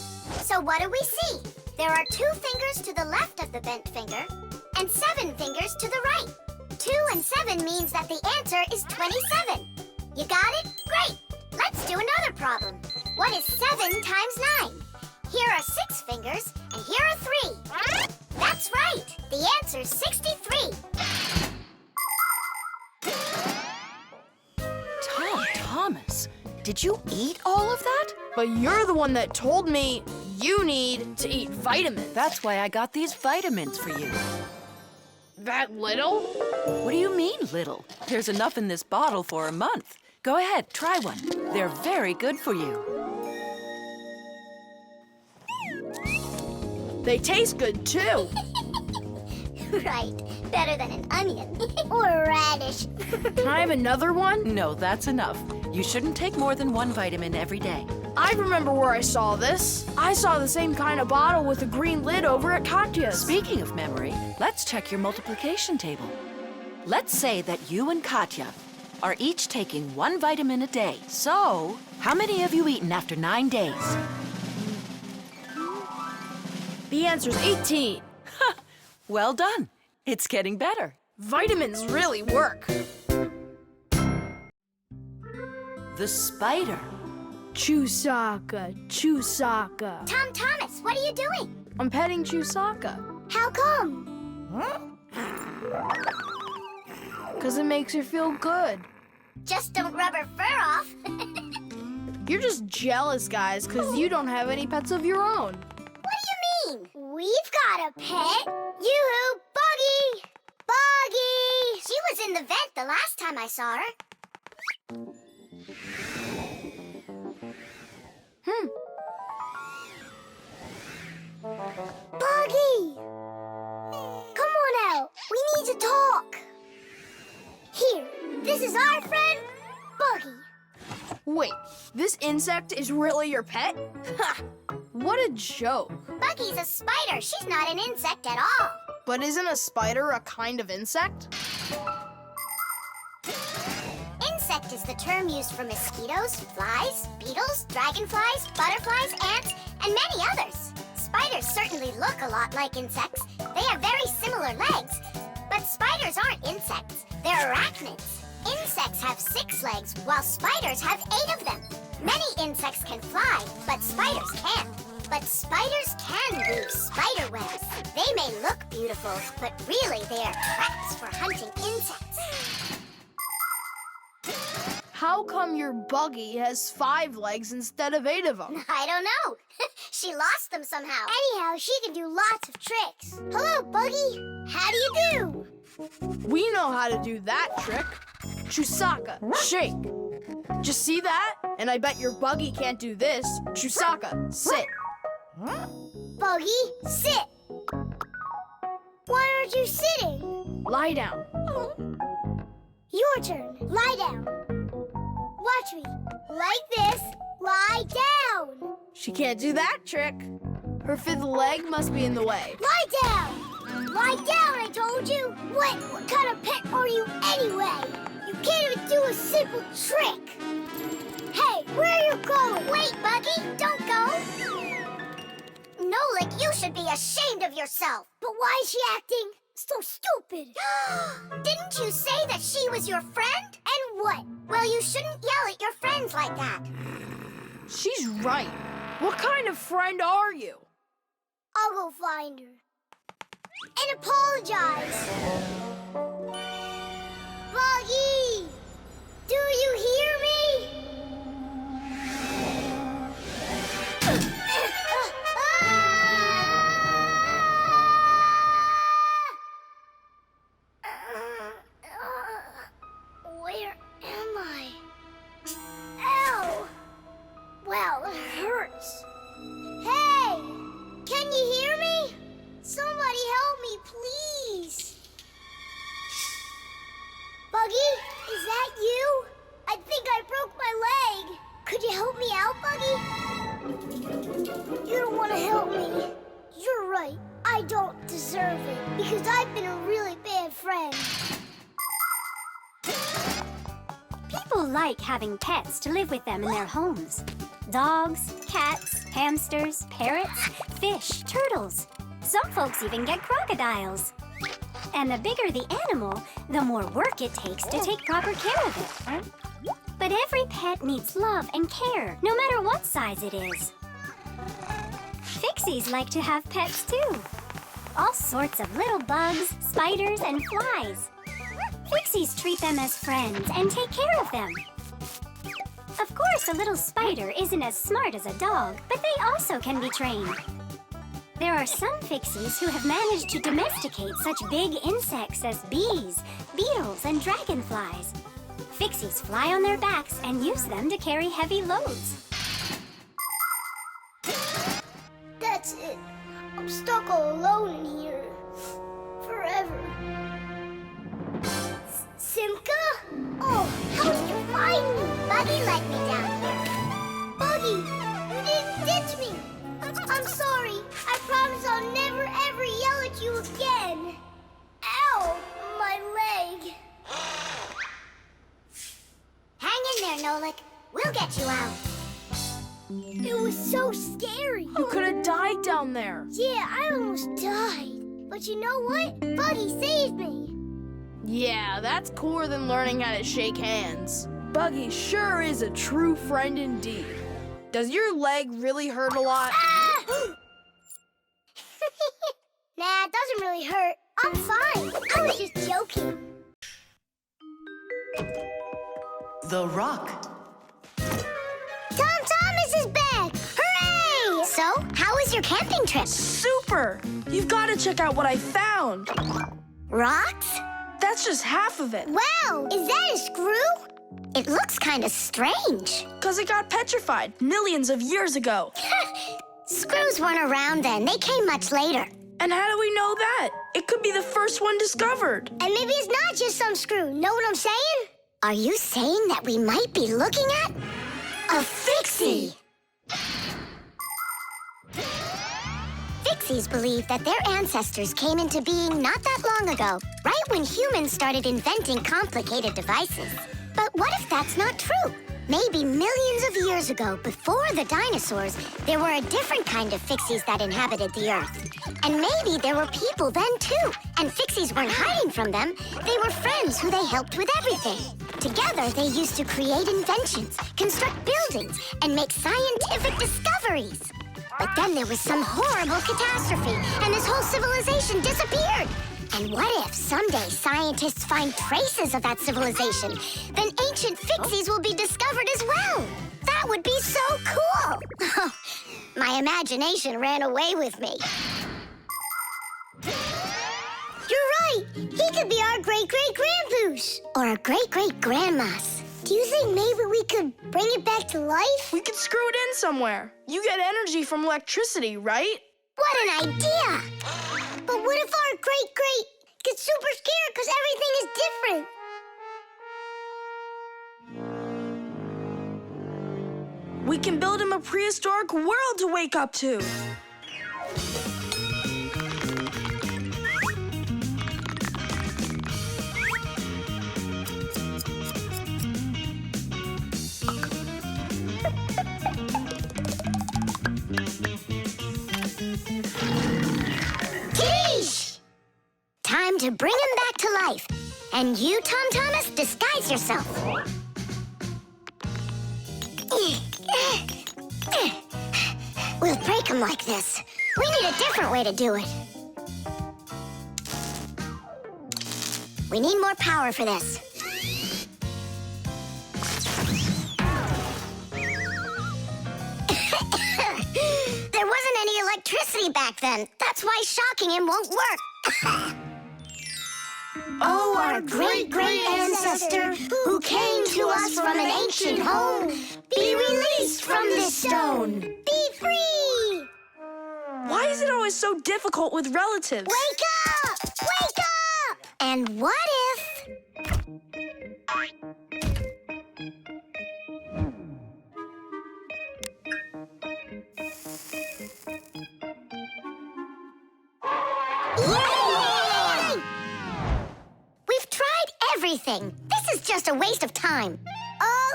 So what do we see? There are 2 fingers to the left of the bent finger and 7 fingers to the right. 2 and 7 means that the answer is 27. You got it? Great! Let's do another problem. What is 7 times 9? Here are 6 fingers, and here are 3. That's right! The answer's 63. Tom Thomas, did you eat all of that? But you're the one that told me you need to eat vitamins. That's why I got these vitamins for you. That little? What do you mean, little? There's enough in this bottle for a month. Go ahead, try one. They're very good for you. They taste good, too. Right. Better than an onion. Or a radish. Can I have another one? No, that's enough. You shouldn't take more than 1 vitamin every day. I remember where I saw this. I saw the same kind of bottle with a green lid over at Katya's. Speaking of memory, let's check your multiplication table. Let's say that you and Katya are each taking 1 vitamin a day. So, how many have you eaten after 9 days? The answer's 18. Well done. It's getting better. Vitamins really work. The spider. Chusaka, Chusaka. Tom Thomas, what are you doing? I'm petting Chusaka. How come? 'Cause it makes her feel good. Just don't rub her fur off. You're just jealous, guys, 'cause you don't have any pets of your own. What do you mean? We've got a pet. Yoo-hoo, Buggy! Buggy! She was in the vent the last time I saw her. Buggy! Come on out. We need to talk. Here, this is our friend, Buggy. Wait, this insect is really your pet? Ha! What a joke. Buggy's a spider. She's not an insect at all. But isn't a spider a kind of insect? Insect is the term used for mosquitoes, flies, beetles, dragonflies, butterflies, ants, and many others. Spiders certainly look a lot like insects. They have very similar legs. But spiders aren't insects. They're arachnids. Insects have 6 legs, while spiders have 8 of them. Many insects can fly, but spiders can't. But spiders can weave spider webs. They may look beautiful, but really they are traps for hunting insects. How come your Buggy has 5 legs instead of 8 of them? I don't know. She lost them somehow. Anyhow, she can do lots of tricks. Hello, Buggy. How do you do? We know how to do that trick. Chusaka, shake. Just see that? And I bet your Buggy can't do this. Chusaka, sit. Buggy, sit. Why aren't you sitting? Lie down. Your turn. Lie down. Watch me. Like this. Lie down. She can't do that trick. Her 5th leg must be in the way. Lie down. Lie down, I told you. What kind of pet are you anyway? You can't even do a simple trick. Hey, where are you going? Wait, Buggy, don't go. Nolik, you should be ashamed of yourself. But why is she acting so stupid? Didn't you say that she was your friend? And what? Well, you shouldn't yell at your friends like that. She's right. What kind of friend are you? I'll go find her. And apologize. Buggy! Do you hear me? Where am I? Ow! Well, it hurts. Hey! Can you hear me? Somebody help me, please. Buggy, is that you? I think I broke my leg. Could you help me out, Buggy? You don't want to help me. You're right. I don't deserve it because I've been a really bad friend. People like having pets to live with them in their homes. Dogs, cats, hamsters, parrots, fish, turtles. Some folks even get crocodiles. And the bigger the animal, the more work it takes to take proper care of it. But every pet needs love and care, no matter what size it is. Fixies like to have pets too. All sorts of little bugs, spiders, and flies. Fixies treat them as friends and take care of them. Of course, a little spider isn't as smart as a dog, but they also can be trained. There are some Fixies who have managed to domesticate such big insects as bees, beetles, and dragonflies. Fixies fly on their backs and use them to carry heavy loads. That's it. I'm stuck all alone in here. Forever. Simka? Oh, how did you find me? Buggy let me down here. Buggy, you didn't ditch me. I'm sorry. I promise I'll never ever yell at you again. Ow, my leg. Hang in there, Nolik. We'll get you out. It was so scary. You could have died down there. Yeah, I almost died. But you know what? Buggy saved me. Yeah, that's cooler than learning how to shake hands. Buggy sure is a true friend indeed. does your leg really hurt a lot? Nah, it doesn't really hurt. I'm fine. I was just joking. The rock. Tom Thomas is back! Hooray! So, how was your camping trip? Super! You've got to check out what I found. Rocks? That's just half of it. Wow, is that a screw? It looks kind of strange. Because it got petrified millions of years ago. Screws weren't around then. They came much later. And how do we know that? It could be the first one discovered. And maybe it's not just some screw. Know what I'm saying? Are you saying that we might be looking at a Fixie? Fixies believe that their ancestors came into being not that long ago, right when humans started inventing complicated devices. But what if that's not true? Maybe millions of years ago, before the dinosaurs, there were a different kind of Fixies that inhabited the Earth. And maybe there were people then, too. And Fixies weren't hiding from them. They were friends who they helped with everything. Together, they used to create inventions, construct buildings, and make scientific discoveries. But then there was some horrible catastrophe, and this whole civilization disappeared. And what if someday scientists find traces of that civilization? Then ancient Fixies will be discovered as well. That would be so cool. My imagination ran away with me. You're right. He could be our great-great-grandpoos. Or our great-great-grandmas. Do you think maybe we could bring it back to life? We could screw it in somewhere. You get energy from electricity, right? What an idea! But what if our great-great gets super scared because everything is different? We can build him a prehistoric world to wake up to. Time to bring him back to life. And you, Tom Thomas, disguise yourself. We'll break him like this. We need a different way to do it. We need more power for this. There wasn't any electricity back then. That's why shocking him won't work. Oh, our great-great ancestor, who came to us from an ancient home, be released from this stone. Be free! Why is it always so difficult with relatives? Wake up! Wake up! And what if... Yay! We've tried everything. This is just a waste of time.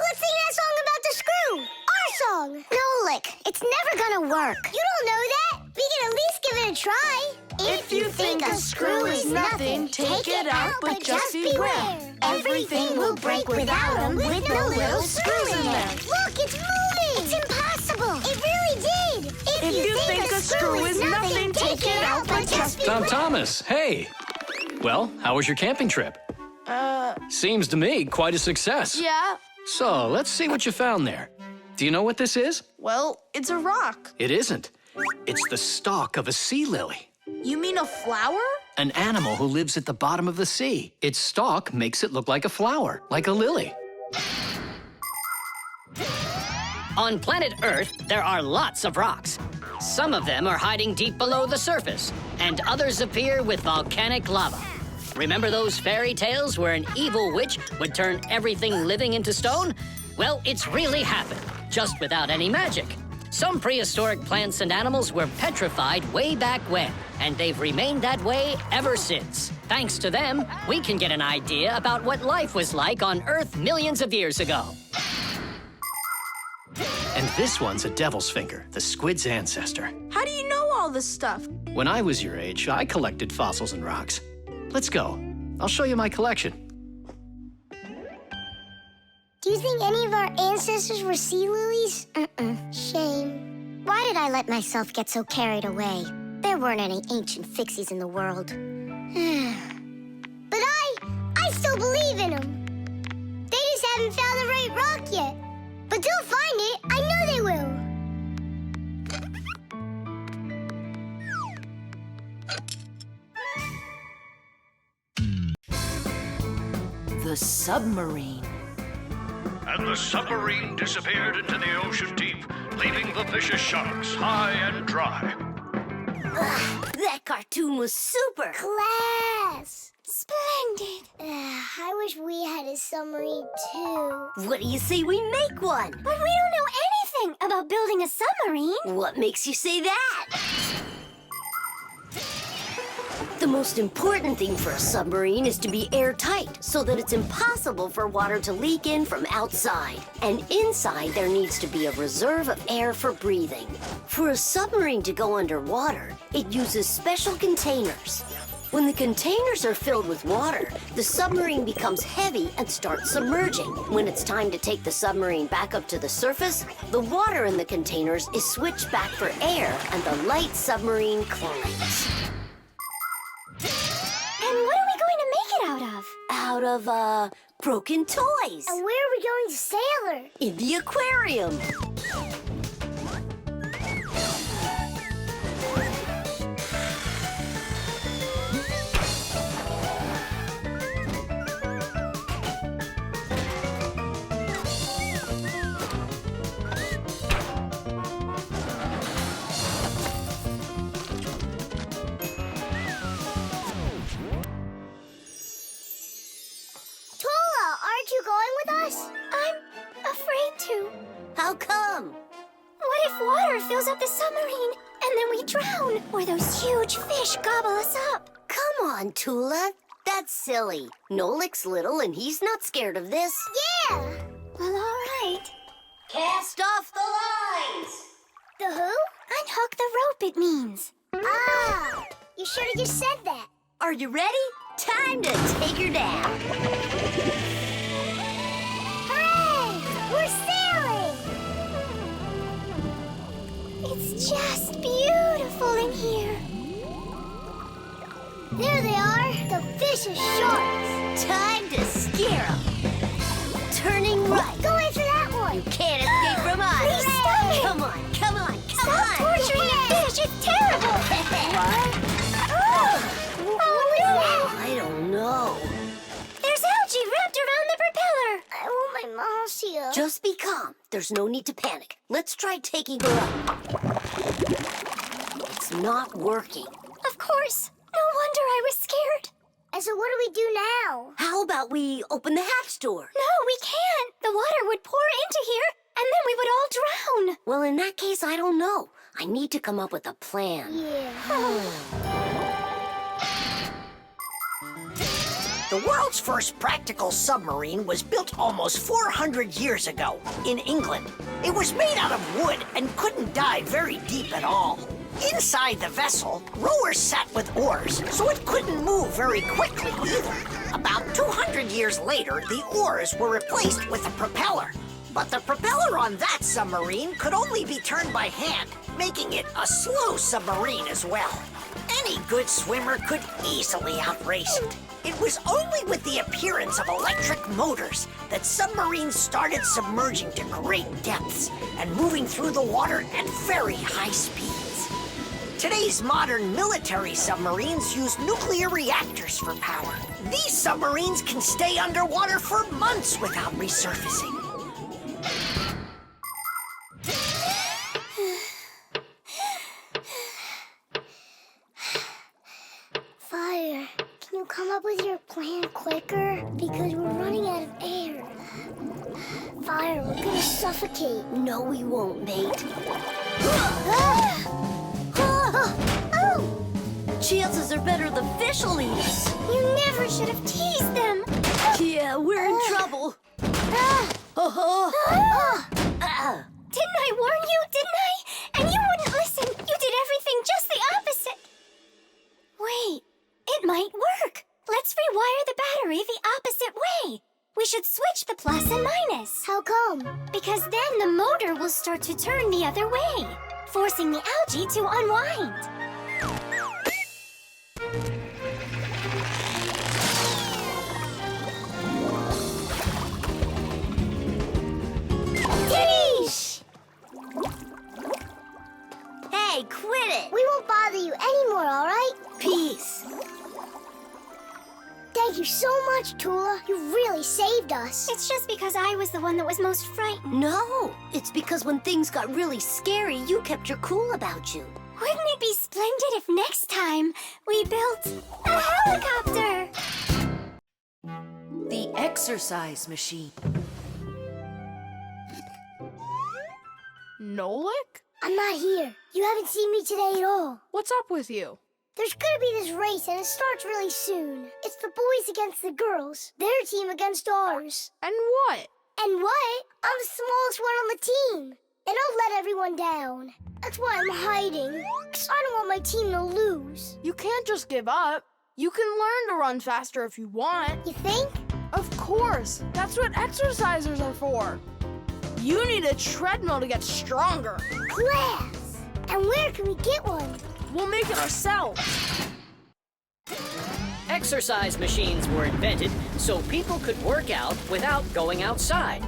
Let's sing that song about the screw. Our song. Nolik, it's never gonna work. You don't know that. We can at least give it a try. If you think a screw is nothing, take it out, but just beware. Everything will break without them with no little screw in there. Look, it's moving. It's impossible. It really did. If you think a screw is nothing, take it out, but just beware. Tom Thomas, hey. Well, how was your camping trip? Seems to me quite a success. Yeah. So, let's see what you found there. Do you know what this is? Well, it's a rock. It isn't. It's the stalk of a sea lily. You mean a flower? An animal who lives at the bottom of the sea. Its stalk makes it look like a flower, like a lily. On planet Earth, there are lots of rocks. Some of them are hiding deep below the surface, and others appear with volcanic lava. Remember those fairy tales where an evil witch would turn everything living into stone? Well, it's really happened, just without any magic. Some prehistoric plants and animals were petrified way back when, and they've remained that way ever since. Thanks to them, we can get an idea about what life was like on Earth millions of years ago. And this one's a devil's finger, the squid's ancestor. How do you know all this stuff? When I was your age, I collected fossils and rocks. Let's go. I'll show you my collection. Do you think any of our ancestors were sea lilies? Shame. Why did I let myself get so carried away? There weren't any ancient Fixies in the world. But I still believe in them. They just haven't found the right rock yet. But they'll find it. I know they will. The submarine. And the submarine disappeared into the ocean deep, leaving the vicious sharks high and dry. That cartoon was super. Class. Splendid. I wish we had a submarine too. What do you say we make one? But we don't know anything about building a submarine. What makes you say that? The most important thing for a submarine is to be airtight, so that it's impossible for water to leak in from outside. And inside, there needs to be a reserve of air for breathing. For a submarine to go underwater, it uses special containers. When the containers are filled with water, the submarine becomes heavy and starts submerging. When it's time to take the submarine back up to the surface, the water in the containers is switched back for air, and the light submarine climbs. And what are we going to make it out of? Out of, broken toys. And where are we going to sail her? In the aquarium. Aren't you going with us? I'm afraid to. How come? What if water fills up the submarine and then we drown? Or those huge fish gobble us up? Come on, Tula. That's silly. Nolik's little and he's not scared of this. Yeah! Well, all right. Cast off the lines! The who? Unhook the rope, it means. Ah! You should have just said that. Are you ready? Time to take her down. We're sailing! It's just beautiful in here. There they are, the vicious sharks. Time to scare them. Turning right. Go after that one. You can't escape from us. Please stop it. Come on, come on, come Stop on. torturing the fish. It's terrible. What was that? I don't know. There's algae wrapped around the propeller. I want my mom to see her. Just be calm. There's no need to panic. Let's try taking her up. It's not working. Of course. No wonder I was scared. And so what do we do now? How about we open the hatch door? No, we can't. The water would pour into here, and then we would all drown. Well, in that case, I don't know. I need to come up with a plan. Yeah. The world's first practical submarine was built almost 400 years ago in England. It was made out of wood and couldn't dive very deep at all. Inside the vessel, rowers sat with oars, so it couldn't move very quickly either. About 200 years later, the oars were replaced with a propeller. But the propeller on that submarine could only be turned by hand, making it a slow submarine as well. Any good swimmer could easily outrace it. It was only with the appearance of electric motors that submarines started submerging to great depths and moving through the water at very high speeds. Today's modern military submarines use nuclear reactors for power. These submarines can stay underwater for months without resurfacing. Fire, can you come up with your plan quicker? Because we're running out of air. Fire, we're gonna suffocate. No, we won't, mate. Chances are better the fish will eat us. You never should have teased them. Yeah, we're in trouble. Didn't I warn you, didn't I? And you wouldn't listen. You did everything just the opposite. Wait, it might work. Let's rewire the battery the opposite way. We should switch the plus and minus. How come? Because then the motor will start to turn the other way, forcing the algae to unwind. Titties! Hey, quit it! We won't bother you anymore, all right? Peace. Thank you so much, Tula. You really saved us. It's just because I was the one that was most frightened. No, it's because when things got really scary, you kept your cool about you. Wouldn't it be splendid if next time we built a helicopter? The exercise machine. Nolik? I'm not here. You haven't seen me today at all. What's up with you? There's gonna be this race, and it starts really soon. It's the boys against the girls. Their team against ours. And what? And what? I'm the smallest one on the team. And I'll let everyone down. That's why I'm hiding. 'Cause I don't want my team to lose. You can't just give up. You can learn to run faster if you want. You think? Of course. That's what exercisers are for. You need a treadmill to get stronger. Class! And where can we get one? We'll make it ourselves. Exercise machines were invented so people could work out without going outside.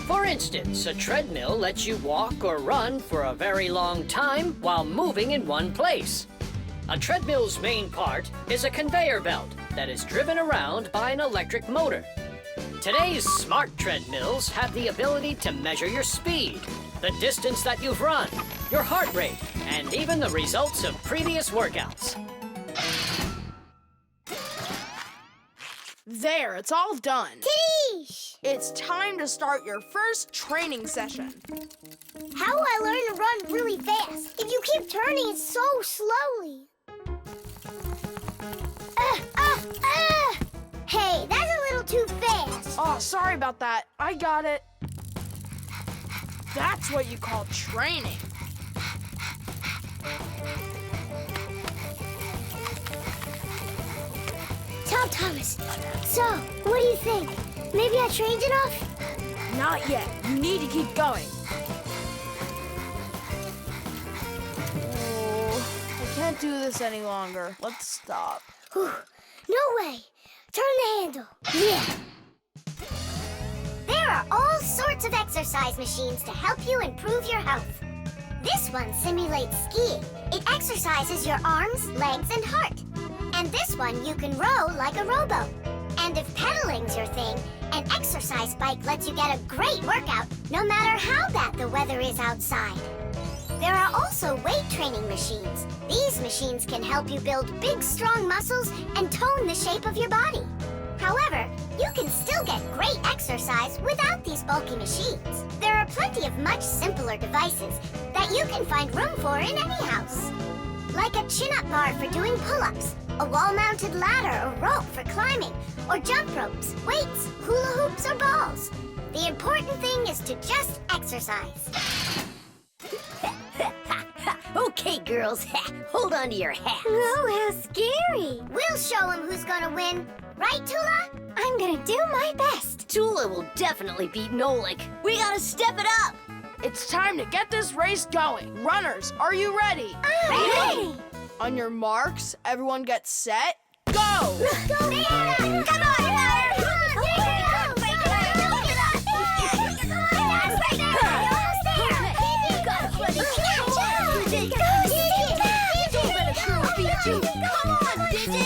For instance, a treadmill lets you walk or run for a very long time while moving in one place. A treadmill's main part is a conveyor belt that is driven around by an electric motor. Today's smart treadmills have the ability to measure your speed, the distance that you've run, your heart rate, and even the results of previous workouts. There, it's all done. Titties! It's time to start your first training session. How will I learn to run really fast if you keep turning it so slowly? Hey, that's a little too fast. Oh, sorry about that. I got it. That's what you call training. Tell Thomas. So, what do you think? Maybe I trained enough? Not yet. You need to keep going. Oh, I can't do this any longer. Let's stop. Whew. No way. Turn the handle. Yeah. There are all sorts of exercise machines to help you improve your health. This one simulates skiing. It exercises your arms, legs, and heart. And this one you can row like a rowboat. And if pedaling's your thing, an exercise bike lets you get a great workout no matter how bad the weather is outside. There are also weight training machines. These machines can help you build big, strong muscles and tone the shape of your body. However, you can still get great exercise without these bulky machines. There are plenty of much simpler devices that you can find room for in any house. Like a chin-up bar for doing pull-ups, a wall-mounted ladder or rope for climbing, or jump ropes, weights, hula hoops, or balls. The important thing is to just exercise. Okay, girls, hold on to your hats. Oh, how scary. We'll show him who's gonna win. Right, Tula? I'm gonna do my best. Tula will definitely beat Nolik. We gotta step it up. It's time to get this race going. Runners, are you ready? Ready. On your marks, everyone get set, go! Go, Fiona!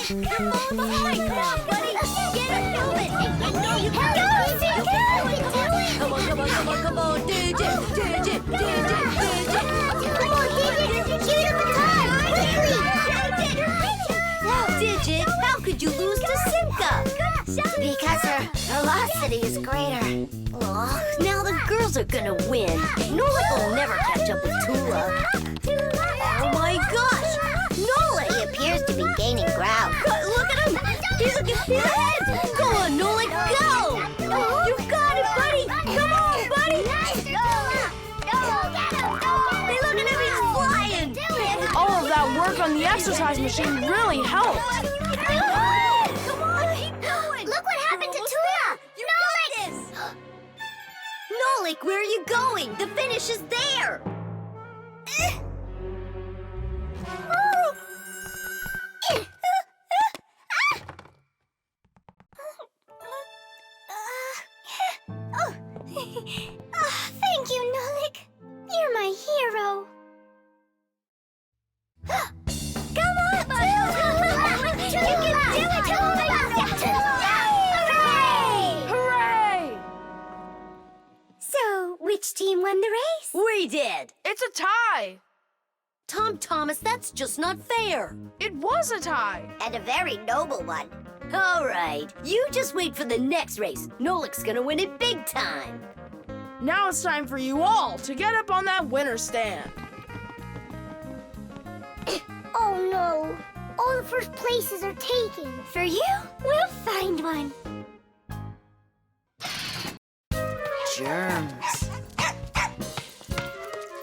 Come on, Come on, buddy. Get it moving. Come on, DJ. Come on, Digit. Give it the time. Quickly. Digit, how could you lose to Simka? Because her velocity is greater. Oh, now the girls are gonna win. Nolik will never catch up with Tula. Oh my gosh! Nolik! He appears to be gaining ground. Look at him! He's ahead! Go on, Nolik, go! You got it, buddy! Come on, buddy! Hey, look at him, he's flying! All of that work on the exercise machine really helped. Come on, keep going! Look what happened to Tula! No! The finish is there! Thank you, Nolik. You're my hero. Come on, you can do it, Hooray! Hooray! So, which team won the race? We did! It's a tie. Tom Thomas, that's just not fair. It was a tie. And a very noble one. All right, you just wait for the next race. Nolik's gonna win it big time. Now it's time for you all to get up on that winner stand. Oh no, all the first places are taken. For you, we'll find one. Germs.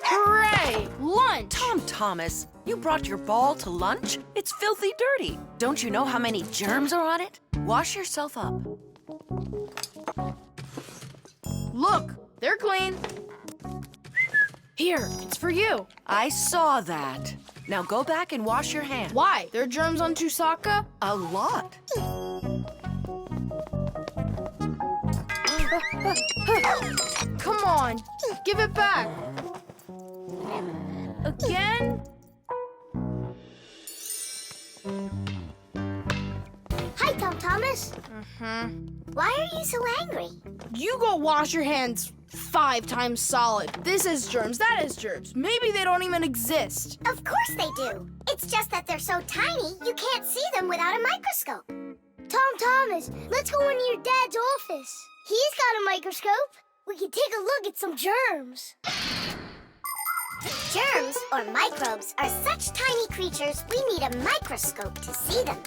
Hooray! Lunch! Tom Thomas, you brought your ball to lunch? It's filthy dirty. Don't you know how many germs are on it? Wash yourself up. Look, they're clean. Here, it's for you. I saw that. Now go back and wash your hands. Why? There are germs on Tusaka? A lot. Come on, give it back. Again? Hi, Tom Thomas. Mm-hmm. Why are you so angry? You go wash your hands 5 times solid. This is germs, that is germs. Maybe they don't even exist. Of course they do. It's just that they're so tiny, you can't see them without a microscope. Tom Thomas, let's go into your dad's office. He's got a microscope. We can take a look at some germs. Germs, or microbes, are such tiny creatures we need a microscope to see them.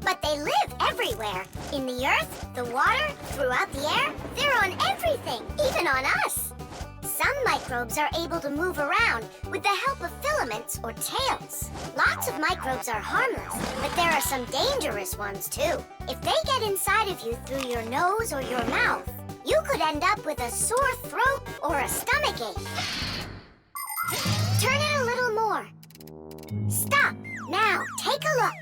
But they live everywhere. In the earth, the water, throughout the air. They're on everything, even on us. Some microbes are able to move around with the help of filaments or tails. Lots of microbes are harmless, but there are some dangerous ones too. If they get inside of you through your nose or your mouth, you could end up with a sore throat or a stomachache. Turn it a little more. Stop. Now, take a look.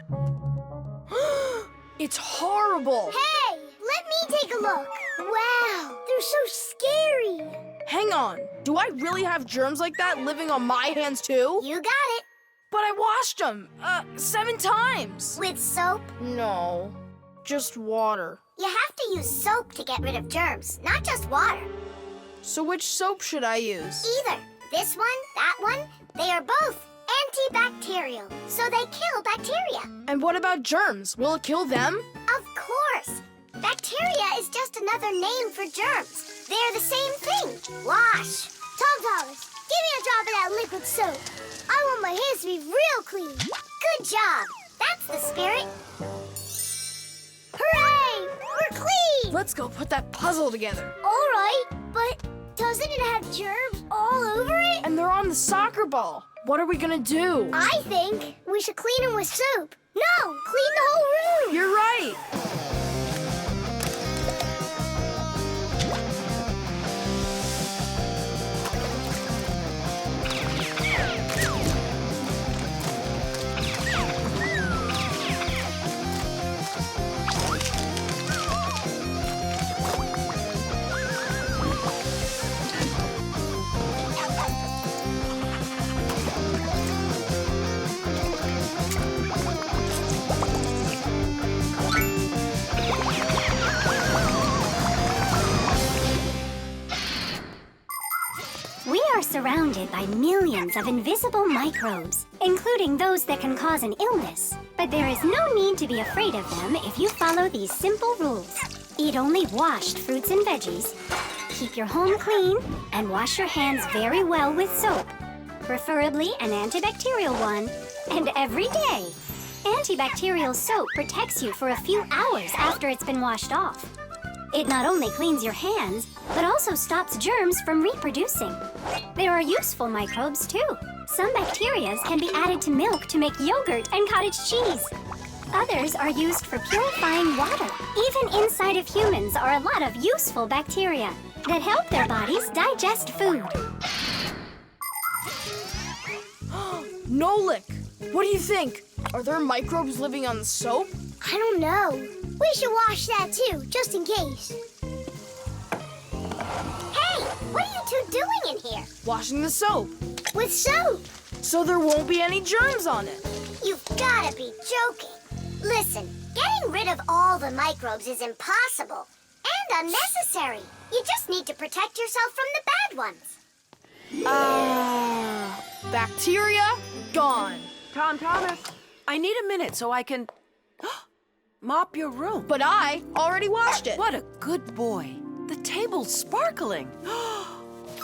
It's horrible. Hey, let me take a look. Wow, they're so scary. Hang on. Do I really have germs like that living on my hands too? You got it. But I washed them 7 times. With soap? No, just water. You have to use soap to get rid of germs, not just water. So which soap should I use? Either. This one, that one, they are both antibacterial, so they kill bacteria. And what about germs? Will it kill them? Of course. Bacteria is just another name for germs. They're the same thing. Wash. Tom Thomas, give me a drop of that liquid soap. I want my hands to be real clean. Good job. That's the spirit. Hooray! We're clean! Let's go put that puzzle together. All right, but doesn't it have germs all over it? And they're on the soccer ball. What are we gonna do? I think we should clean them with soap. No, clean the whole room. You're right. We are surrounded by millions of invisible microbes, including those that can cause an illness. But there is no need to be afraid of them if you follow these simple rules. Eat only washed fruits and veggies, keep your home clean, and wash your hands very well with soap, preferably an antibacterial one, and every day. Antibacterial soap protects you for a few hours after it's been washed off. It not only cleans your hands, but also stops germs from reproducing. There are useful microbes, too. Some bacteria can be added to milk to make yogurt and cottage cheese. Others are used for purifying water. Even inside of humans are a lot of useful bacteria. that help their bodies digest food. Nolik, what do you think? Are there microbes living on the soap? I don't know. We should wash that too, just in case. Hey, what are you two doing in here? Washing the soap. With soap? So there won't be any germs on it. You've gotta be joking. Listen, getting rid of all the microbes is impossible and unnecessary. You just need to protect yourself from the bad ones. Bacteria gone. Thomas, I need a minute so I can mop your room. But I already washed it. What a good boy. The table's sparkling.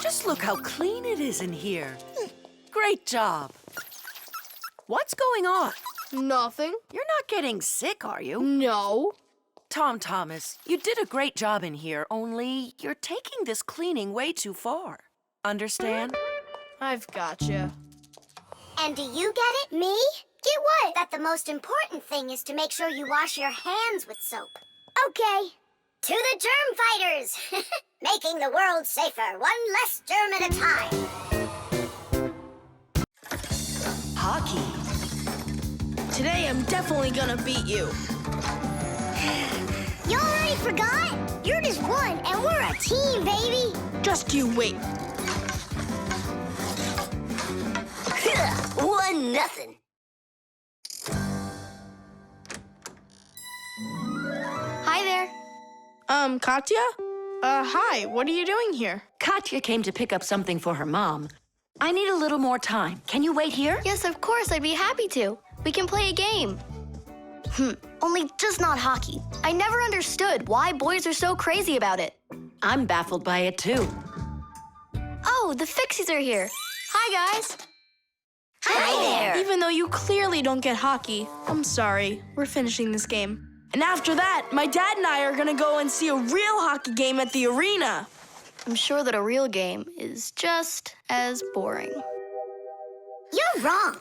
Just look how clean it is in here. Great job. What's going on? Nothing. You're not getting sick, are you? No. Thomas, you did a great job in here, only you're taking this cleaning way too far. Understand? I've gotcha. And do you get it? Me? Get what? That the most important thing is to make sure you wash your hands with soap. Okay. To the germ fighters! Making the world safer, one less germ at a time. Hockey. Today I'm definitely gonna beat you. You already forgot? You're just one, and we're a team, baby. Just you wait. 1-0. Hi there. Katya? Hi, what are you doing here? Katya came to pick up something for her mom. I need a little more time. Can you wait here? Yes, of course, I'd be happy to. We can play a game. Only just not hockey. I never understood why boys are so crazy about it. I'm baffled by it too. Oh, the Fixies are here. Hi, guys. Hi there. Even though you clearly don't get hockey, I'm sorry. We're finishing this game. And after that, my dad and I are gonna go and see a real hockey game at the arena. I'm sure that a real game is just as boring. You're wrong.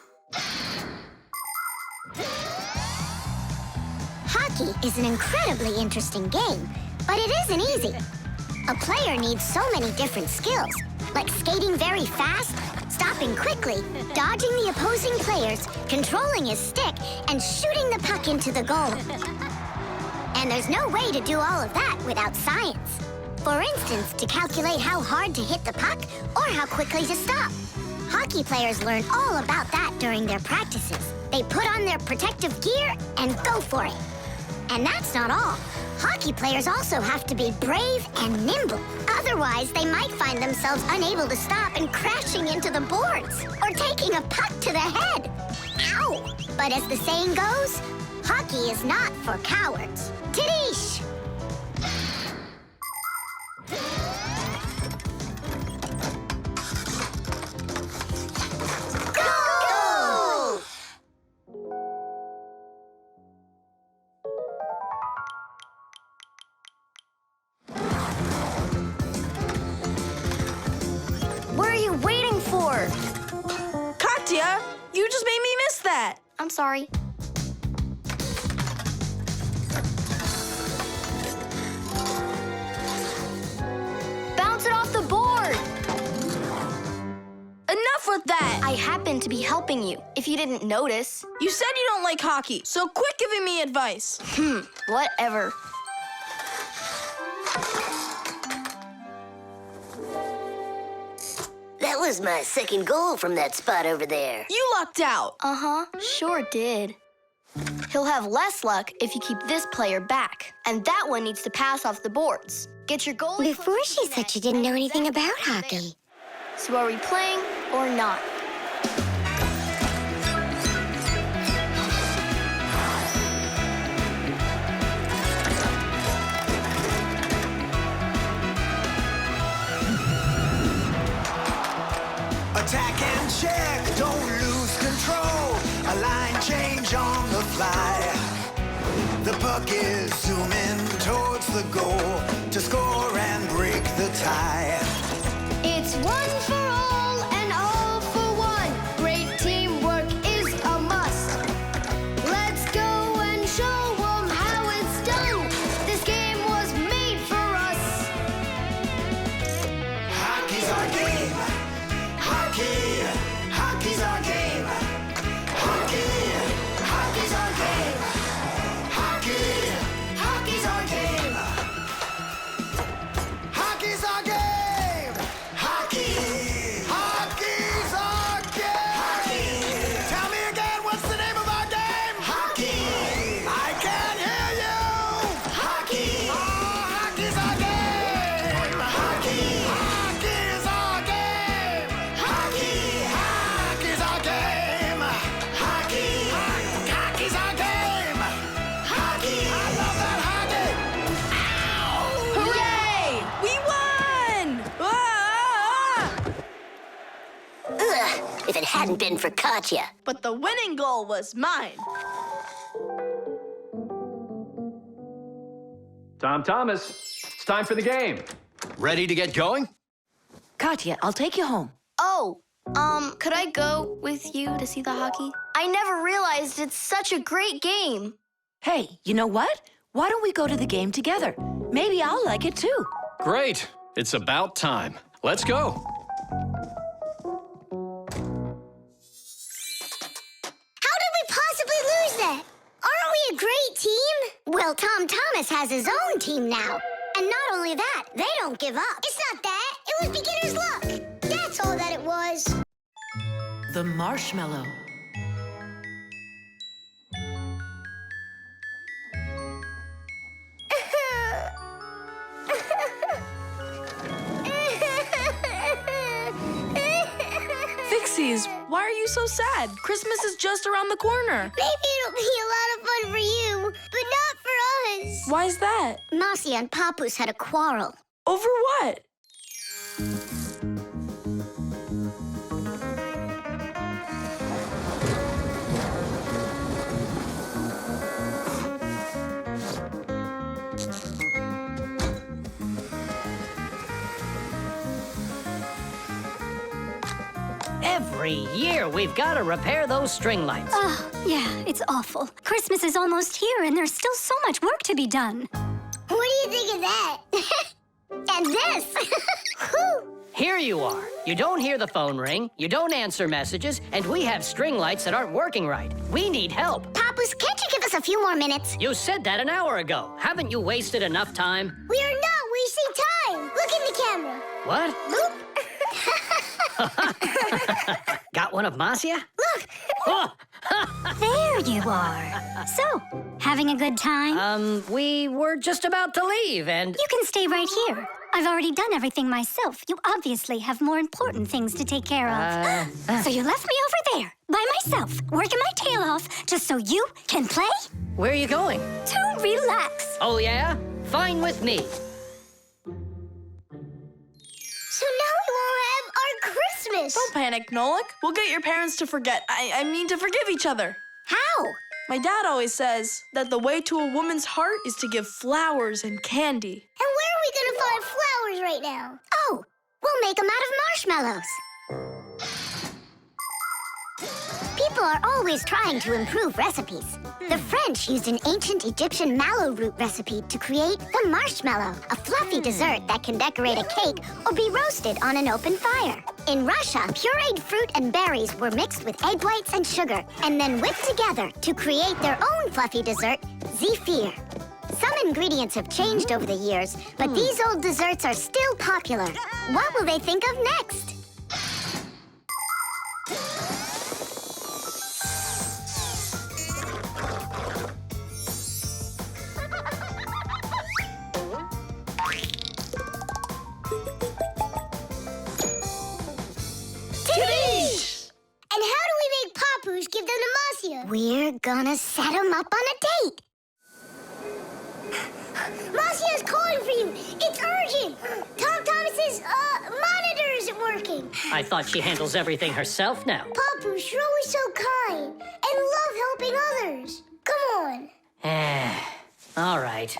Hockey is an incredibly interesting game, but it isn't easy. A player needs so many different skills, like skating very fast, stopping quickly, dodging the opposing players, controlling his stick, and shooting the puck into the goal. And there's no way to do all of that without science. For instance, to calculate how hard to hit the puck or how quickly to stop. Hockey players learn all about that during their practices. They put on their protective gear and go for it. And that's not all. Hockey players also have to be brave and nimble. Otherwise, they might find themselves unable to stop and crashing into the boards or taking a puck to the head. Ow! But as the saying goes, hockey is not for cowards. Tidish! Goal! What are you waiting for? Katya, you just made me miss that. I'm sorry. Bounce it off the board! Enough with that. I happen to be helping you, if you didn't notice. You said you don't like hockey, so quit giving me advice. Whatever. That was my second goal from that spot over there. You lucked out. Uh-huh, sure did. He'll have less luck if you keep this player back. And that one needs to pass off the boards. Get your goalie... Before she said she didn't know anything about hockey. So are we playing or not? Attack and check, don't lose control. A line change on the fly. The puck is zooming towards the goal to score and break the tie. It's one for all and all for one. Great teamwork is a must. Let's go and show 'em how it's done. This game was made for us. if it hadn't been for Katya. But the winning goal was mine. Tom Thomas, it's time for the game. Ready to get going? Katya, I'll take you home. Oh, could I go with you to see the hockey? I never realized it's such a great game. Hey, you know what? Why don't we go to the game together? Maybe I'll like it too. Great. It's about time. Let's go. How did we possibly lose that? Aren't we a great team? Well, Tom Thomas has his own team now. And not only that, they don't give up. It's not that. It was beginner's luck. That's all that it was. The marshmallow. Fixies, why are you so sad? Christmas is just around the corner. Maybe it'll be a lot of fun for you, but not for us. Why's that? Marcia and Papoose had a quarrel. Over what? Every year, we've got to repair those string lights. Oh, yeah, it's awful. Christmas is almost here, and there's still so much work to be done. What do you think of that? And this. Whew. Here you are. You don't hear the phone ring, you don't answer messages, and we have string lights that aren't working right. We need help. Papoose, can't you give us a few more minutes? You said that an hour ago. Haven't you wasted enough time? We are not wasting time. Look in the camera. What? Look. Got one of Marcia? Look. Oh. There you are. So, having a good time? We were just about to leave, and... You can stay right here. I've already done everything myself. You obviously have more important things to take care of. So you left me over there, by myself, working my tail off, just so you can play? Where are you going? To relax. Oh, yeah? Fine with me. So now we won't have our Christmas. Don't panic, Nolik. We'll get your parents to forget. I mean to forgive each other. How? My dad always says that the way to a woman's heart is to give flowers and candy. And where are we going to find flowers right now? Oh, we'll make them out of marshmallows. People are always trying to improve recipes. The French used an ancient Egyptian mallow root recipe to create the marshmallow, a fluffy dessert that can decorate a cake or be roasted on an open fire. In Russia, pureed fruit and berries were mixed with egg whites and sugar and then whipped together to create their own fluffy dessert, zefir. Some ingredients have changed over the years, but these old desserts are still popular. What will they think of next? And how do we make Papoose give them to Marcia? We're gonna set him up on a date. Marcia's calling for you. It's urgent. Tom Thomas's monitor isn't working. I thought she handles everything herself now. Papoose, you're always so kind and love helping others. Come on. All right.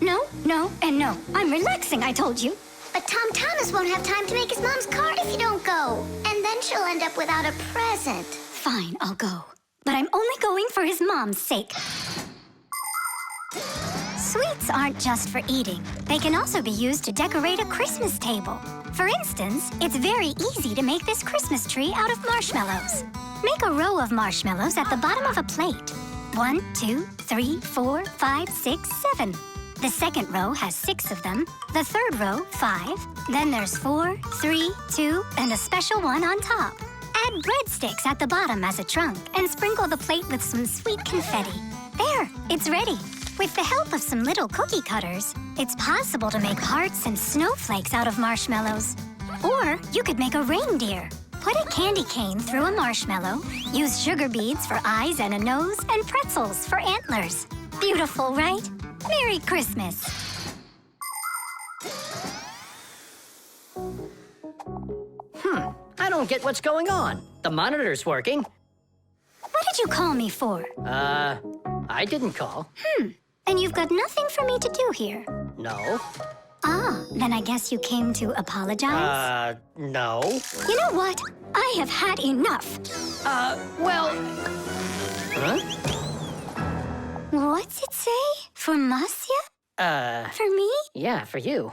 No, no, and no. I'm relaxing, I told you. But Tom Thomas won't have time to make his mom's card if you don't go. And then she'll end up without a present. Fine, I'll go. But I'm only going for his mom's sake. Sweets aren't just for eating. They can also be used to decorate a Christmas table. For instance, it's very easy to make this Christmas tree out of marshmallows. Make a row of marshmallows at the bottom of a plate. 1, 2, 3, 4, 5, 6, 7. The second row has 6 of them. The third row, 5. Then there's 4, 3, 2, and a special one on top. Add breadsticks at the bottom as a trunk and sprinkle the plate with some sweet confetti. There, it's ready. With the help of some little cookie cutters, it's possible to make hearts and snowflakes out of marshmallows. Or you could make a reindeer. Put a candy cane through a marshmallow, use sugar beads for eyes and a nose, and pretzels for antlers. Beautiful, right? Merry Christmas. I don't get what's going on. The monitor's working. What did you call me for? I didn't call. And you've got nothing for me to do here. No. Ah, then I guess you came to apologize? No. You know what? I have had enough. Well... Huh? What's it say? For Marcia? For me? Yeah, for you.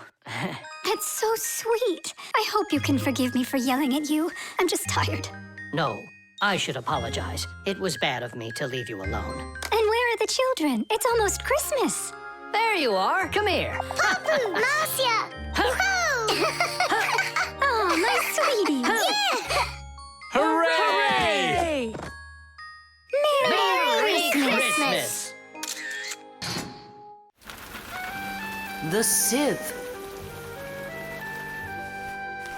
That's so sweet. I hope you can forgive me for yelling at you. I'm just tired. No, I should apologize. It was bad of me to leave you alone. And where are the children? It's almost Christmas. There you are. Come here. Papu, Marcia! Oh, my sweetie. Yeah! Hooray! Merry Christmas! The sieve.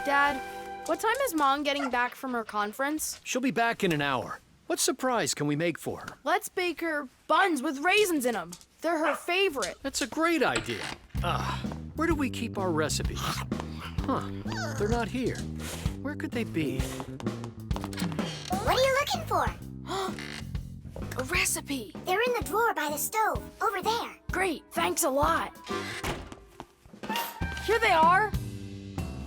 Dad, what time is Mom getting back from her conference? She'll be back in an hour. What surprise can we make for her? Let's bake her buns with raisins in them. They're her favorite. That's a great idea. Where do we keep our recipes? Huh, they're not here. Where could they be? What are you looking for? A recipe. They're in the drawer by the stove, over there. Great, thanks a lot. Here they are.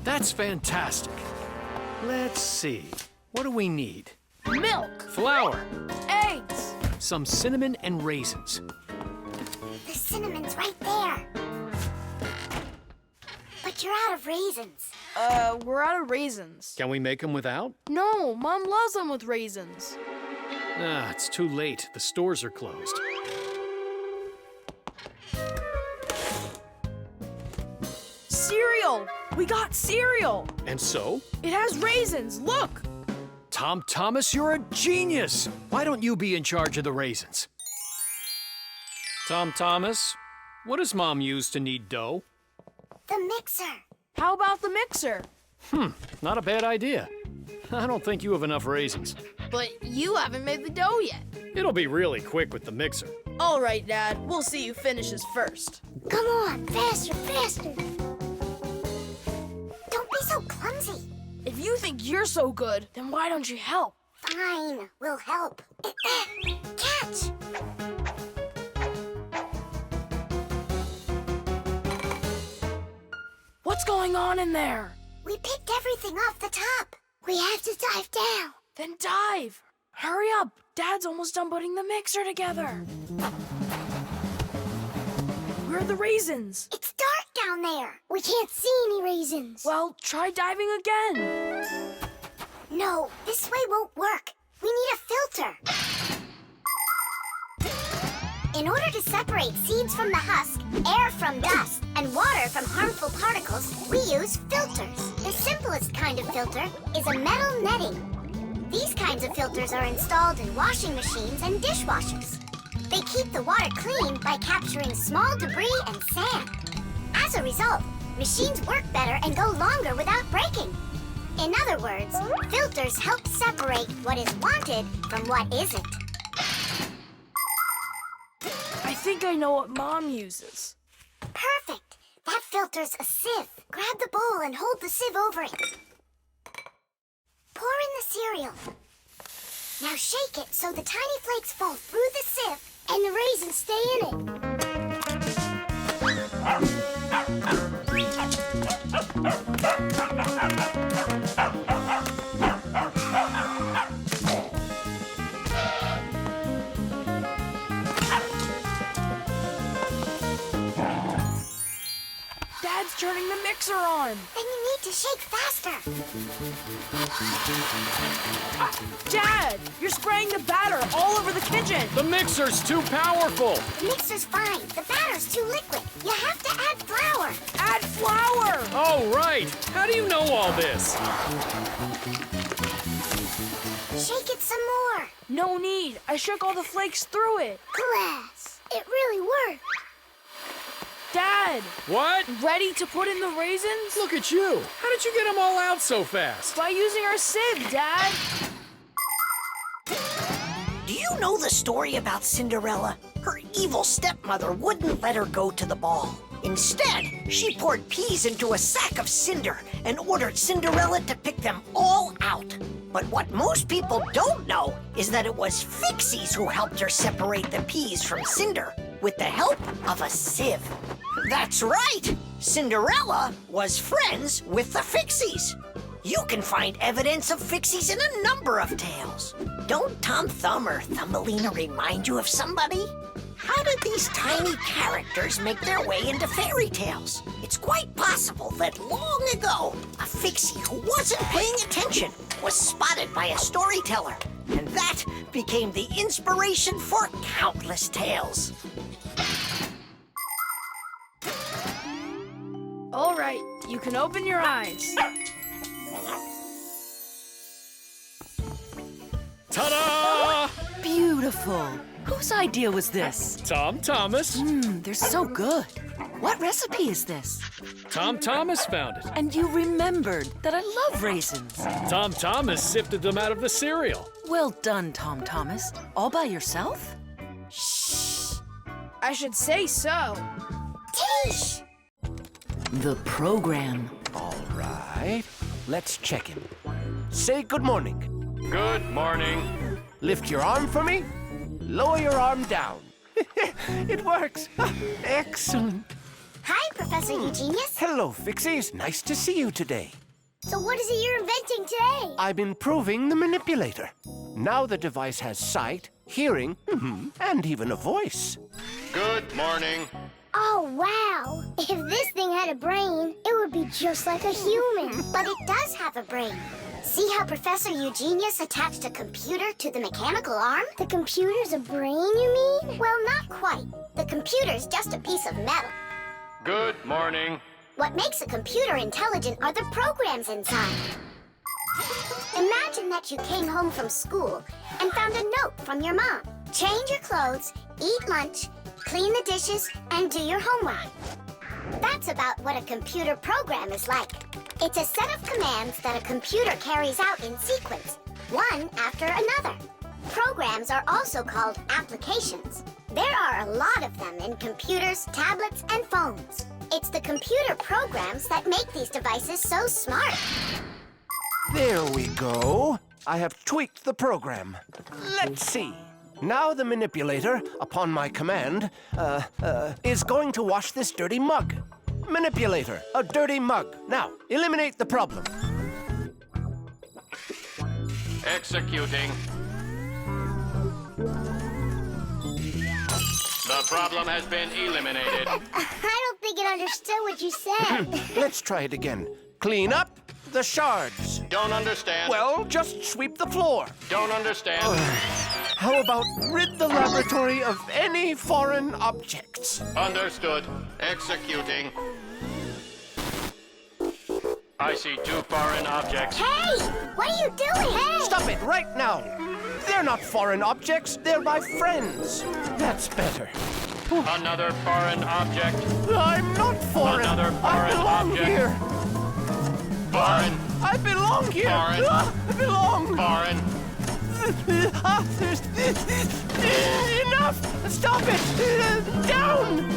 That's fantastic. Let's see. What do we need? Milk, Flour, eggs. some cinnamon and raisins. The cinnamon's right there. But you're out of raisins. We're out of raisins. Can we make them without? No, Mom loves them with raisins. It's too late. The stores are closed. Cereal! We got cereal! And so? It has raisins, look! Tom Thomas, you're a genius! Why don't you be in charge of the raisins? Tom Thomas, what does Mom use to knead dough? The mixer. How about the mixer? Not a bad idea. I don't think you have enough raisins. But you haven't made the dough yet. It'll be really quick with the mixer. All right, Dad. We'll see who finishes first. Come on, faster, faster. Don't be so clumsy. If you think you're so good, then why don't you help? Fine, we'll help. Catch! What's going on in there? We picked everything off the top. We have to dive down. Then dive. Hurry up. Dad's almost done putting the mixer together. Where are the raisins? It's dark down there. We can't see any raisins. Well, try diving again. No, this way won't work. We need a filter. In order to separate seeds from the husk, air from dust, and water from harmful particles, we use filters. The simplest kind of filter is a metal netting. These kinds of filters are installed in washing machines and dishwashers. They keep the water clean by capturing small debris and sand. As a result, machines work better and go longer without breaking. In other words, filters help separate what is wanted from what isn't. I think I know what Mom uses. Perfect. That filter's a sieve. Grab the bowl and hold the sieve over it. Pour in the cereal. Now shake it so the tiny flakes fall through the sieve and the raisins stay in Dad's turning the mixer on. Then you need to shake faster. Dad, you're spraying the batter all over the kitchen. The mixer's too powerful. The mixer's fine. The batter's too liquid. You have to add flour. Add flour. Oh, right. How do you know all this? Shake it some more. No need. I shook all the flakes through it. Glass. It really worked. Dad! What? Ready to put in the raisins? Look at you. How did you get them all out so fast? By using our sieve, Dad. Do you know the story about Cinderella? Her evil stepmother wouldn't let her go to the ball. Instead, she poured peas into a sack of cinder and ordered Cinderella to pick them all out. But what most people don't know is that it was Fixies who helped her separate the peas from cinder with the help of a sieve. That's right! Cinderella was friends with the Fixies. You can find evidence of Fixies in a number of tales. Don't Tom Thumb or Thumbelina remind you of somebody? How did these tiny characters make their way into fairy tales? It's quite possible that long ago, a Fixie who wasn't paying attention was spotted by a storyteller, and that became the inspiration for countless tales. All right, you can open your eyes. Ta-da! Beautiful. Whose idea was this? Tom Thomas. They're so good. What recipe is this? Tom Thomas found it. And you remembered that I love raisins. Tom Thomas sifted them out of the cereal. Well done, Tom Thomas. All by yourself? I should say so. Tish! The program. All right. Let's check him. Say good morning. Good morning. Lift your arm for me. Lower your arm down. It works. Excellent. Hi, Professor Eugenius. Hello, Fixies. Nice to see you today. So what is it you're inventing today? I'm improving the manipulator. Now the device has sight, hearing, and even a voice. Good morning. Oh, wow. If this thing had a brain, it would be just like a human. But it does have a brain. See how Professor Eugenius attached a computer to the mechanical arm? The computer's a brain, you mean? Well, not quite. The computer's just a piece of metal. Good morning. What makes a computer intelligent are the programs inside. Imagine that you came home from school and found a note from your mom. Change your clothes, eat lunch, clean the dishes, and do your homework. That's about what a computer program is like. It's a set of commands that a computer carries out in sequence, one after another. Programs are also called applications. There are a lot of them in computers, tablets, and phones. It's the computer programs that make these devices so smart. There we go. I have tweaked the program. Let's see. Now the manipulator, upon my command, is going to wash this dirty mug. Manipulator, a dirty mug. Now, eliminate the problem. Executing. The problem has been eliminated. I don't think it understood what you said. Let's try it again. Clean up the shards. Don't understand. Well, just sweep the floor. Don't understand. How about rid the laboratory of any foreign objects? Understood. Executing. I see 2 foreign objects. Hey! What are you doing? Hey! Stop it right now. They're not foreign objects. They're my friends. That's better. Another foreign object. I'm not foreign. Another foreign I belong object. here. Foreign. I belong here. Foreign. I belong. Foreign. Enough! Stop it! Down!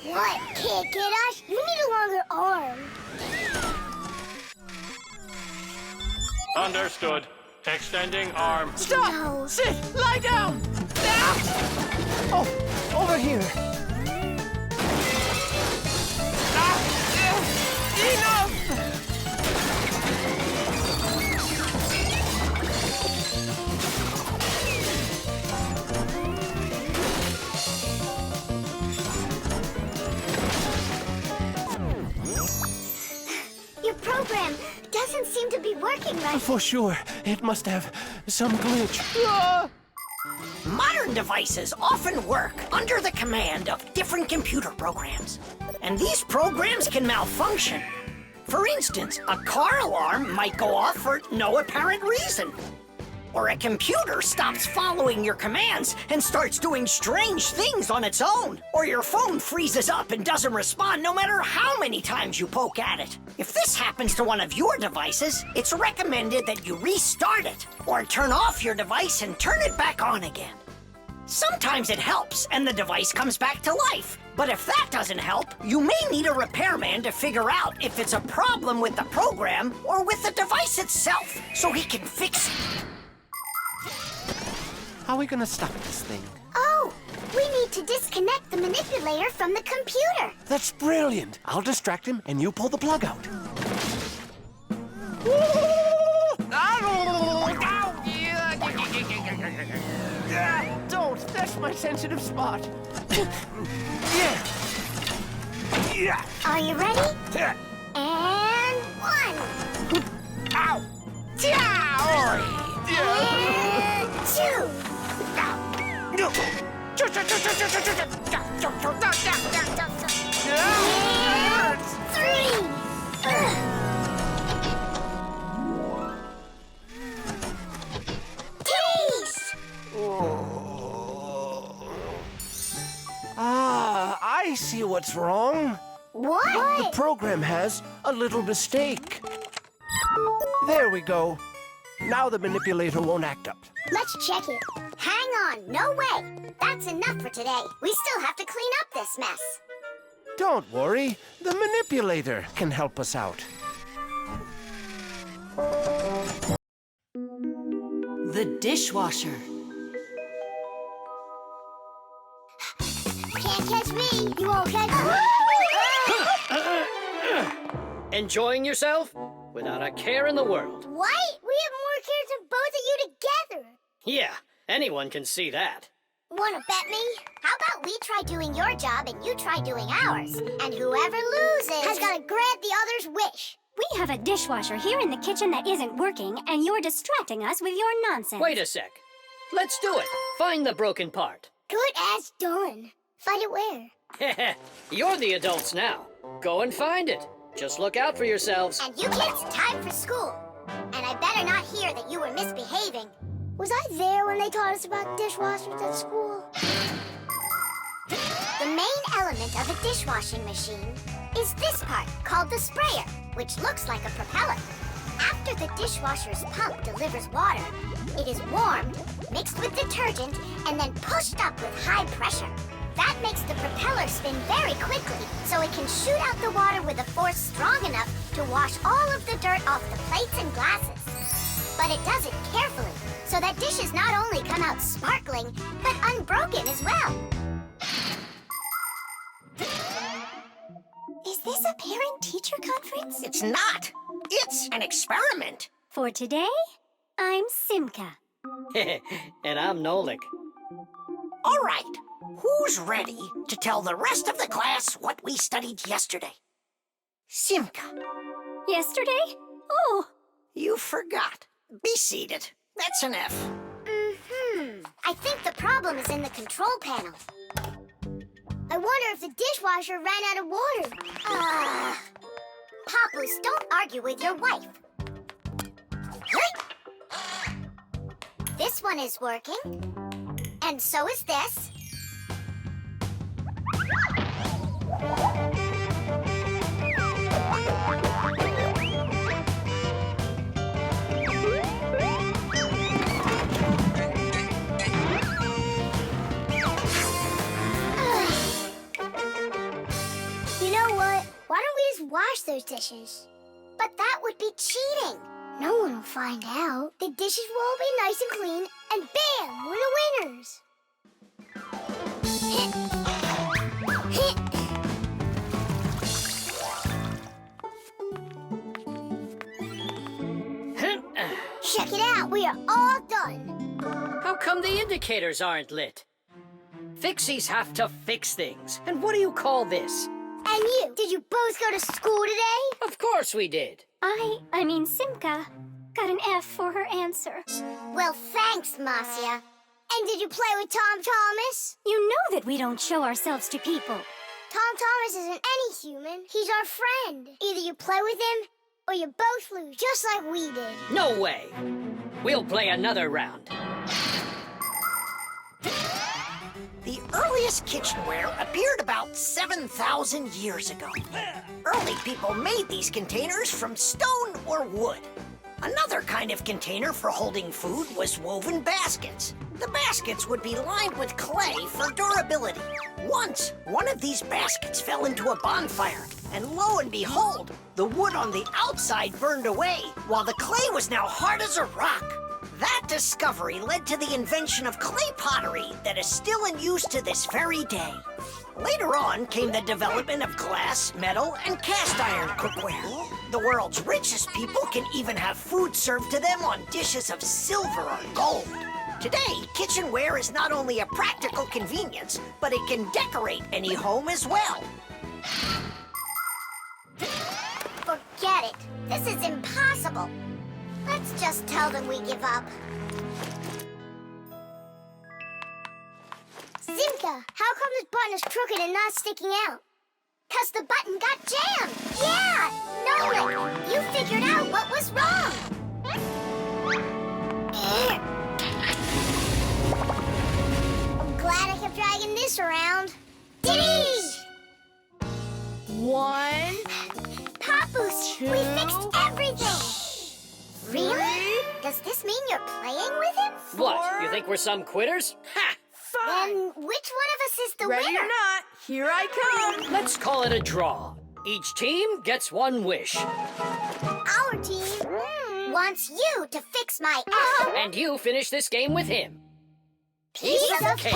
What? Can't get us? You need a longer arm. Understood. Extending arm. Stop! No. Sit! Lie down! Ah! Oh, over here. Enough! Your program doesn't seem to be working right. For sure. It must have some glitch. Modern devices often work under the command of different computer programs. And these programs can malfunction. For instance, a car alarm might go off for no apparent reason. or a computer stops following your commands and starts doing strange things on its own, or your phone freezes up and doesn't respond no matter how many times you poke at it. If this happens to one of your devices, it's recommended that you restart it, or turn off your device and turn it back on again. Sometimes it helps and the device comes back to life. But if that doesn't help, you may need a repairman to figure out if it's a problem with the program or with the device itself, so he can fix it. How are we gonna stop this thing? Oh, we need to disconnect the manipulator from the computer. That's brilliant. I'll distract him and you pull the plug out. Don't, that's my sensitive spot. Yeah. Are you ready? And 1. Ow! And 2. And 3. Taste! I see what's wrong. What? The program has a little mistake. There we go. Now the manipulator won't act up. Let's check it. Hang on, no way. That's enough for today. We still have to clean up this mess. Don't worry. The manipulator can help us out. The dishwasher. Can't catch me. You won't catch me. Enjoying yourself? Without a care in the world. What? We have more care than both of you together. Yeah, anyone can see that. Wanna bet me? How about we try doing your job and you try doing ours? And whoever loses has got to grant the other's wish. We have a dishwasher here in the kitchen that isn't working, and you're distracting us with your nonsense. Wait a sec. Let's do it. Find the broken part. Good as done. Find it where? You're the adults now. Go and find it. Just look out for yourselves. And you kids, time for school. And I better not hear that you were misbehaving. Was I there when they taught us about dishwashers at school? The main element of a dishwashing machine is this part, called the sprayer, which looks like a propeller. After the dishwasher's pump delivers water, it is warmed, mixed with detergent, and then pushed up with high pressure. That makes the propeller spin very quickly, so it can shoot out the water with a force strong enough to wash all of the dirt off the plates and glasses. But it does it carefully, so that dishes not only come out sparkling, but unbroken as well. Is this a parent-teacher conference? It's not. It's an experiment. For today, I'm Simka. And I'm Nolik. All right. Who's ready to tell the rest of the class what we studied yesterday? Simka. Yesterday? Oh. You forgot. Be seated. That's an F. I think the problem is in the control panel. I wonder if the dishwasher ran out of water. Papoose, don't argue with your wife. This one is working. And so is this. You know what? Why don't we just wash those dishes? But that would be cheating. No one will find out. The dishes will all be nice and clean, and bam, we're the winners. Check it out, we are all done. How come the indicators aren't lit? Fixies have to fix things. And what do you call this? And you, did you both go to school today? Of course we did. I mean Simka, got an F for her answer. Well, thanks, Marcia. And did you play with Tom Thomas? You know that we don't show ourselves to people. Tom Thomas isn't any human. He's our friend. Either you play with him, or you both lose, just like we did. No way. We'll play another round. The earliest kitchenware appeared about 7,000 years ago. Early people made these containers from stone or wood. Another kind of container for holding food was woven baskets. The baskets would be lined with clay for durability. Once, one of these baskets fell into a bonfire, and lo and behold, the wood on the outside burned away, while the clay was now hard as a rock. That discovery led to the invention of clay pottery that is still in use to this very day. Later on came the development of glass, metal, and cast iron cookware. The world's richest people can even have food served to them on dishes of silver or gold. Today, kitchenware is not only a practical convenience, but it can decorate any home as well. Forget it. This is impossible. Let's just tell them we give up. Simka, how come this button is crooked and not sticking out? 'Cause the button got jammed. Yeah, Nolik, you figured out what was wrong. I'm glad I kept dragging this around. Diddy! 1, Papoose, we fixed everything. Really? Does this mean you're playing with him? What, you think we're some quitters? Ha! Then which one of us is the Ready winner? or not, here I come. Let's call it a draw. Each team gets one wish. Our team wants you to fix my And you finish this game with him. piece of cake.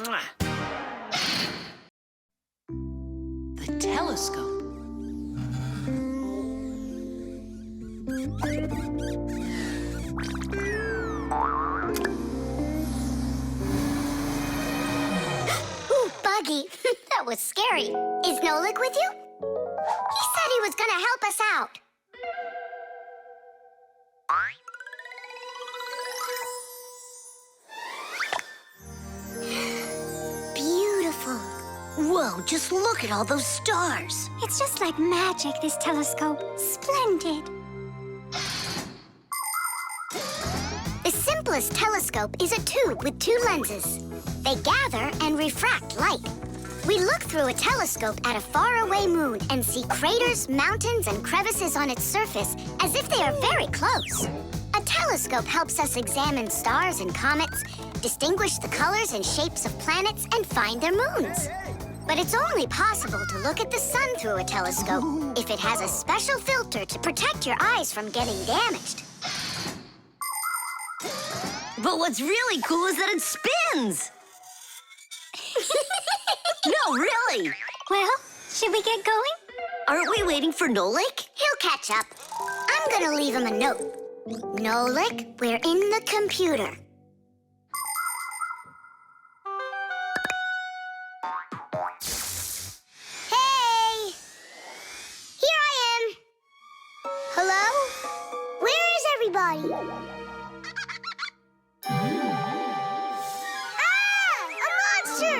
Mwah. The telescope. Ooh, Buggy. That was scary. Is Nolik with you? He said he was gonna help us out. Beautiful. Whoa, just look at all those stars. It's just like magic, this telescope. Splendid. The simplest telescope is a tube with 2 lenses. They gather and refract light. We look through a telescope at a faraway moon and see craters, mountains, and crevices on its surface as if they are very close. A telescope helps us examine stars and comets, distinguish the colors and shapes of planets, and find their moons. But it's only possible to look at the sun through a telescope if it has a special filter to protect your eyes from getting damaged. But what's really cool is that it spins. No, really. Well, should we get going? Aren't we waiting for Nolik? He'll catch up. I'm gonna leave him a note. Nolik, we're in the computer. Hey! Here I am. Hello? Where is everybody? A monster!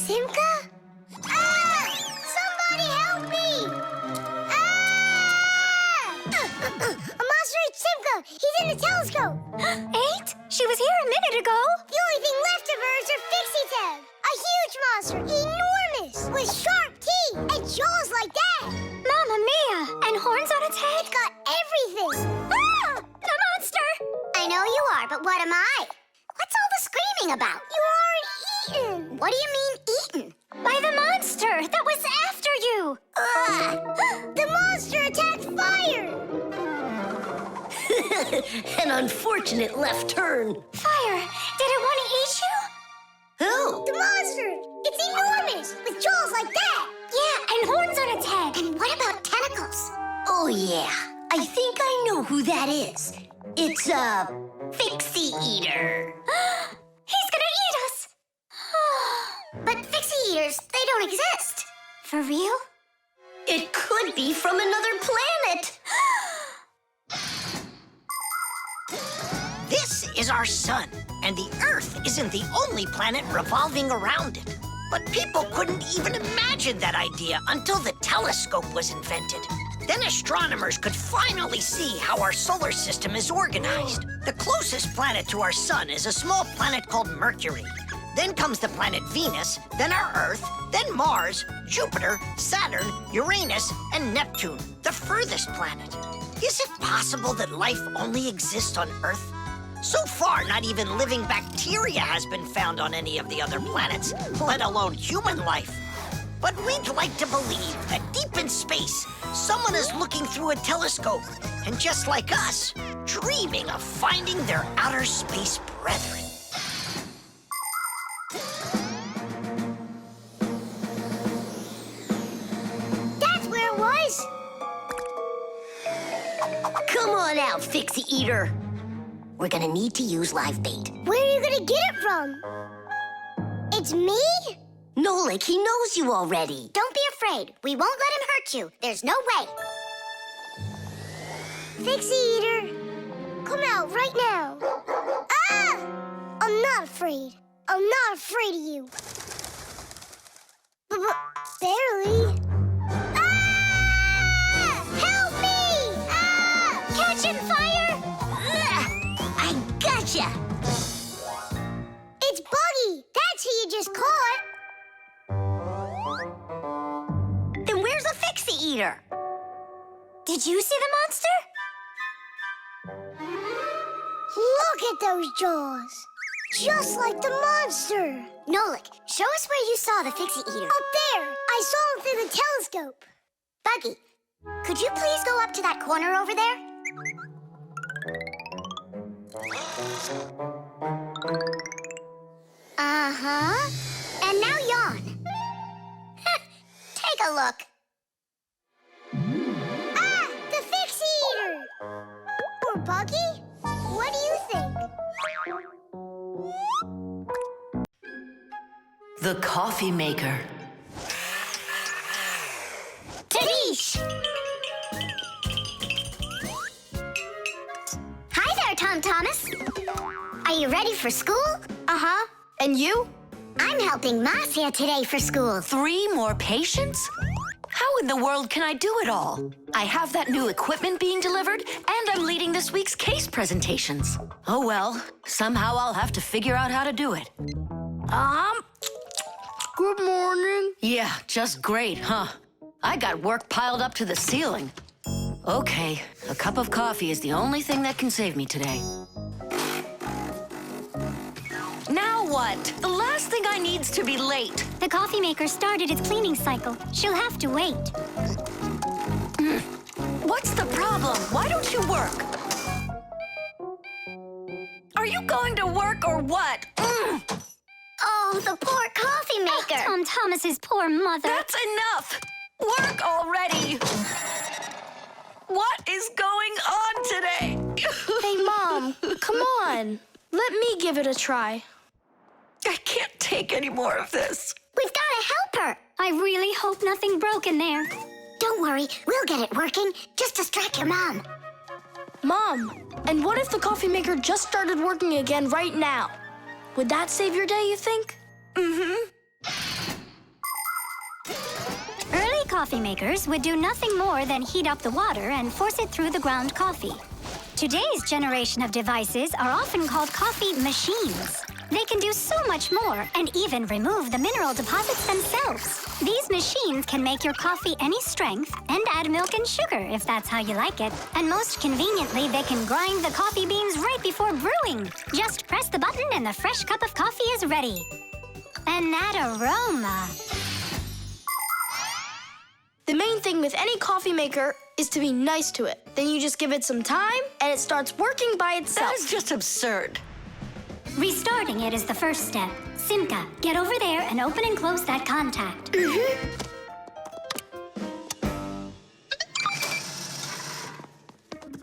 Simka? Somebody help me! A monster ate Simka! He's in the telescope! Ate? She was here a minute ago. The only thing left of her is her Fixie tag! A huge monster! Enormous! With sharp teeth and jaws like that! Mamma mia! And horns on its head? It's got everything! Ah! The monster! I know you are, but what am I? What's all the screaming about? You aren't eaten! What do you mean, eaten? By the monster that was after you! The monster attacked fire! An unfortunate left turn. Fire! Did it want to eat you? Who? The monster! It's enormous! With jaws like that! Yeah, and horns on its head. And what about tentacles? Oh, yeah. I think I know who that is. It's a Fixie eater. He's gonna eat us! But Fixie eaters, they don't exist. For real? It could be from another planet. This is our sun, and the Earth isn't the only planet revolving around it. But people couldn't even imagine that idea until the telescope was invented. Then astronomers could finally see how our solar system is organized. The closest planet to our sun is a small planet called Mercury. Then comes the planet Venus, then our Earth, then Mars, Jupiter, Saturn, Uranus, and Neptune, the furthest planet. Is it possible that life only exists on Earth? So far, not even living bacteria has been found on any of the other planets, let alone human life. But we'd like to believe that deep in space, someone is looking through a telescope, and just like us, dreaming of finding their outer space brethren. That's where it was. Come on out, Fixie Eater. We're gonna need to use live bait. Where are you gonna get it from? It's me? Nolik, he knows you already. Don't be afraid. We won't let him hurt you. There's no way. Fixie Eater, come out right now. Ah! I'm not afraid. I'm not afraid of you. Barely. Ah! Help me! Ah! Catching fire! I gotcha! It's Buggy. That's who you just caught. Then where's the Fixie Eater? Did you see the monster? Look at those jaws. Just like the monster. Nolik, show us where you saw the Fixie Eater. Up there. I saw him through the telescope. Buggy, could you please go up to that corner over there? Uh-huh. And now yawn. Take a look. Ah! The Fixie Eater! Or Buggy? What do you think? The coffee maker. Tadish! Hi there, Tom Thomas. Are you ready for school? Uh-huh. And you? I'm helping Marcia today for school. 3 more patients? How in the world can I do it all? I have that new equipment being delivered, and I'm leading this week's case presentations. Oh well, somehow I'll have to figure out how to do it. Good morning. Yeah, just great, huh? I got work piled up to the ceiling. Okay, a cup of coffee is the only thing that can save me today. Now what? The last thing I need's to be late. The coffee maker started its cleaning cycle. She'll have to wait. What's the problem? Why don't you work? Are you going to work or what? Oh, the poor coffee maker. Tom Thomas's poor mother. That's enough! Work already! What is going on today? Hey, Mom, come on. Let me give it a try. I can't take any more of this. We've got to help her. I really hope nothing broke in there. Don't worry, we'll get it working. Just distract your mom. Mom, and what if the coffee maker just started working again right now? Would that save your day, you think? Mm-hmm. Early coffee makers would do nothing more than heat up the water and force it through the ground coffee. Today's generation of devices are often called coffee machines. They can do so much more and even remove the mineral deposits themselves. These machines can make your coffee any strength and add milk and sugar if that's how you like it. And most conveniently, they can grind the coffee beans right before brewing. Just press the button and the fresh cup of coffee is ready. And that aroma. The main thing with any coffee maker is to be nice to it. Then you just give it some time and it starts working by itself. That is just absurd. Restarting it is the first step. Simka, get over there and open and close that contact.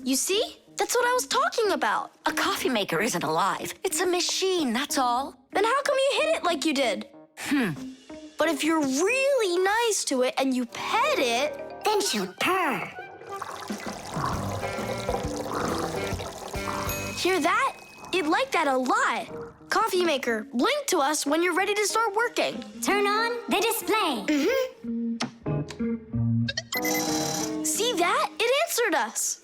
You see? That's what I was talking about. A coffee maker isn't alive. It's a machine, that's all. Then how come you hit it like you did? But if you're really nice to it and you pet it, then she'll purr. Hear that? It liked that a lot. Coffee maker, blink to us when you're ready to start working. Turn on the display. See that? It answered us.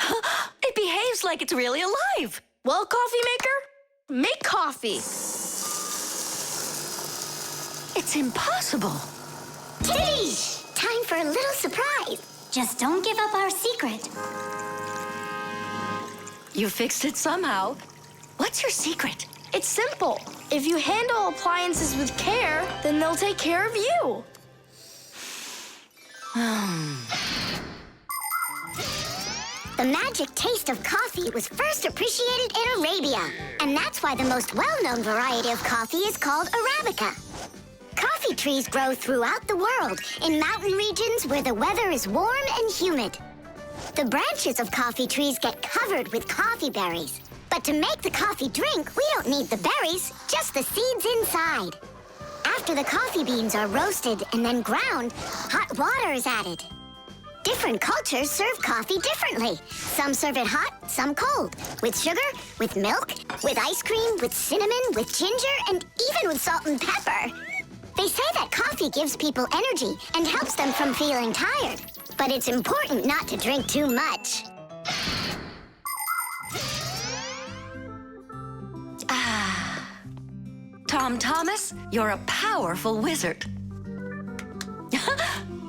It behaves like it's really alive. Well, coffee maker, make coffee. It's impossible. Tiddy! Time for a little surprise. Just don't give up our secret. You fixed it somehow. What's your secret? It's simple. If you handle appliances with care, then they'll take care of you. The magic taste of coffee was first appreciated in Arabia, and that's why the most well-known variety of coffee is called Arabica. Coffee trees grow throughout the world, in mountain regions where the weather is warm and humid. The branches of coffee trees get covered with coffee berries. But to make the coffee drink, we don't need the berries, just the seeds inside. After the coffee beans are roasted and then ground, hot water is added. Different cultures serve coffee differently. Some serve it hot, some cold. With sugar, with milk, with ice cream, with cinnamon, with ginger, and even with salt and pepper. They say that coffee gives people energy and helps them from feeling tired. But it's important not to drink too much. Tom Thomas, you're a powerful wizard.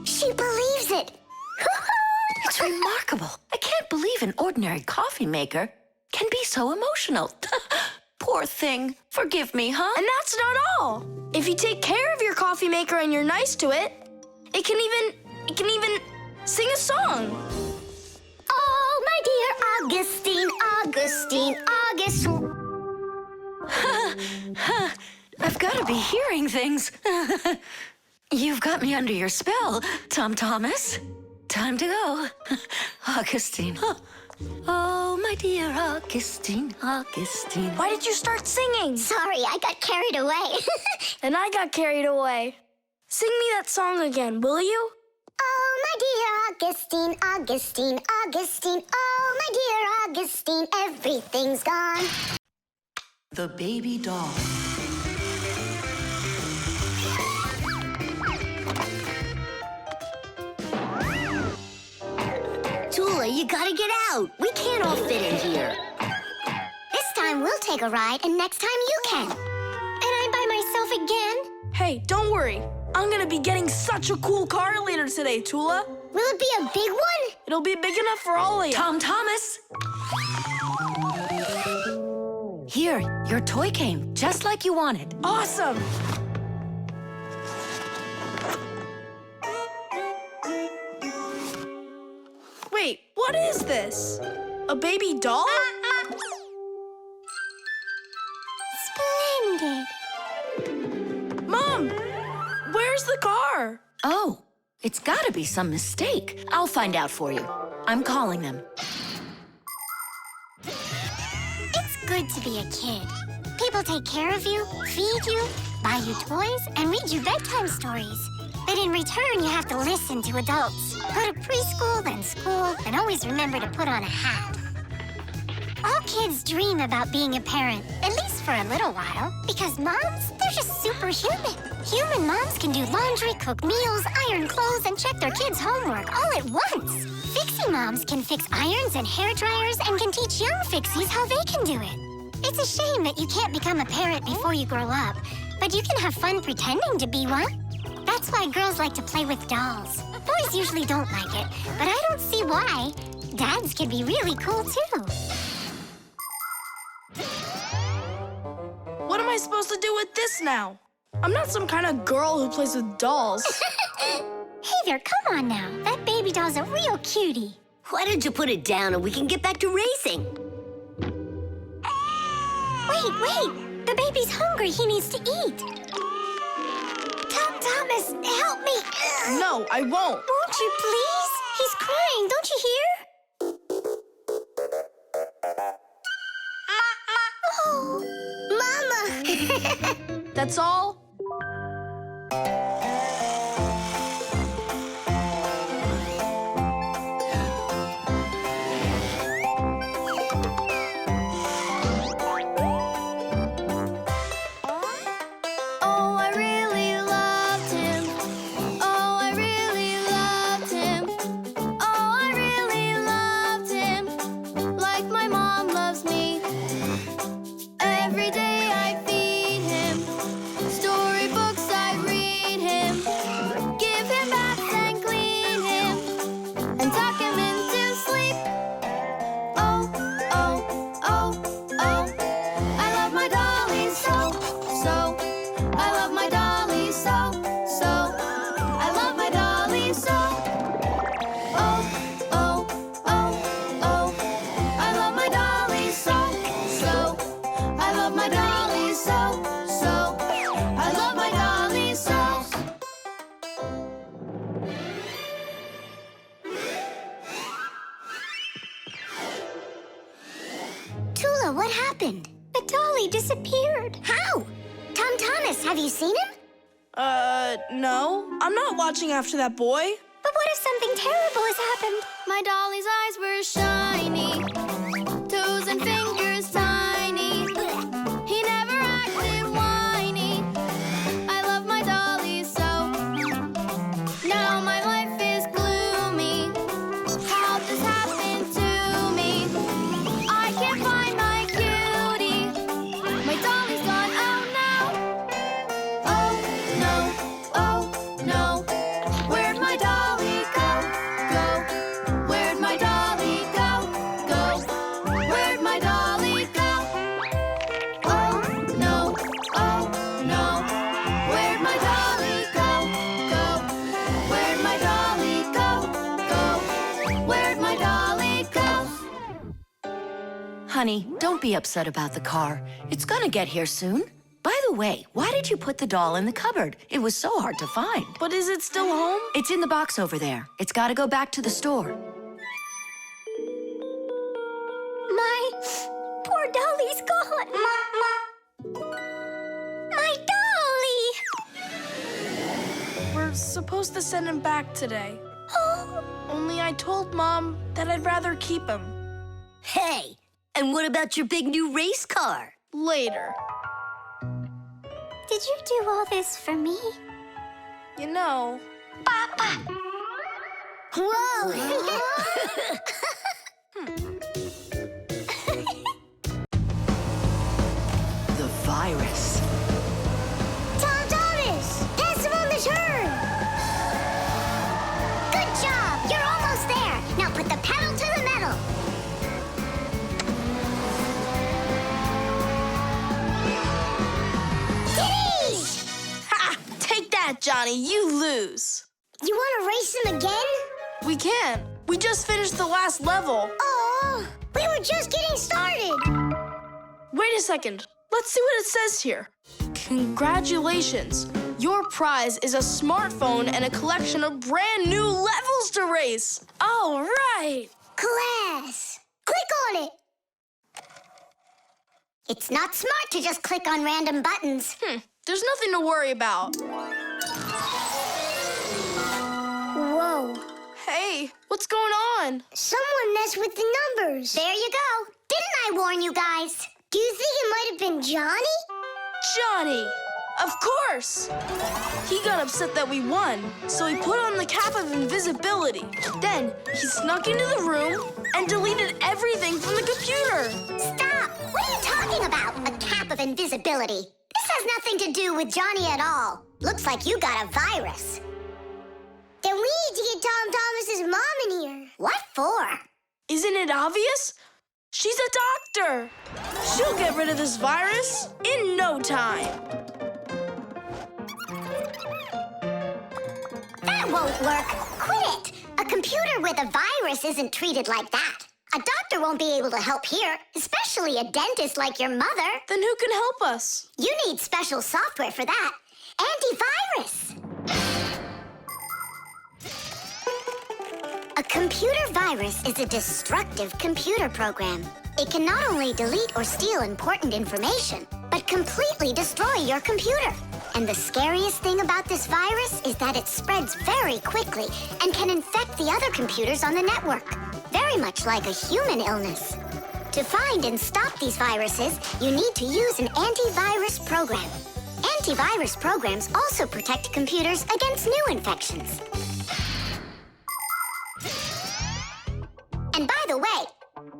She believes it. It's remarkable. I can't believe an ordinary coffee maker can be so emotional. Poor thing. Forgive me, huh? And that's not all. If you take care of your coffee maker and you're nice to it, it can even sing a song. Oh, my dear Augustine, Augustine, Augustine. I've got to be hearing things. You've got me under your spell, Tom Thomas. Time to go. Augustine. Oh, my dear Augustine, Augustine. Why did you start singing? Sorry, I got carried away. And I got carried away. Sing me that song again, will you? Oh, my dear Augustine, Augustine, Augustine. Oh, my dear Augustine, everything's gone. The baby doll. Tula, you gotta get out. We can't all fit in here. This time we'll take a ride, and next time you can. And I'm by myself again? Hey, don't worry. I'm gonna be getting such a cool car later today, Tula. Will it be a big one? It'll be big enough for all of you. Tom Thomas. Here, your toy came, just like you wanted. Awesome! Wait, what is this? A baby doll? Splendid. Mom, where's the car? Oh, it's gotta be some mistake. I'll find out for you. I'm calling them. It's good to be a kid. People take care of you, feed you, buy you toys, and read you bedtime stories. But in return, you have to listen to adults. Go to preschool, then school, and always remember to put on a hat. All kids dream about being a parent, at least for a little while. Because moms, they're just superhuman. Human moms can do laundry, cook meals, iron clothes, and check their kids' homework all at once. Fixie moms can fix irons and hair dryers and can teach young Fixies how they can do it. It's a shame that you can't become a parent before you grow up, but you can have fun pretending to be one. That's why girls like to play with dolls. Boys usually don't like it, but I don't see why. Dads can be really cool, too. What am I supposed to do with this now? I'm not some kind of girl who plays with dolls. Hey there, come on now. That baby doll's a real cutie. Why don't you put it down and we can get back to racing? Wait. The baby's hungry. He needs to eat. Thomas, help me. No, I won't. Won't you please? He's crying. Don't you hear? Oh, Mama. That's all? what happened? The dolly disappeared. How? Tom Thomas, have you seen him? No. I'm not watching after that boy. But what if something terrible has happened? My dolly's eyes were shiny, toes and fingers tiny. He never acted whiny. I love my dolly so. Now my life is gloomy. How this happened to me? I can't find my cutie. My dolly's gone, oh no. Oh no, oh no. Where'd my dolly go? Go. Where'd my dolly go? Go. Where'd my dolly go? Oh no, oh no. Where'd my dolly go? Go. Where'd my dolly go? Go. Where'd my dolly go? Honey, don't be upset about the car. It's gonna get here soon. By the way, why did you put the doll in the cupboard? It was so hard to find. But is it still home? It's in the box over there. It's gotta go back to the store. My poor dolly's gone. My dolly! We're supposed to send him back today. Oh, Only I told Mom that I'd rather keep him. Hey, and what about your big new race car? Later. did you do all this for me? You know. Whoa! The virus. Tom Thomas! Pass him on the turn! Good job! You're almost there! Now put the pedal to the metal! Kitties! Ha! Take that, Johnny. You lose. You want to race him again? We can. We just finished the last level. Oh, we were just getting started! Wait a second. Let's see what it says here. Congratulations. Your prize is a smartphone and a collection of brand new levels to race. All right. Class! Click on it! It's not smart to just click on random buttons. There's nothing to worry about. Whoa. Hey, what's going on? Someone messed with the numbers. There you go. Didn't I warn you guys? Do you think it might have been Johnny? Johnny! Of course! He got upset that we won, so he put on the cap of invisibility. Then he snuck into the room and deleted everything from the computer. Stop! What are you talking about? A cap of invisibility. This has nothing to do with Johnny at all. Looks like you got a virus. Then we need to get Tom Thomas's mom in here. What for? Isn't it obvious? She's a doctor. She'll get rid of this virus in no time. That won't work. Quit it. A computer with a virus isn't treated like that. A doctor won't be able to help here, especially a dentist like your mother. Then who can help us? You need special software for that. Antivirus. A computer virus is a destructive computer program. It can not only delete or steal important information, but completely destroy your computer. And the scariest thing about this virus is that it spreads very quickly and can infect the other computers on the network, very much like a human illness. To find and stop these viruses, you need to use an antivirus program. Antivirus programs also protect computers against new infections. And by the way,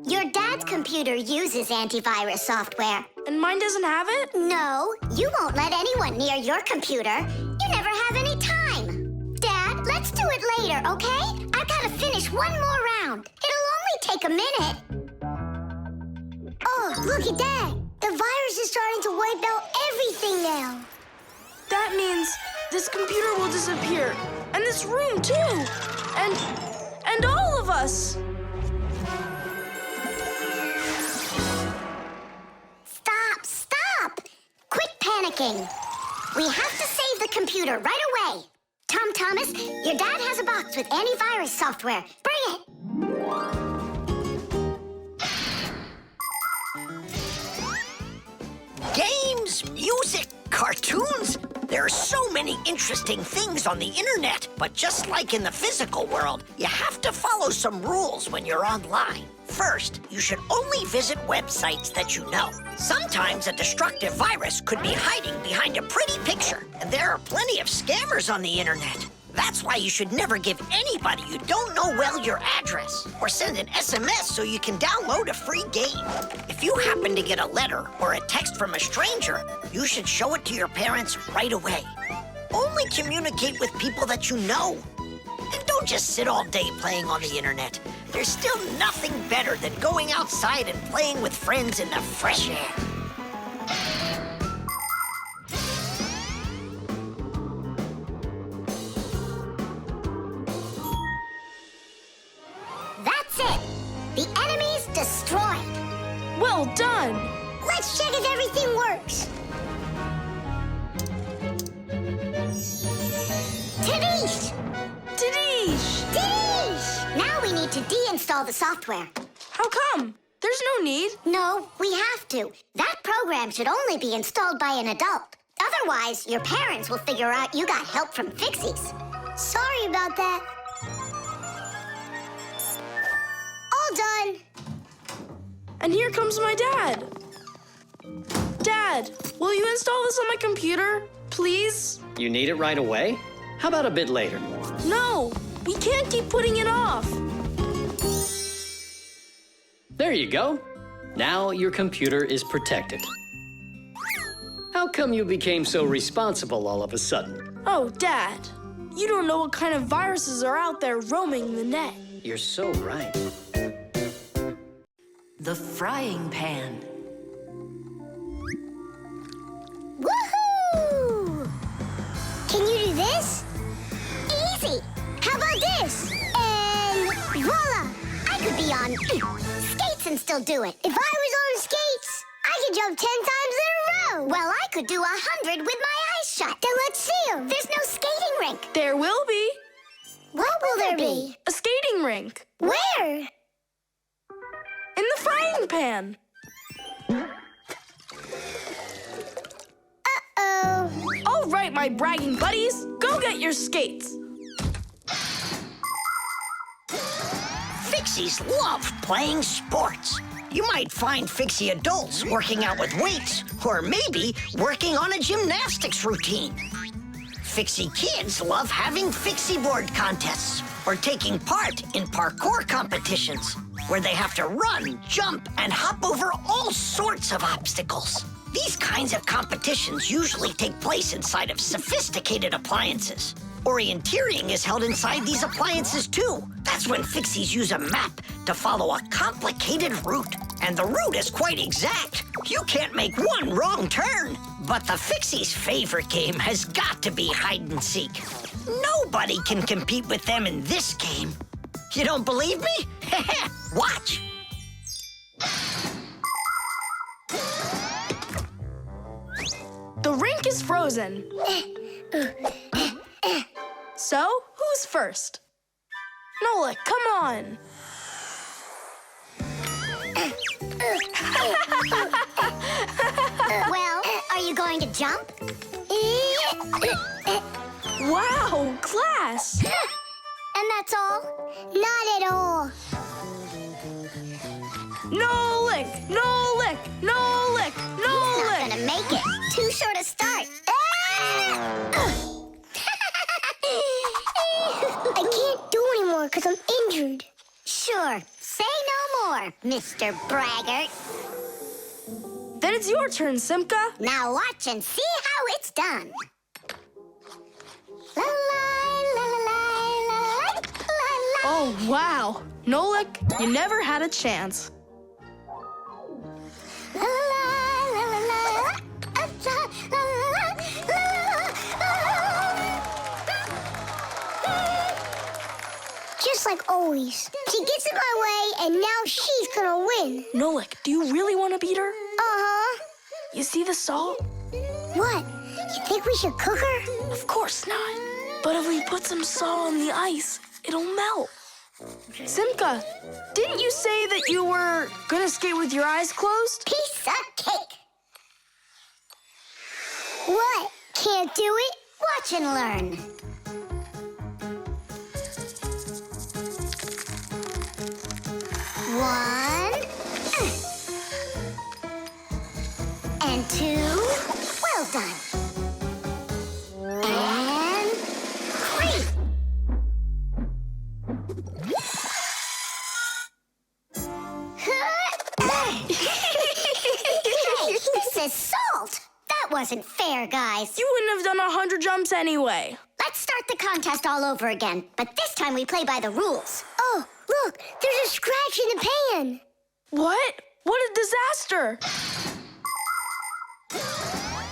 your dad's computer uses antivirus software. And mine doesn't have it? No, you won't let anyone near your computer. You never have any time. Dad, let's do it later, okay? I've got to finish one more round. It'll only take a minute. Oh, look at that. The virus is starting to wipe out everything now. That means this computer will disappear. And this room, too. And all of us. Stop! Quit panicking. We have to save the computer right away. Tom Thomas, your dad has a box with antivirus software. Bring it. games, music, cartoons. There are so many interesting things on the internet, but just like in the physical world, you have to follow some rules when you're online. First, you should only visit websites that you know. Sometimes a destructive virus could be hiding behind a pretty picture, and there are plenty of scammers on the internet. That's why you should never give anybody you don't know well your address, or send an SMS so you can download a free game. If you happen to get a letter or a text from a stranger, you should show it to your parents right away. Only communicate with people that you know. And don't just sit all day playing on the internet. There's still nothing better than going outside and playing with friends in the fresh air. That's it. The enemy's destroyed. Well done. Let's check if everything works. Tadish! Tadish! Tadish! Now we need to deinstall the software. How come? There's no need. No, we have to. That program should only be installed by an adult. Otherwise, your parents will figure out you got help from Fixies. Sorry about that. All done. And here comes my dad. Dad, will you install this on my computer, please? You need it right away? How about a bit later? No, we can't keep putting it off. There you go. Now your computer is protected. How come you became so responsible all of a sudden? Oh, Dad, you don't know what kind of viruses are out there roaming the net. You're so right. The frying pan. Woohoo! Can you do this? Easy! How about this? And voila! I could be on skates and still do it. If I was on skates, I could jump 10 times in a row. Well, I could do 100 with my eyes shut. Then let's see 'em. There's no skating rink. There will be. What will there be? A skating rink. Where? In the frying pan. Uh-oh. All right, my bragging buddies, go get your skates. Fixies love playing sports. You might find Fixie adults working out with weights, or maybe working on a gymnastics routine. Fixie kids love having Fixie board contests, or taking part in parkour competitions, where they have to run, jump, and hop over all sorts of obstacles. These kinds of competitions usually take place inside of sophisticated appliances. Orienteering is held inside these appliances too. That's when Fixies use a map to follow a complicated route. And the route is quite exact. You can't make one wrong turn. But the Fixies' favorite game has got to be hide and seek. Nobody can compete with them in this game. You don't believe me? Watch. The rink is frozen. So, who's first? Nolik, come on. Well, are you going to jump? Wow, class. And that's all? Not at all. Nolik, Nolik, Nolik, Nolik. He's not gonna make it. Too short a start. I can't do anymore because I'm injured. Sure. Say no more, Mr. Braggart. Then it's your turn, Simka. Now watch and see how it's done. La la la la la la la. Oh, wow. Nolik, you never had a chance. La la la la la. Just like always. She gets in my way, and now she's gonna win. Nolik, do you really want to beat her? Uh-huh. You see the salt? What? You think we should cook her? Of course not. But if we put some salt on the ice, it'll melt. Simka, didn't you say that you were gonna skate with your eyes closed? Piece of cake. What? Can't do it? Watch and learn. One. And two. Well done. And three. Hey, this is salt. That wasn't fair, guys. You wouldn't have done 100 jumps anyway. Let's start the contest all over again, but this time we play by the rules. Oh, look, there's a scratch in the pan. What? What a disaster!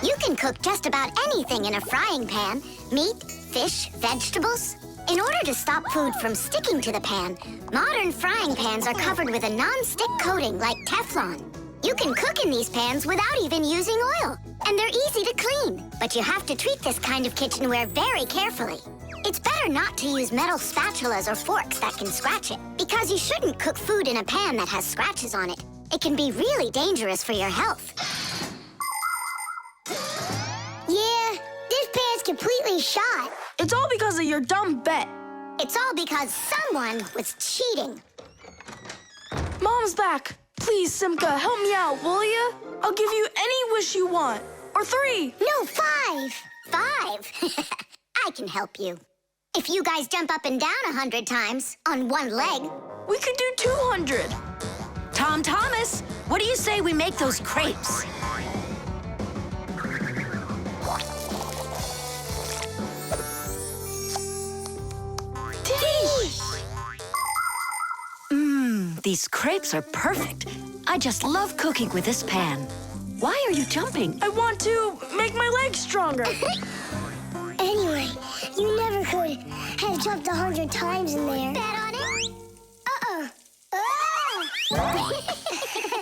You can cook just about anything in a frying pan. Meat, fish, vegetables. In order to stop food from sticking to the pan, modern frying pans are covered with a non-stick coating like Teflon. You can cook in these pans without even using oil, and they're easy to clean. But you have to treat this kind of kitchenware very carefully. It's better not to use metal spatulas or forks that can scratch it, because you shouldn't cook food in a pan that has scratches on it. It can be really dangerous for your health. Yeah, this pan's completely shot. It's all because of your dumb bet. It's all because someone was cheating. Mom's back. Please, Simka, help me out, will you? I'll give you any wish you want. Or 3. No, 5. 5? I can help you. If you guys jump up and down 100 times on one leg, we could do 200. Tom Thomas, what do you say we make those crepes? These crepes are perfect. I just love cooking with this pan. Why are you jumping? I want to make my legs stronger. Anyway, you never could have jumped 100 times in there.